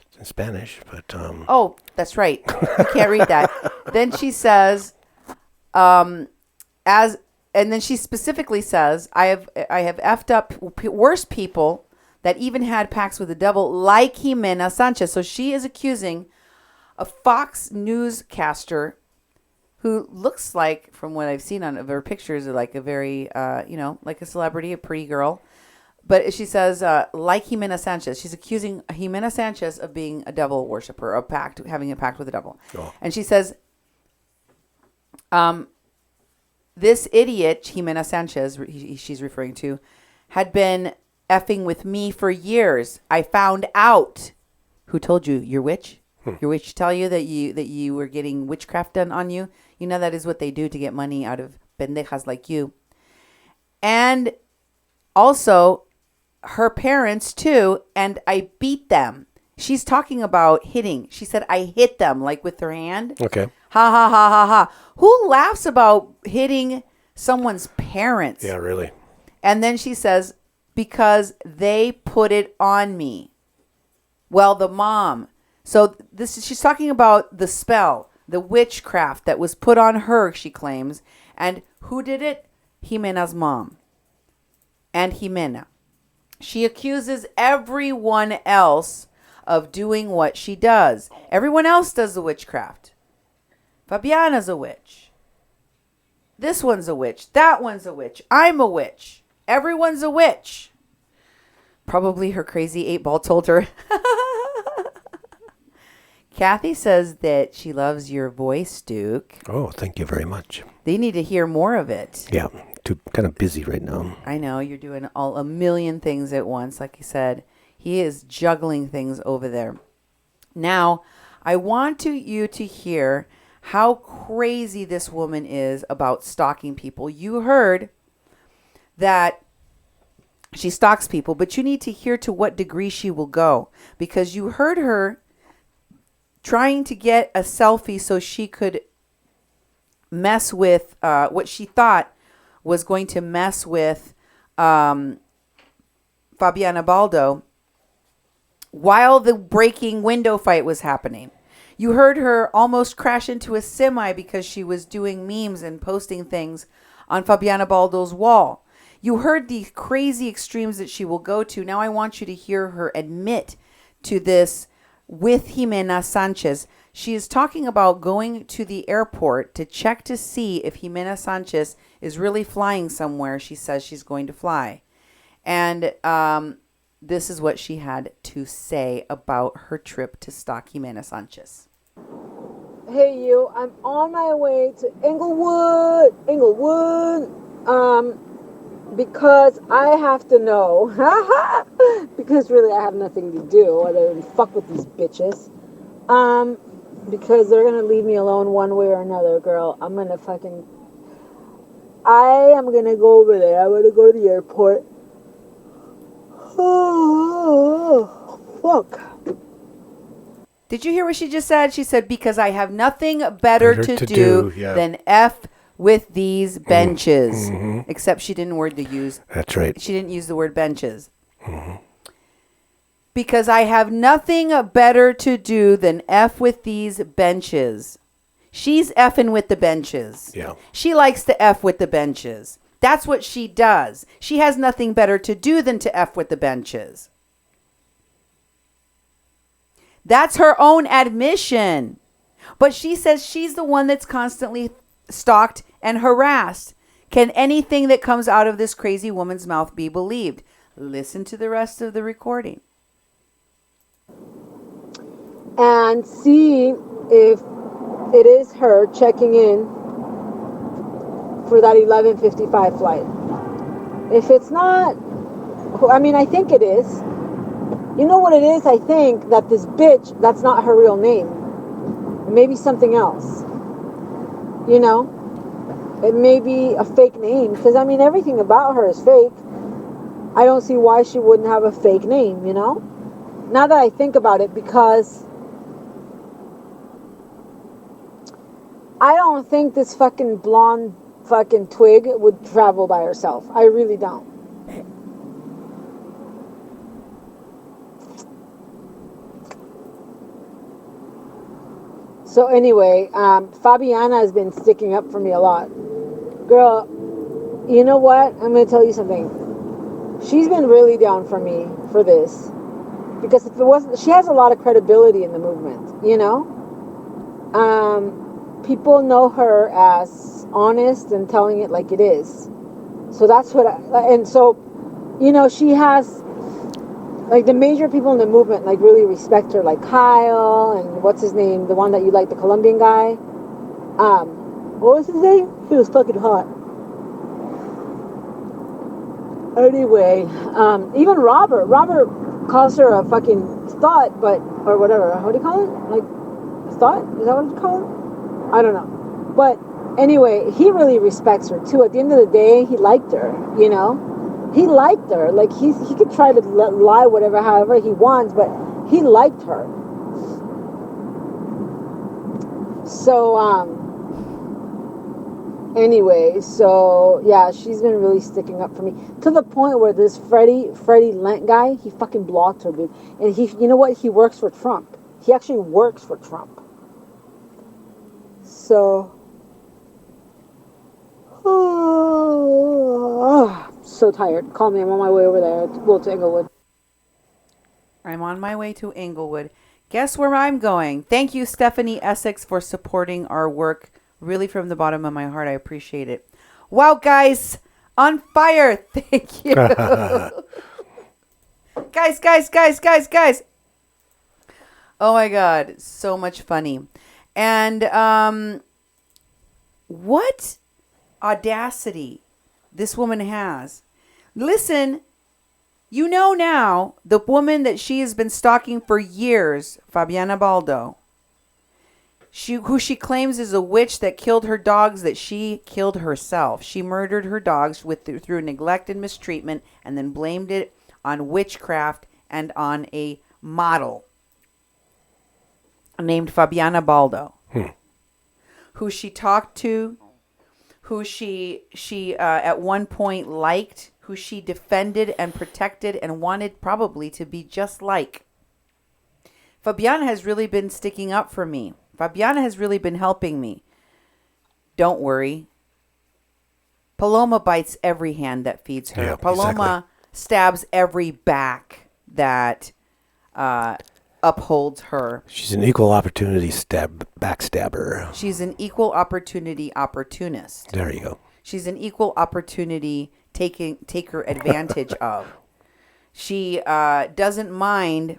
It's in Spanish, but... Oh, that's right. You can't read that. Then she says, and then she specifically says, I have effed up worse people that even had pacts with the devil, like Jimena Sanchez. So she is accusing a Fox newscaster who looks like, from what I've seen of her pictures, like a very, like a celebrity, a pretty girl. But she says, like Jimena Sanchez, she's accusing Jimena Sanchez of being a devil worshiper, having a pact with the devil. Oh. And she says, this idiot, Jimena Sanchez, she's referring to, had been effing with me for years. I found out. Who told you? Your witch? Your witch tell you that you were getting witchcraft done on you? You know that is what they do to get money out of pendejas like you. And also her parents too, and I beat them. She's talking about hitting. She said I hit them, like with her hand. Okay. Ha ha ha ha ha. Who laughs about hitting someone's parents? Yeah, really. And then she says, because they put it on me. Well, the mom. So she's talking about the spell, the witchcraft that was put on her, she claims. And who did it? Jimena's mom. And Jimena. She accuses everyone else of doing what she does. Everyone else does the witchcraft. Fabiana's a witch. This one's a witch. That one's a witch. I'm a witch. Everyone's a witch. Probably her crazy 8-ball told her. Kathy says that she loves your voice, Duke. Oh, thank you very much. They need to hear more of it. Yeah, too kind of busy right now. I know, you're doing a million things at once. Like you said, he is juggling things over there. Now, I want you to hear how crazy this woman is about stalking people. You heard that she stalks people, but you need to hear to what degree she will go, because you heard her trying to get a selfie so she could mess with what she thought was going to mess with Fabiana Baldo while the breaking window fight was happening. You heard her almost crash into a semi because she was doing memes and posting things on Fabiana Baldo's wall. You heard the crazy extremes that she will go to. Now I want you to hear her admit to this with Jimena Sanchez. She is talking about going to the airport to check to see if Jimena Sanchez is really flying somewhere she says she's going to fly. And this is what she had to say about her trip to stalk Jimena Sanchez. Hey you, I'm on my way to Inglewood, because I have to know, because really I have nothing to do other than fuck with these bitches, because they're gonna leave me alone one way or another, girl. I am gonna go over there. I'm gonna go to the airport. Oh, fuck. Did you hear what she just said? She said, because I have nothing better to do than F with these benches. Mm-hmm. Except she didn't use. That's right. She didn't use the word benches. Mm-hmm. Because I have nothing better to do than F with these benches. She's effing with the benches. Yeah. She likes to F with the benches. That's what she does. She has nothing better to do than to F with the benches. That's her own admission. But she says she's the one that's constantly stalked and harassed. Can anything that comes out of this crazy woman's mouth be believed? Listen to the rest of the recording. And see if it is her checking in for that 11:55 flight. If it's not, I mean, I think it is. You know what it is? I think that this bitch, that's not her real name. It may be something else. You know? It may be a fake name. Because, I mean, everything about her is fake. I don't see why she wouldn't have a fake name, you know? Now that I think about it, because I don't think this fucking blonde fucking twig would travel by herself. I really don't. So anyway, Fabiana has been sticking up for me a lot. Girl, you know what? I'm going to tell you something. She's been really down for me for this. Because if it wasn't, she has a lot of credibility in the movement, you know? People know her as honest and telling it like it is. So that's what and so, you know, she has, like, the major people in the movement, like, really respect her, like Kyle and what's his name, the one that you like, the Colombian guy. What was his name? He was fucking hot. Anyway, even Robert calls her a fucking thought, but, or whatever, what do you call it? Like, thought? Is that what you call it? I don't know. But anyway, he really respects her too. At the end of the day, he liked her, you know? He liked her. Like, he could try to lie however he wants, but he liked her. So, anyway, so, yeah, she's been really sticking up for me. To the point where this Freddie Lent guy, he fucking blocked her, dude. And he, you know what? He works for Trump. He actually works for Trump. So, so tired. Call me. I'm on my way over there. Well, to Inglewood. I'm on my way to Inglewood. Guess where I'm going? Thank you, Stephanie Essex, for supporting our work. Really, from the bottom of my heart, I appreciate it. Wow, guys, on fire. Thank you. Guys. Oh, my God. So much funny. And what audacity this woman has. Listen, you know now the woman that she has been stalking for years, Fabiana Baldo, who she claims is a witch that killed her dogs, that she killed herself. She murdered her dogs through neglect and mistreatment and then blamed it on witchcraft and on a model named Fabiana Baldo, who she talked to, who she at one point liked, who she defended and protected and wanted probably to be just like. Fabiana has really been sticking up for me. Fabiana has really been helping me. Don't worry. Paloma bites every hand that feeds her. Yeah, Paloma stabs every back that upholds her. She's an equal opportunity backstabber. She's an equal opportunity opportunist. There you go. She's an equal opportunity taker advantage of. She doesn't mind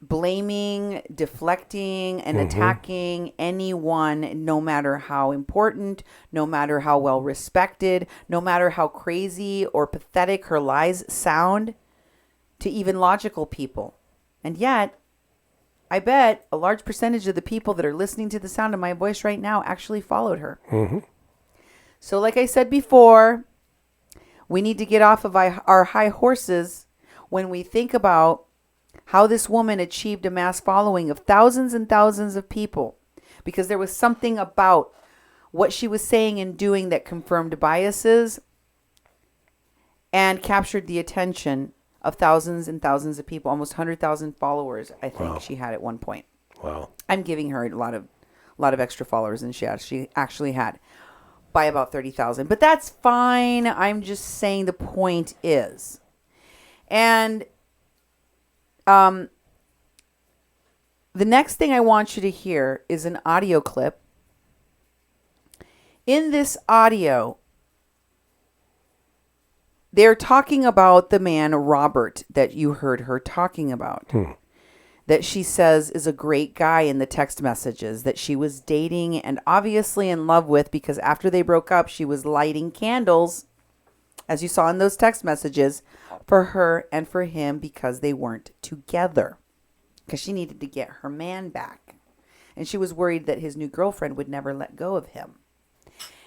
blaming, deflecting, and attacking anyone, no matter how important, no matter how well respected, no matter how crazy or pathetic her lies sound to even logical people. And yet, I bet a large percentage of the people that are listening to the sound of my voice right now actually followed her. So like I said before, we need to get off of our high horses when we think about how this woman achieved a mass following of thousands and thousands of people, because there was something about what she was saying and doing that confirmed biases and captured the attention of thousands and thousands of people. Almost 100,000 followers, I think she had at one point. Wow. I'm giving her a lot of extra followers than she actually had, by about 30,000. But that's fine. I'm just saying the point is. And the next thing I want you to hear is an audio clip. In this audio, they're talking about the man, Robert, that you heard her talking about. That she says is a great guy in the text messages that she was dating and obviously in love with, because after they broke up, she was lighting candles, as you saw in those text messages, for her and for him, because they weren't together. Because she needed to get her man back. And she was worried that his new girlfriend would never let go of him.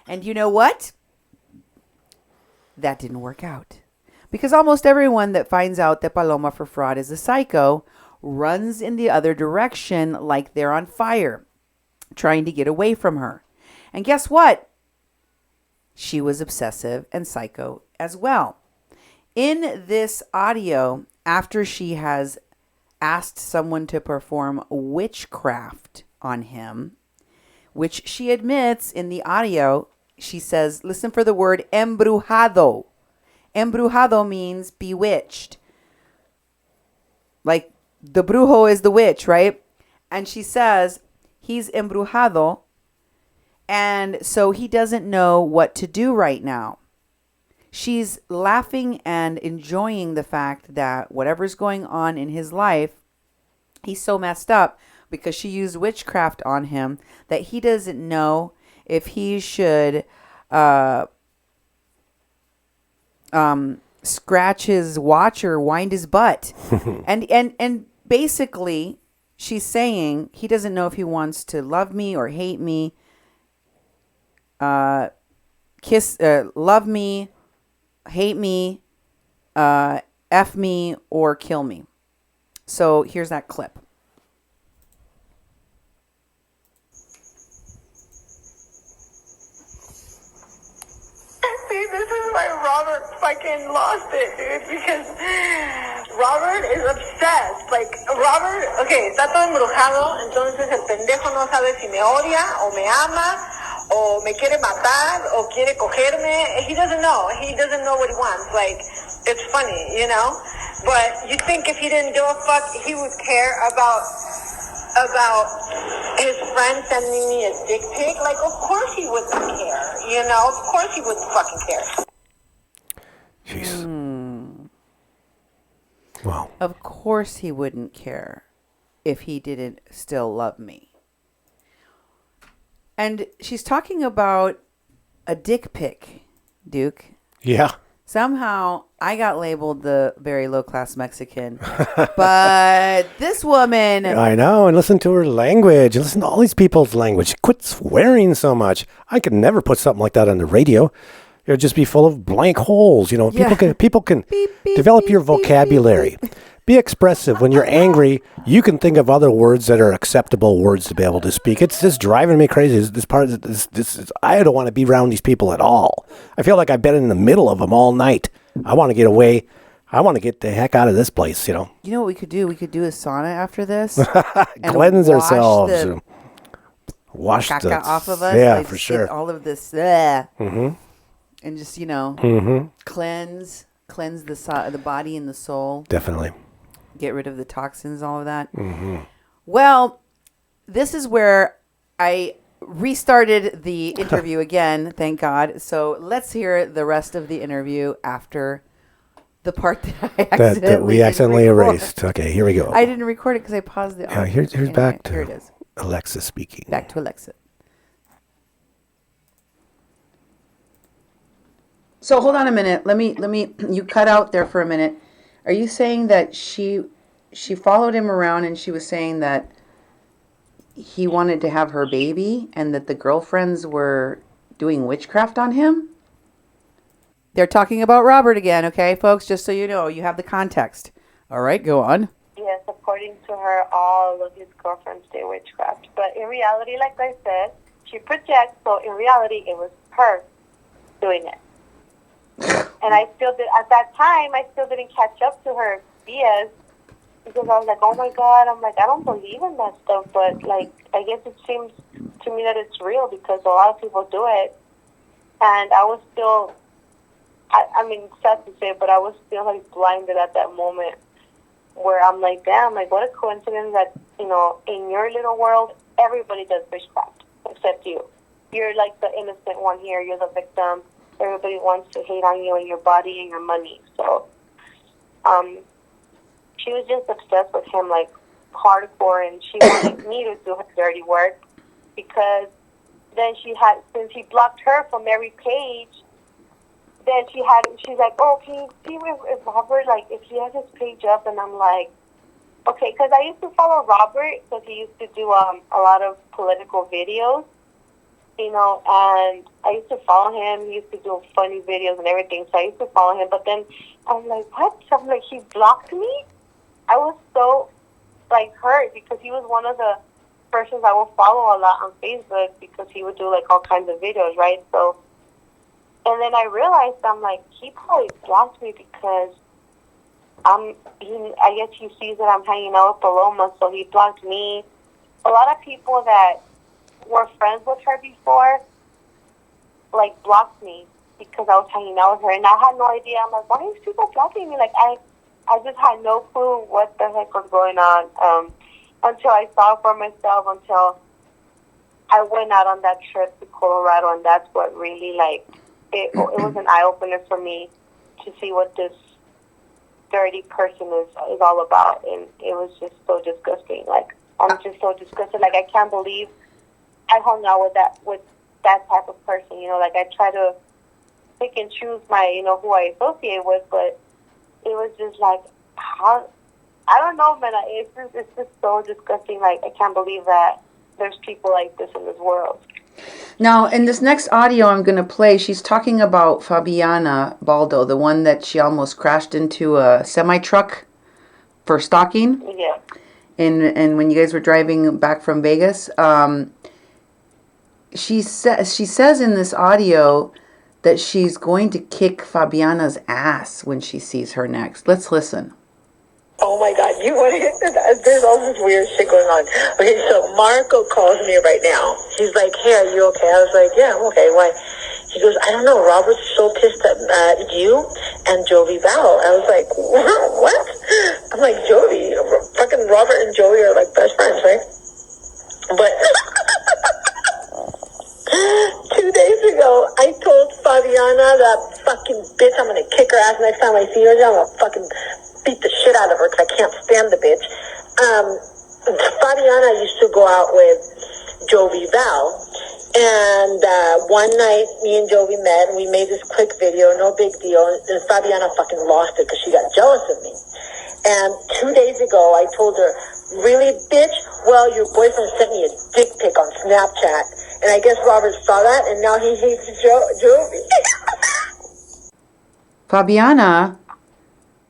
And you know what? That didn't work out. Because almost everyone that finds out that Paloma for fraud is a psycho runs in the other direction like they're on fire, trying to get away from her. And guess what? She was obsessive and psycho as well. In this audio, after she has asked someone to perform witchcraft on him, which she admits in the audio, she says, listen for the word embrujado. Embrujado means bewitched. Like the brujo is the witch, right? And she says he's embrujado, and so he doesn't know what to do right now. She's laughing and enjoying the fact that whatever's going on in his life, he's so messed up because she used witchcraft on him that he doesn't know if he should scratch his watch or wind his butt. and basically she's saying he doesn't know if he wants to love me or hate me, love me, hate me, F me, or kill me. So here's that clip. See, this is why Robert fucking lost it, dude, because Robert is obsessed. Like, Robert, okay, está todo embrujado, entonces el pendejo no sabe si me odia o me ama o me quiere matar o quiere cogerme. He doesn't know. He doesn't know what he wants. Like, it's funny, you know? But you think if he didn't give a fuck, he would care about his friend sending me a dick pic? Like, of course he wouldn't care, you know? Of course he wouldn't fucking care. Jeez. Wow. Of course he wouldn't care if he didn't still love me. And she's talking about a dick pic, Duke. Yeah. Somehow I got labeled the very low-class Mexican. But this woman... I know. And listen to her language. Listen to all these people's language. Quit swearing so much. I could never put something like that on the radio. It would just be full of blank holes. You know, people can beep, beep, develop beep, your beep, vocabulary. beep. Be expressive. When you're angry, you can think of other words that are acceptable words to be able to speak. It's just driving me crazy. I don't want to be around these people at all. I feel like I've been in the middle of them all night. I want to get away. I want to get the heck out of this place, you know. You know what we could do? We could do a sauna after this. Cleanse ourselves. Wash the caca off of us. Yeah, like, for sure. All of this. And just, you know, cleanse the body and the soul. Definitely. Get rid of the toxins, all of that. Well, this is where I restarted the interview again, thank God. So let's hear the rest of the interview after The part that I that we accidentally erased. Okay, here we go. I didn't record it because I paused the audio. Here's Anyway, back to here it is. Alexa speaking. Back to Alexa. So hold on a minute. Let me. You cut out there for a minute. Are you saying that she followed him around and she was saying that he wanted to have her baby and that the girlfriends were doing witchcraft on him? They're talking about Robert again, okay, folks? Just so you know, you have the context. All right, go on. Yes, according to her, all of his girlfriends did witchcraft. But in reality, like I said, she projects, so in reality, it was her doing it. And I still did, at that time, I still didn't catch up to her BS because I was like, oh my God, I'm like, I don't believe in that stuff. But, like, I guess it seems to me that it's real because a lot of people do it. And I was still... I mean, sad to say, but I was still like blinded at that moment where I'm like, damn, like what a coincidence that, you know, in your little world, everybody does witchcraft except you. You're like the innocent one here. You're the victim. Everybody wants to hate on you and your body and your money. So, she was just obsessed with him like hardcore, and she wanted me to do her dirty work because then since he blocked her from every page, then she's like, oh, can you see if Robert, like, if he has his page up? And I'm like, okay, because I used to follow Robert because he used to do a lot of political videos, you know, and I used to follow him. He used to do funny videos and everything, so I used to follow him. But then I'm like, what? So I'm like, he blocked me? I was so, like, hurt because he was one of the persons I would follow a lot on Facebook because he would do, like, all kinds of videos, right? So... And then I realized, I'm like, he probably blocked me because I guess he sees that I'm hanging out with Paloma, so he blocked me. A lot of people that were friends with her before, like, blocked me because I was hanging out with her. And I had no idea. I'm like, why are these people blocking me? Like, I just had no clue what the heck was going on until I saw for myself, until I went out on that trip to Colorado, and that's what really, like, it was an eye-opener for me to see what this dirty person is all about, and it was just so disgusting. Like, I'm just so disgusted. Like, I can't believe I hung out with that type of person. You know, like, I try to pick and choose my, you know, who I associate with, but it was just like, how? I don't know, man. It's just so disgusting. Like, I can't believe that there's people like this in this world. Now, in this next audio I'm going to play, she's talking about Fabiana Baldo, the one that she almost crashed into a semi-truck for stalking. Yeah. And when you guys were driving back from Vegas, she says in this audio that she's going to kick Fabiana's ass when she sees her next. Let's listen. Oh my God, you want to hit that? There's all this weird shit going on. Okay, so Marco calls me right now. He's like, hey, are you okay? I was like, yeah, I'm okay. Why? He goes, I don't know, Robert's so pissed at you and Jovi Val. I was like, what? I'm like, Jovi, fucking Robert and Joey are like best friends, right? But 2 days ago, I told Fabiana, that fucking bitch, I'm going to kick her ass next time I see her. I'm going to fucking beat the shit out of her because I can't stand the bitch. Fabiana used to go out with Jovi Val, and one night me and Jovi met and we made this quick video, no big deal, and Fabiana fucking lost it because she got jealous of me. And 2 days ago I told her, really, bitch? Well, your boyfriend sent me a dick pic on Snapchat, and I guess Robert saw that and now he hates Jovi. Fabiana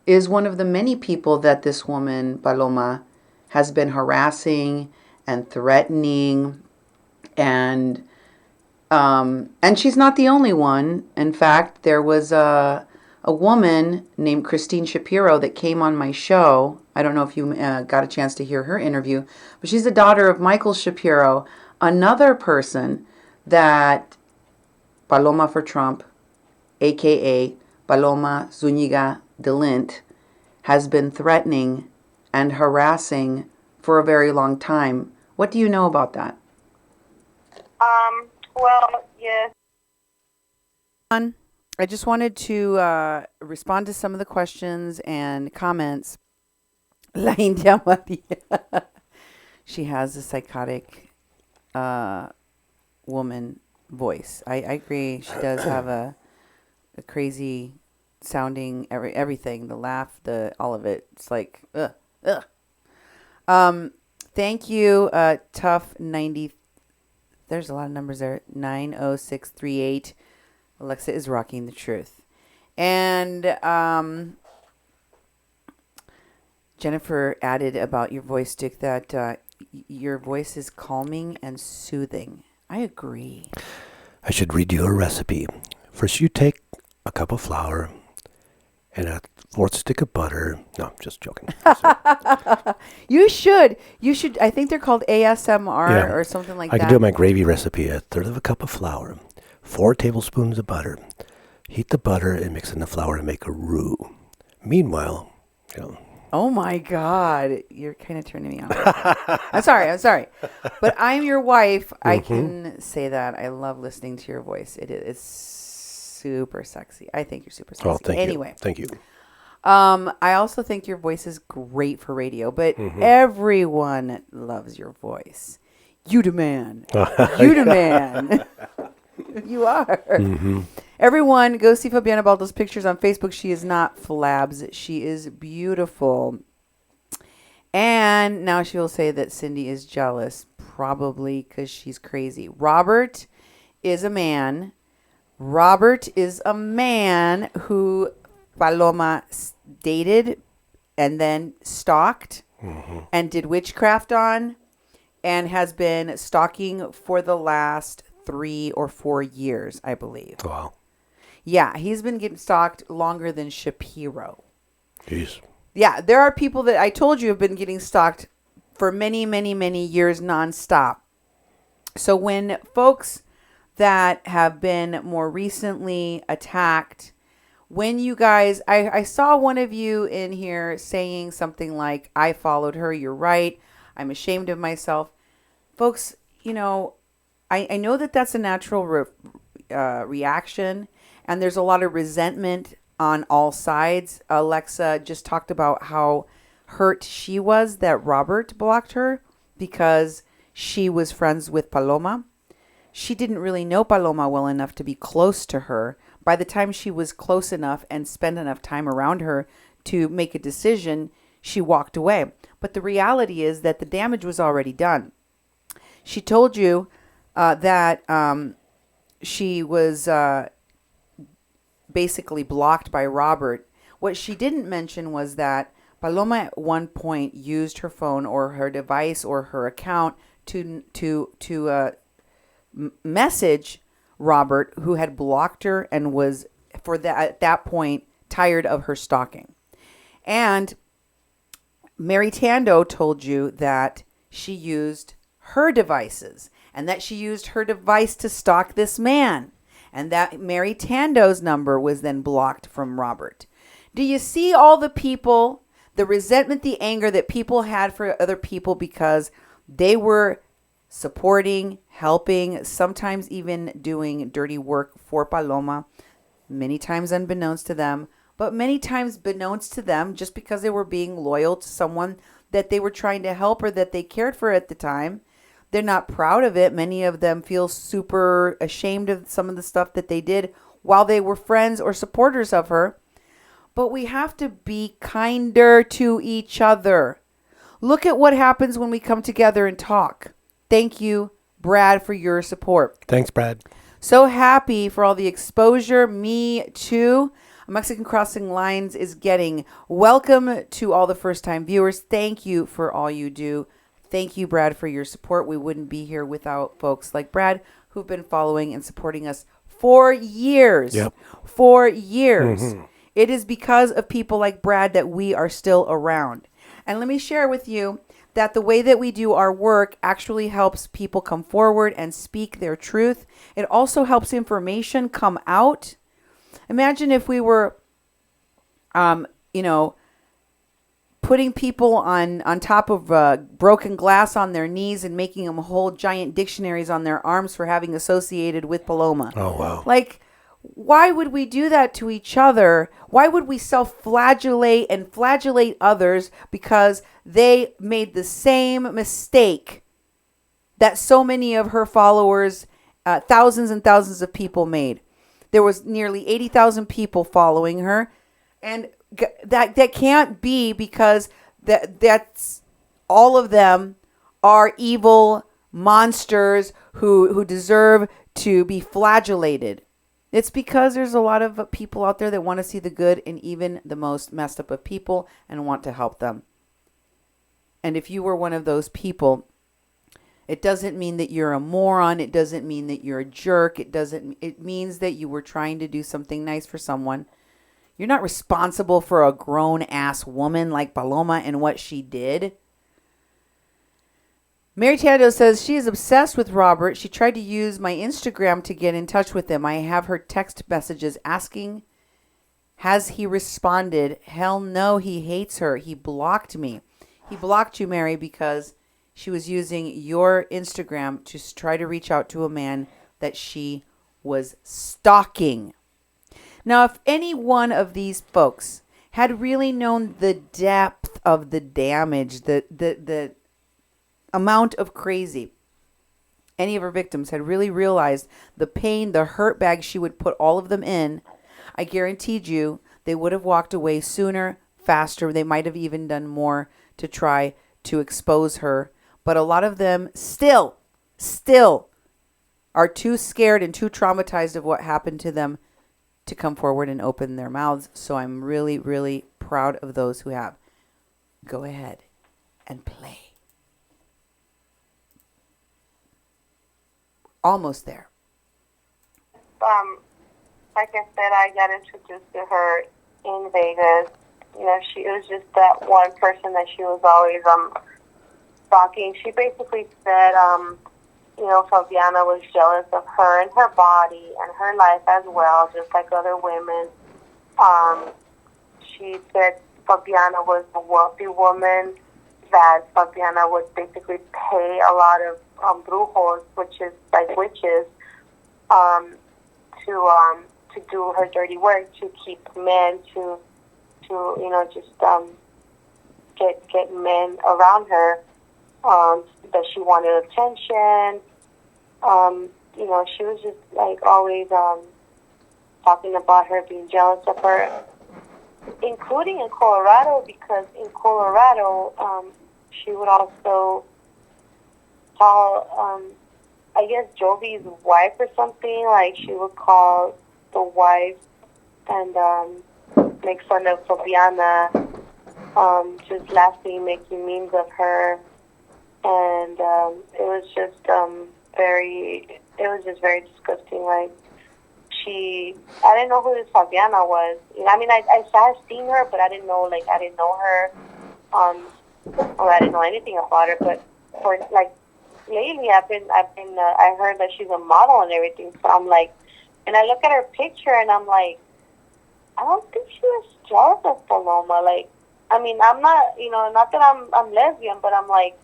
is one of the many people that this woman, Paloma, has been harassing and threatening, and she's not the only one. In fact, there was a woman named Christine Shapiro that came on my show. I don't know if you got a chance to hear her interview, but she's the daughter of Michael Shapiro, another person that Paloma for Trump, aka Paloma Zuniga Delint, has been threatening and harassing for a very long time. What do you know about that? Well, yes. I just wanted to respond to some of the questions and comments. La India Maria. She has a psychotic woman voice. I agree. She does have a crazy sounding everything. The laugh, all of it. It's like ugh. Thank you, Tough 90. There's a lot of numbers there. 90638. Alexa is rocking the truth. And Jennifer added about your voice, Dick, that your voice is calming and soothing. I agree. I should read you a recipe. First, you take a cup of flour and a fourth stick of butter. No, I'm just joking. You should. I think they're called ASMR or something like that. I can do my gravy recipe. A third of a cup of flour, 4 tablespoons of butter. Heat the butter and mix in the flour to make a roux. Meanwhile, Oh my God, you're kind of turning me on. I'm sorry. But I'm your wife. I can say that. I love listening to your voice. It's super sexy. I think you're super sexy. Oh, thank you. Thank you. I also think your voice is great for radio, but everyone loves your voice. You the man. You the man. You are. Everyone, go see Fabiana Baldo's pictures on Facebook. She is not flabs. She is beautiful. And now she will say that Cindy is jealous, probably because she's crazy. Robert is a man. Robert is a man who Paloma dated and then stalked and did witchcraft on and has been stalking for the last 3 or 4 years, I believe. Wow. Yeah, he's been getting stalked longer than Shapiro. Jeez. Yeah, there are people that I told you have been getting stalked for many, many, many years nonstop. So when folks that have been more recently attacked, when you guys, I saw one of you in here saying something like, I followed her, you're right, I'm ashamed of myself. Folks, I know that that's a natural reaction, and there's a lot of resentment on all sides. Alexa just talked about how hurt she was that Robert blocked her because she was friends with Paloma. She didn't really know Paloma well enough to be close to her. By the time she was close enough and spent enough time around her to make a decision, she walked away. But the reality is that the damage was already done. She told you that she was basically blocked by Robert. What she didn't mention was that Paloma at one point used her phone or her device or her account to message Robert, who had blocked her and was at that point tired of her stalking. And Mary Tando told you that she used her devices and that she used her device to stalk this man, and that Mary Tando's number was then blocked from Robert. Do you see all the people, the resentment, the anger that people had for other people because they were supporting, helping, sometimes even doing dirty work for Paloma, many times unbeknownst to them, but many times beknownst to them just because they were being loyal to someone that they were trying to help or that they cared for at the time. They're not proud of it. Many of them feel super ashamed of some of the stuff that they did while they were friends or supporters of her. But we have to be kinder to each other. Look at what happens when we come together and talk. Thank you, Brad, for your support. Thanks, Brad. So happy for all the exposure. Me too. Mexican Crossing Lines is getting. Welcome to all the first-time viewers. Thank you for all you do. Thank you, Brad, for your support. We wouldn't be here without folks like Brad who've been following and supporting us for years. Yep. For years. It is because of people like Brad that we are still around. And let me share with you that the way that we do our work actually helps people come forward and speak their truth. It also helps information come out. Imagine if we were, putting people on top of broken glass on their knees and making them hold giant dictionaries on their arms for having associated with Paloma. Oh, wow. Like, why would we do that to each other? Why would we self-flagellate and flagellate others because they made the same mistake that so many of her followers, thousands and thousands of people made? There was nearly 80,000 people following her, and that can't be because that's all of them are evil monsters who deserve to be flagellated. It's because there's a lot of people out there that want to see the good in even the most messed up of people and want to help them. And if you were one of those people, it doesn't mean that you're a moron. It doesn't mean that you're a jerk. It means that you were trying to do something nice for someone. You're not responsible for a grown-ass woman like Paloma and what she did. Mary Tando says she is obsessed with Robert. She tried to use my Instagram to get in touch with him. I have her text messages asking, has he responded? Hell no, he hates her. He blocked me. He blocked you, Mary, because she was using your Instagram to try to reach out to a man that she was stalking. Now, if any one of these folks had really known the depth of the damage, the amount of crazy, any of her victims had really realized the pain, the hurt bag she would put all of them in, I guaranteed you they would have walked away sooner, faster. They might have even done more to try to expose her. But a lot of them still are too scared and too traumatized of what happened to them to come forward and open their mouths. So I'm really, really proud of those who have. Go ahead and play. Almost there. Like I said, I got introduced to her in Vegas. You know, she was just that one person that she was always stalking. She basically said, you know, Fabiana was jealous of her and her body and her life as well, just like other women. She said Fabiana was a wealthy woman, that Fabiana would basically pay a lot of brujos, which is like witches, to do her dirty work, to keep men, to you know, just get men around her. That she wanted attention. You know, she was just like always talking about her being jealous of her, including in Colorado, because in Colorado, she would also call, I guess, Jovi's wife or something. Like, she would call the wife and make fun of Fabiana, just laughing, making memes of her. And it was just very disgusting. Like, I didn't know who this Fabiana was. You know, I mean, I had seen her, but I didn't know her. Or I didn't know anything about her. But for like lately, I heard that she's a model and everything. So I'm like, and I look at her picture and I'm like, I don't think she was jealous of Paloma. Like, I mean, I'm not, you know, not that I'm lesbian, but I'm like,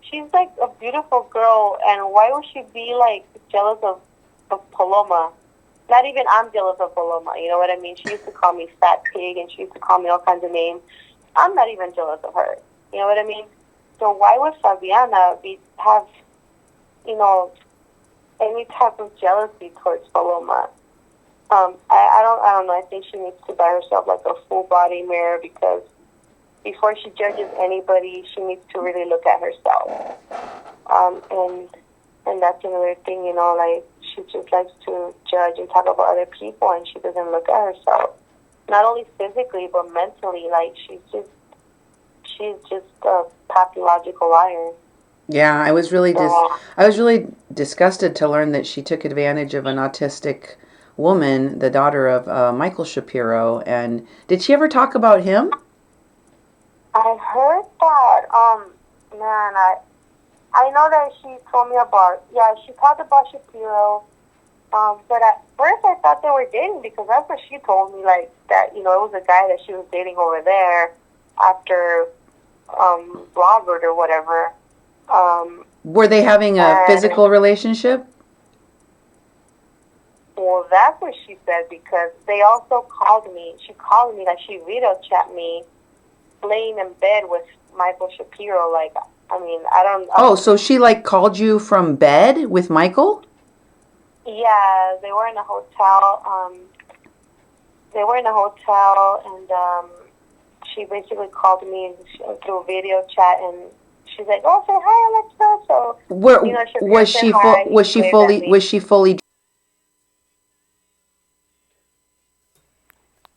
she's like a beautiful girl, and why would she be like jealous of Paloma? Not even I'm jealous of Paloma, you know what I mean? She used to call me fat pig, and she used to call me all kinds of names. I'm not even jealous of her, you know what I mean? So why would Fabiana have, you know, any type of jealousy towards Paloma? I don't know. I think she needs to buy herself like a full body mirror, because before she judges anybody, she needs to really look at herself. And that's another thing, you know, like, she just likes to judge and talk about other people, and she doesn't look at herself. Not only physically, but mentally. Like, she's just a pathological liar. Yeah, I was really disgusted to learn that she took advantage of an autistic woman, the daughter of Michael Shapiro. And did she ever talk about him? I heard that. Man, I know that she told me about. Yeah, she talked about Shapiro. But at first I thought they were dating, because that's what she told me. Like, that, you know, it was a guy that she was dating over there after Robert or whatever. Were they having a physical relationship? Well, that's what she said, because they also called me. She called me, like, she video chat me, laying in bed with Michael Shapiro. Like, I mean, I don't. Oh, so she like called you from bed with Michael? Yeah, they were in a hotel. And she basically called me through video chat, and she's like, "Oh, say hi, Alexa." So, Where was she fully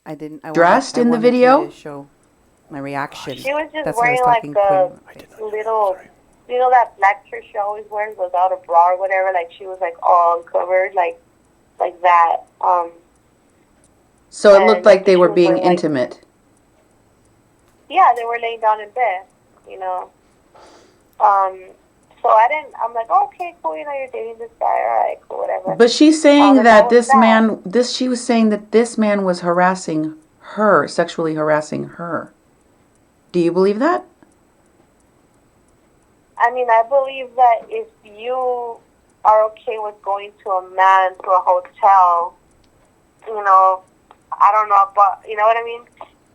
I dressed wanted, in the wanted video? you to show my reaction. She was just That's what I was wearing like talking a little, you know, that black shirt she always wears without a bra or whatever. Like, she was like all uncovered, like that. So it looked like they were being intimate. Yeah, they were laying down in bed, you know. So I'm like, oh, okay, cool, you know, you're dating this guy, all right, cool, whatever. But she's saying that she was saying that this man was harassing her, sexually harassing her. Do you believe that? I mean, I believe that if you are okay with going to a man to a hotel, you know, I don't know, but you know what I mean?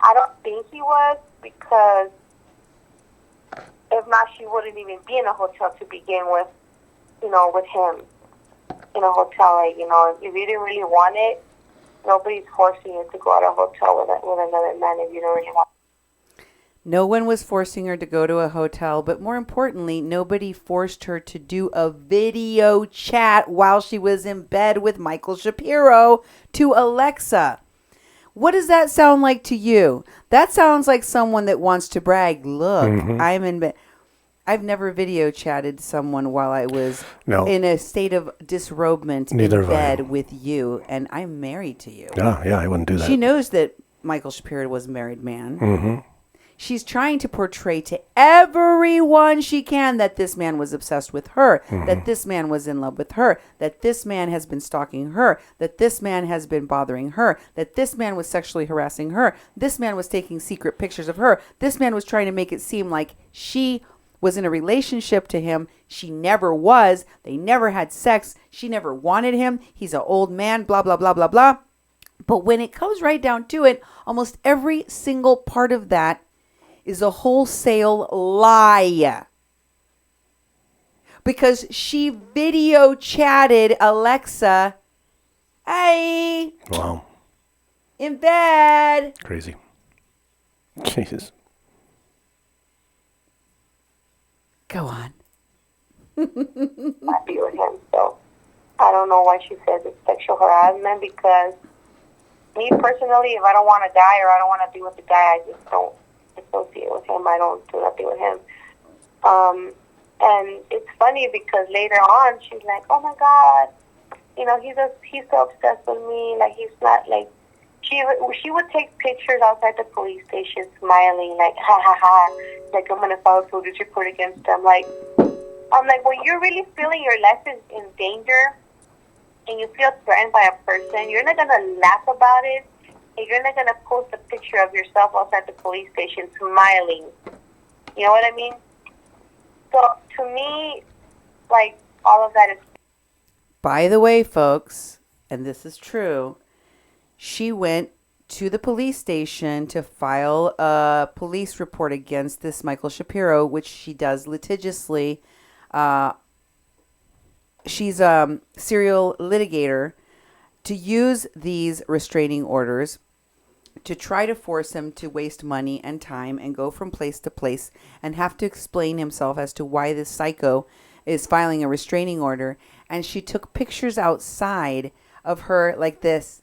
I don't think he was, because if not, she wouldn't even be in a hotel to begin with, you know, with him in a hotel. Like, you know, if you didn't really want it, nobody's forcing you to go out to a hotel with another man if you don't really want it. No one was forcing her to go to a hotel, but more importantly, nobody forced her to do a video chat while she was in bed with Michael Shapiro to Alexa. What does that sound like to you? That sounds like someone that wants to brag. Look, I'm in bed. I've never video chatted someone while I was in a state of disrobement in bed with you, and I'm married to you. Yeah, I wouldn't do that. She knows that Michael Shapiro was a married man. She's trying to portray to everyone she can that this man was obsessed with her, that this man was in love with her, that this man has been stalking her, that this man has been bothering her, that this man was sexually harassing her, this man was taking secret pictures of her, this man was trying to make it seem like she was in a relationship to him. She never was. They never had sex. She never wanted him. He's an old man, blah, blah, blah, blah, blah. But when it comes right down to it, almost every single part of that is a wholesale lie. Because she video chatted Alexa, hey. Wow. In bed. Crazy. Jesus. Go on. Happy with him, so I don't know why she says it's sexual harassment, because me personally, if I don't want a guy or I don't want to be with the guy, I just don't associate with him. I don't do nothing with him. And it's funny because later on she's like, oh my God, you know, he's so obsessed with me. Like, he's not like, she would take pictures outside the police station smiling, like, ha ha ha, like, I'm going to file a police report against him. Like, I'm like, when you're really feeling your life is in danger and you feel threatened by a person, you're not going to laugh about it. You're not going to post a picture of yourself outside the police station smiling. You know what I mean? So, to me, like, all of that is... By the way, folks, and this is true, she went to the police station to file a police report against this Michael Shapiro, which she does litigiously. She's a serial litigator, to use these restraining orders to try to force him to waste money and time and go from place to place and have to explain himself as to why this psycho is filing a restraining order. And she took pictures outside of her like this.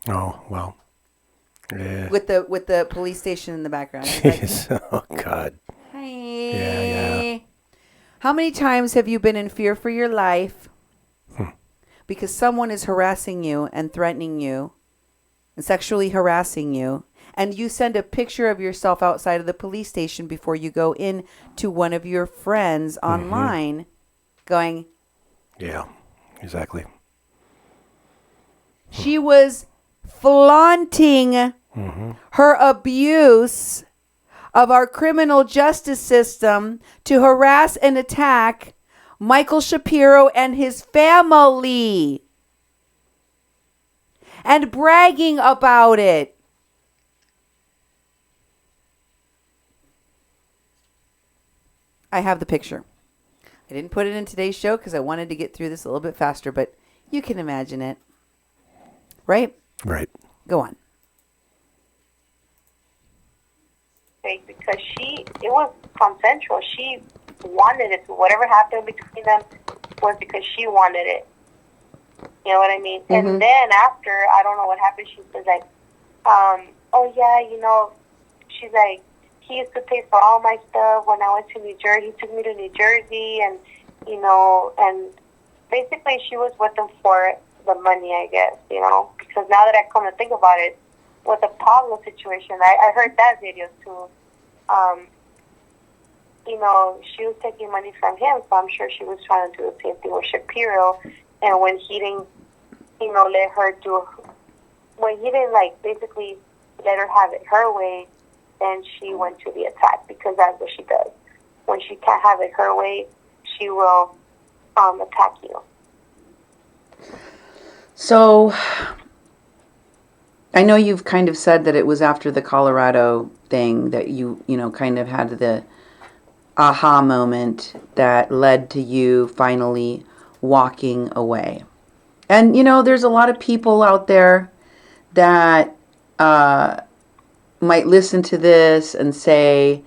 Oh, well. Yeah. With the police station in the background. Jeez. Like, oh, God. Hi. Yeah. How many times have you been in fear for your life because someone is harassing you and threatening you and sexually harassing you, and you send a picture of yourself outside of the police station before you go in to one of your friends online going... Yeah, exactly. She was flaunting her abuse of our criminal justice system to harass and attack Michael Shapiro and his family. and bragging about it. I have the picture. I didn't put it in today's show because I wanted to get through this a little bit faster, but you can imagine it. Right? Right. Go on. Because it was consensual. She wanted it. Whatever happened between them was because she wanted it. You know what I mean? Mm-hmm. And then after, I don't know what happened, she was like, oh yeah, you know, she's like, he used to pay for all my stuff when I went to New Jersey. He took me to New Jersey, and, you know, and basically she was with him for the money, I guess, you know, because now that I come to think about it, with the Pablo situation, I heard that video too. You know, she was taking money from him, so I'm sure she was trying to do the same thing with Shapiro. And when he didn't, you know, let her do, when he didn't, like, basically let her have it her way, then she went to the attack, because that's what she does. When she can't have it her way, she will attack you. So, I know you've kind of said that it was after the Colorado thing that you know, kind of had the aha moment that led to you finally walking away. And, you know, there's a lot of people out there that might listen to this and say,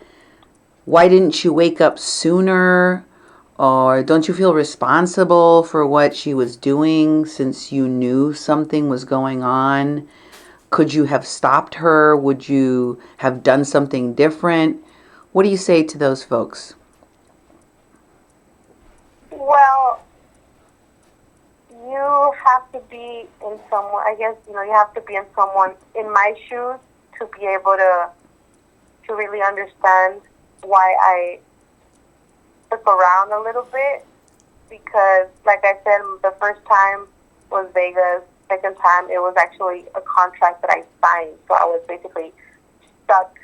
why didn't you wake up sooner? Or don't you feel responsible for what she was doing since you knew something was going on? Could you have stopped her? Would you have done something different? What do you say to those folks? Well, you have to be in someone, I guess, you know, you have to be in someone in my shoes to be able to really understand why I took around a little bit, because, like I said, the first time was Vegas. Second time, it was actually a contract that I signed, so I was basically stuck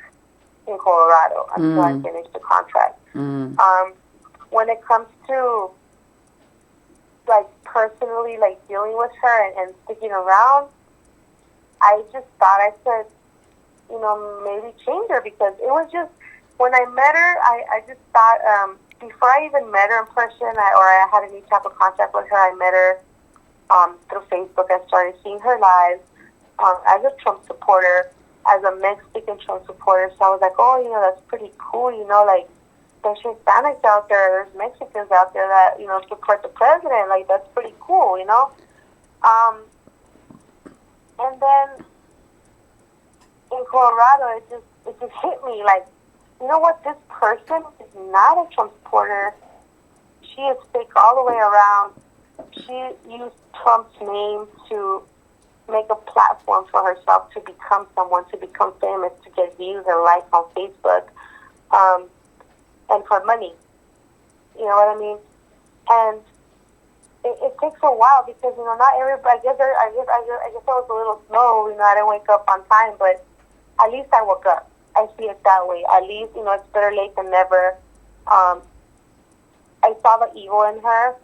in Colorado until I finished the contract. When it comes to, like, personally, like, dealing with her and sticking around, I just thought I could, you know, maybe change her, because it was just, when I met her, I just thought, before I even met her in person, or I had any type of contact with her, I met her through Facebook. I started seeing her live as a Trump supporter, as a Mexican Trump supporter. So I was like, oh, you know, that's pretty cool. You know, like, there's Hispanics out there, there's Mexicans out there that, you know, support the president. Like, that's pretty cool, you know. And then in Colorado, it just hit me, like, you know what? This person is not a Trump supporter. She is fake all the way around. She used Trump's name to make a platform for herself to become someone, to become famous, to get views and likes on Facebook, and for money. You know what I mean? And it takes a while, because, you know, not everybody. I guess I was a little slow. You know, I didn't wake up on time, but at least I woke up. I see it that way. At least, you know, it's better late than never. I saw the evil in her.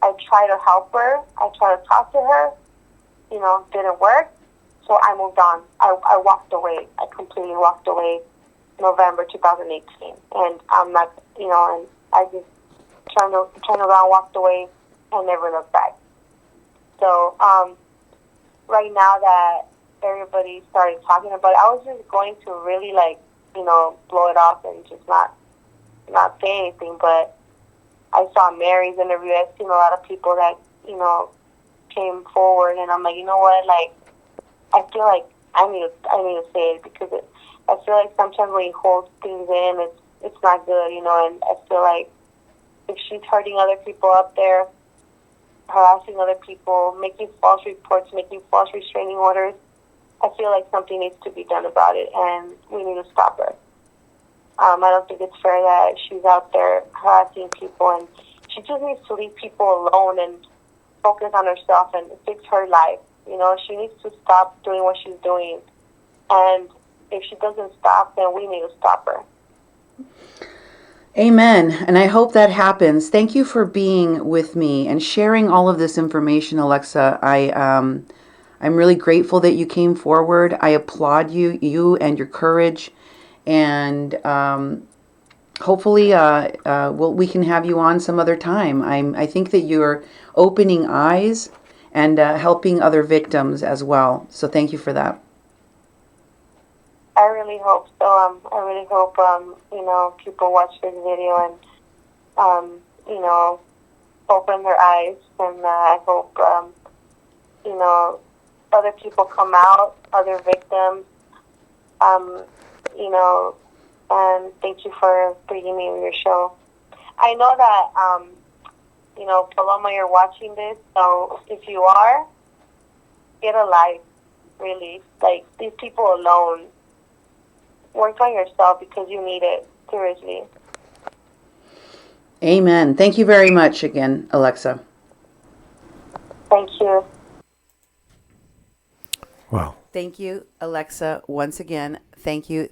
I tried to help her. I tried to talk to her. You know, didn't work. So I moved on. I walked away. I completely walked away November 2018. And I'm not, you know, and I just turned around, walked away, and never looked back. So right now that everybody started talking about it, I was just going to really, like, you know, blow it off and just not say anything. But I saw Mary's interview. I've seen a lot of people that, you know, came forward, and I'm like, you know what, like, I feel like I need to say it, because I feel like sometimes when you hold things in, it's not good, you know. And I feel like if she's hurting other people up there, harassing other people, making false reports, making false restraining orders, I feel like something needs to be done about it, and we need to stop her. I don't think it's fair that she's out there harassing people, and she just needs to leave people alone and focus on herself and fix her life. You know, she needs to stop doing what she's doing, and if she doesn't stop, then we need to stop her. Amen. And I hope that happens. Thank you for being with me and sharing all of this information, Alexa. I'm really grateful that you came forward. I applaud you and your courage. And hopefully we can have you on some other time. I think that you're opening eyes and helping other victims as well. So thank you for that. I really hope so. I really hope, people watch this video and, open their eyes. And I hope, other people come out, other victims, and thank you for bringing me on your show. I know that, Paloma, you're watching this, so if you are, get a life, really. Like, these people alone, work on yourself because you need it, seriously. Amen. Thank you very much again, Alexa. Thank you. Wow. Thank you, Alexa, once again. Thank you,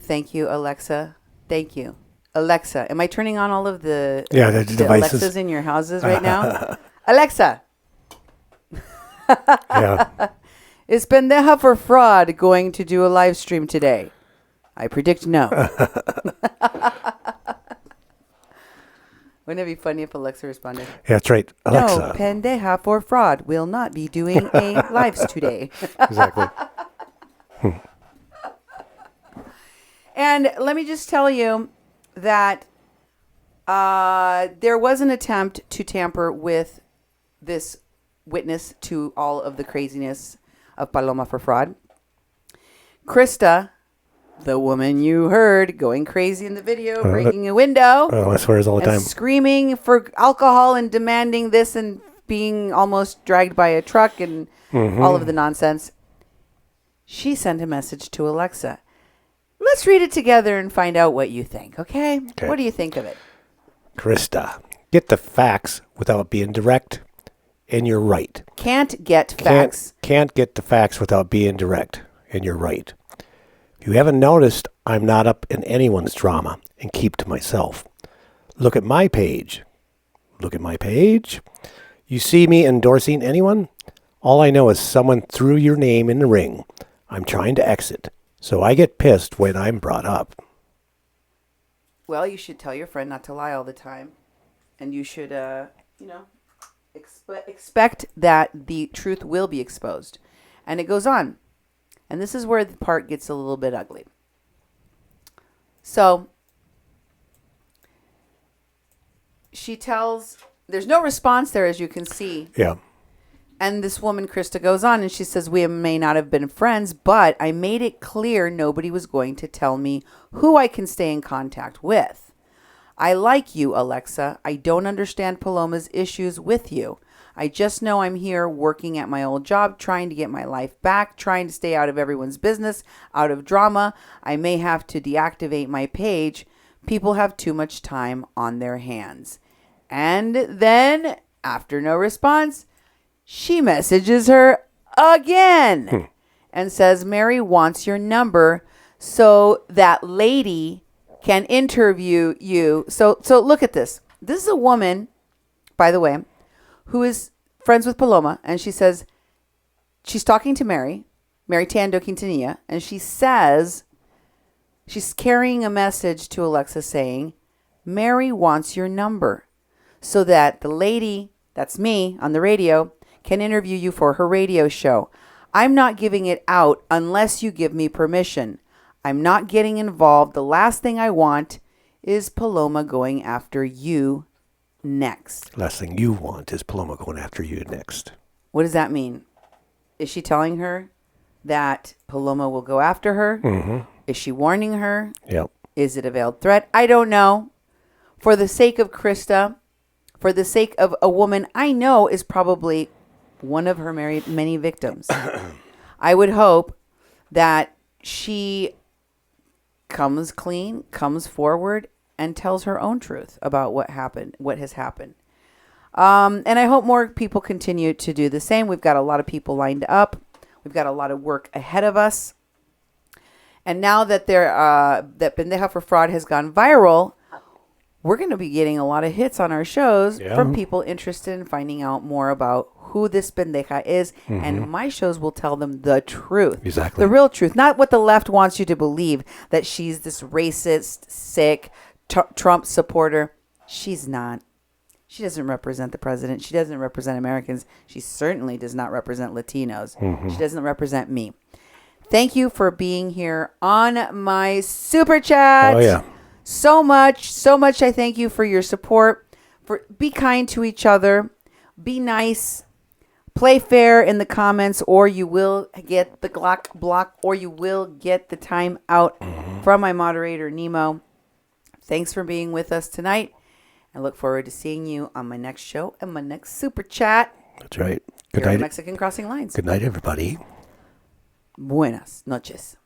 Alexa. Thank you. Alexa, am I turning on all of the devices. Alexas in your houses right now? Alexa. Yeah. Is Pendeja for Fraud going to do a live stream today? I predict no. Wouldn't it be funny if Alexa responded? Yeah, that's right. Alexa. No, Pendeja for Fraud will not be doing a lives today. Exactly. And let me just tell you that there was an attempt to tamper with this witness to all of the craziness of Paloma for Fraud. Krista, the woman you heard going crazy in the video, breaking a window. I swears all the time. Screaming for alcohol and demanding this and being almost dragged by a truck and all of the nonsense. She sent a message to Alexa. Let's read it together and find out what you think, okay? What do you think of it? Krista, get the facts without being direct, and you're right. Can't get facts. Can't get the facts without being direct, and you're right. If you haven't noticed, I'm not up in anyone's drama and keep to myself. Look at my page. Look at my page. You see me endorsing anyone? All I know is someone threw your name in the ring. I'm trying to exit, so I get pissed when I'm brought up. Well, you should tell your friend not to lie all the time. And you should, expect that the truth will be exposed. And it goes on. And this is where the part gets a little bit ugly. So, she tells, there's no response there, as you can see. Yeah. And this woman, Krista, goes on and she says, we may not have been friends, but I made it clear nobody was going to tell me who I can stay in contact with. I like you, Alexa. I don't understand Paloma's issues with you. I just know I'm here working at my old job, trying to get my life back, trying to stay out of everyone's business, out of drama. I may have to deactivate my page. People have too much time on their hands. And then, after no response, she messages her again and says, Mary wants your number so that lady can interview you. So look at this. This is a woman, by the way, who is friends with Paloma. And she says, she's talking to Mary Tando Quintanilla. And she says, she's carrying a message to Alexa saying, Mary wants your number so that the lady, that's me on the radio, can interview you for her radio show. I'm not giving it out unless you give me permission. I'm not getting involved. The last thing I want is Paloma going after you next. Last thing you want is Paloma going after you next. What does that mean? Is she telling her that Paloma will go after her? Mm-hmm. Is she warning her? Yep. Is it a veiled threat? I don't know. For the sake of Krista, for the sake of a woman I know is probably one of her many victims, I would hope that she comes clean, comes forward, and tells her own truth about what happened, what has happened. And I hope more people continue to do the same. We've got a lot of people lined up. We've got a lot of work ahead of us. And now that that Pendeja for Fraud has gone viral, we're going to be getting a lot of hits on our shows from people interested in finding out more about who this pendeja is, and my shows will tell them the truth. Exactly. The real truth, not what the left wants you to believe, that she's this racist, sick, Trump supporter. She's not. She doesn't represent the president. She doesn't represent Americans. She certainly does not represent Latinos. She doesn't represent me. Thank you for being here on my Super Chat. Oh, yeah. So much. I thank you for your support. Be kind to each other. Be nice. Play fair in the comments, or you will get the Glock block, or you will get the time out from my moderator, Nemo. Thanks for being with us tonight. I look forward to seeing you on my next show and my next Super Chat. That's right. Good night. Mexican Crossing Lines. Good night, everybody. Buenas noches.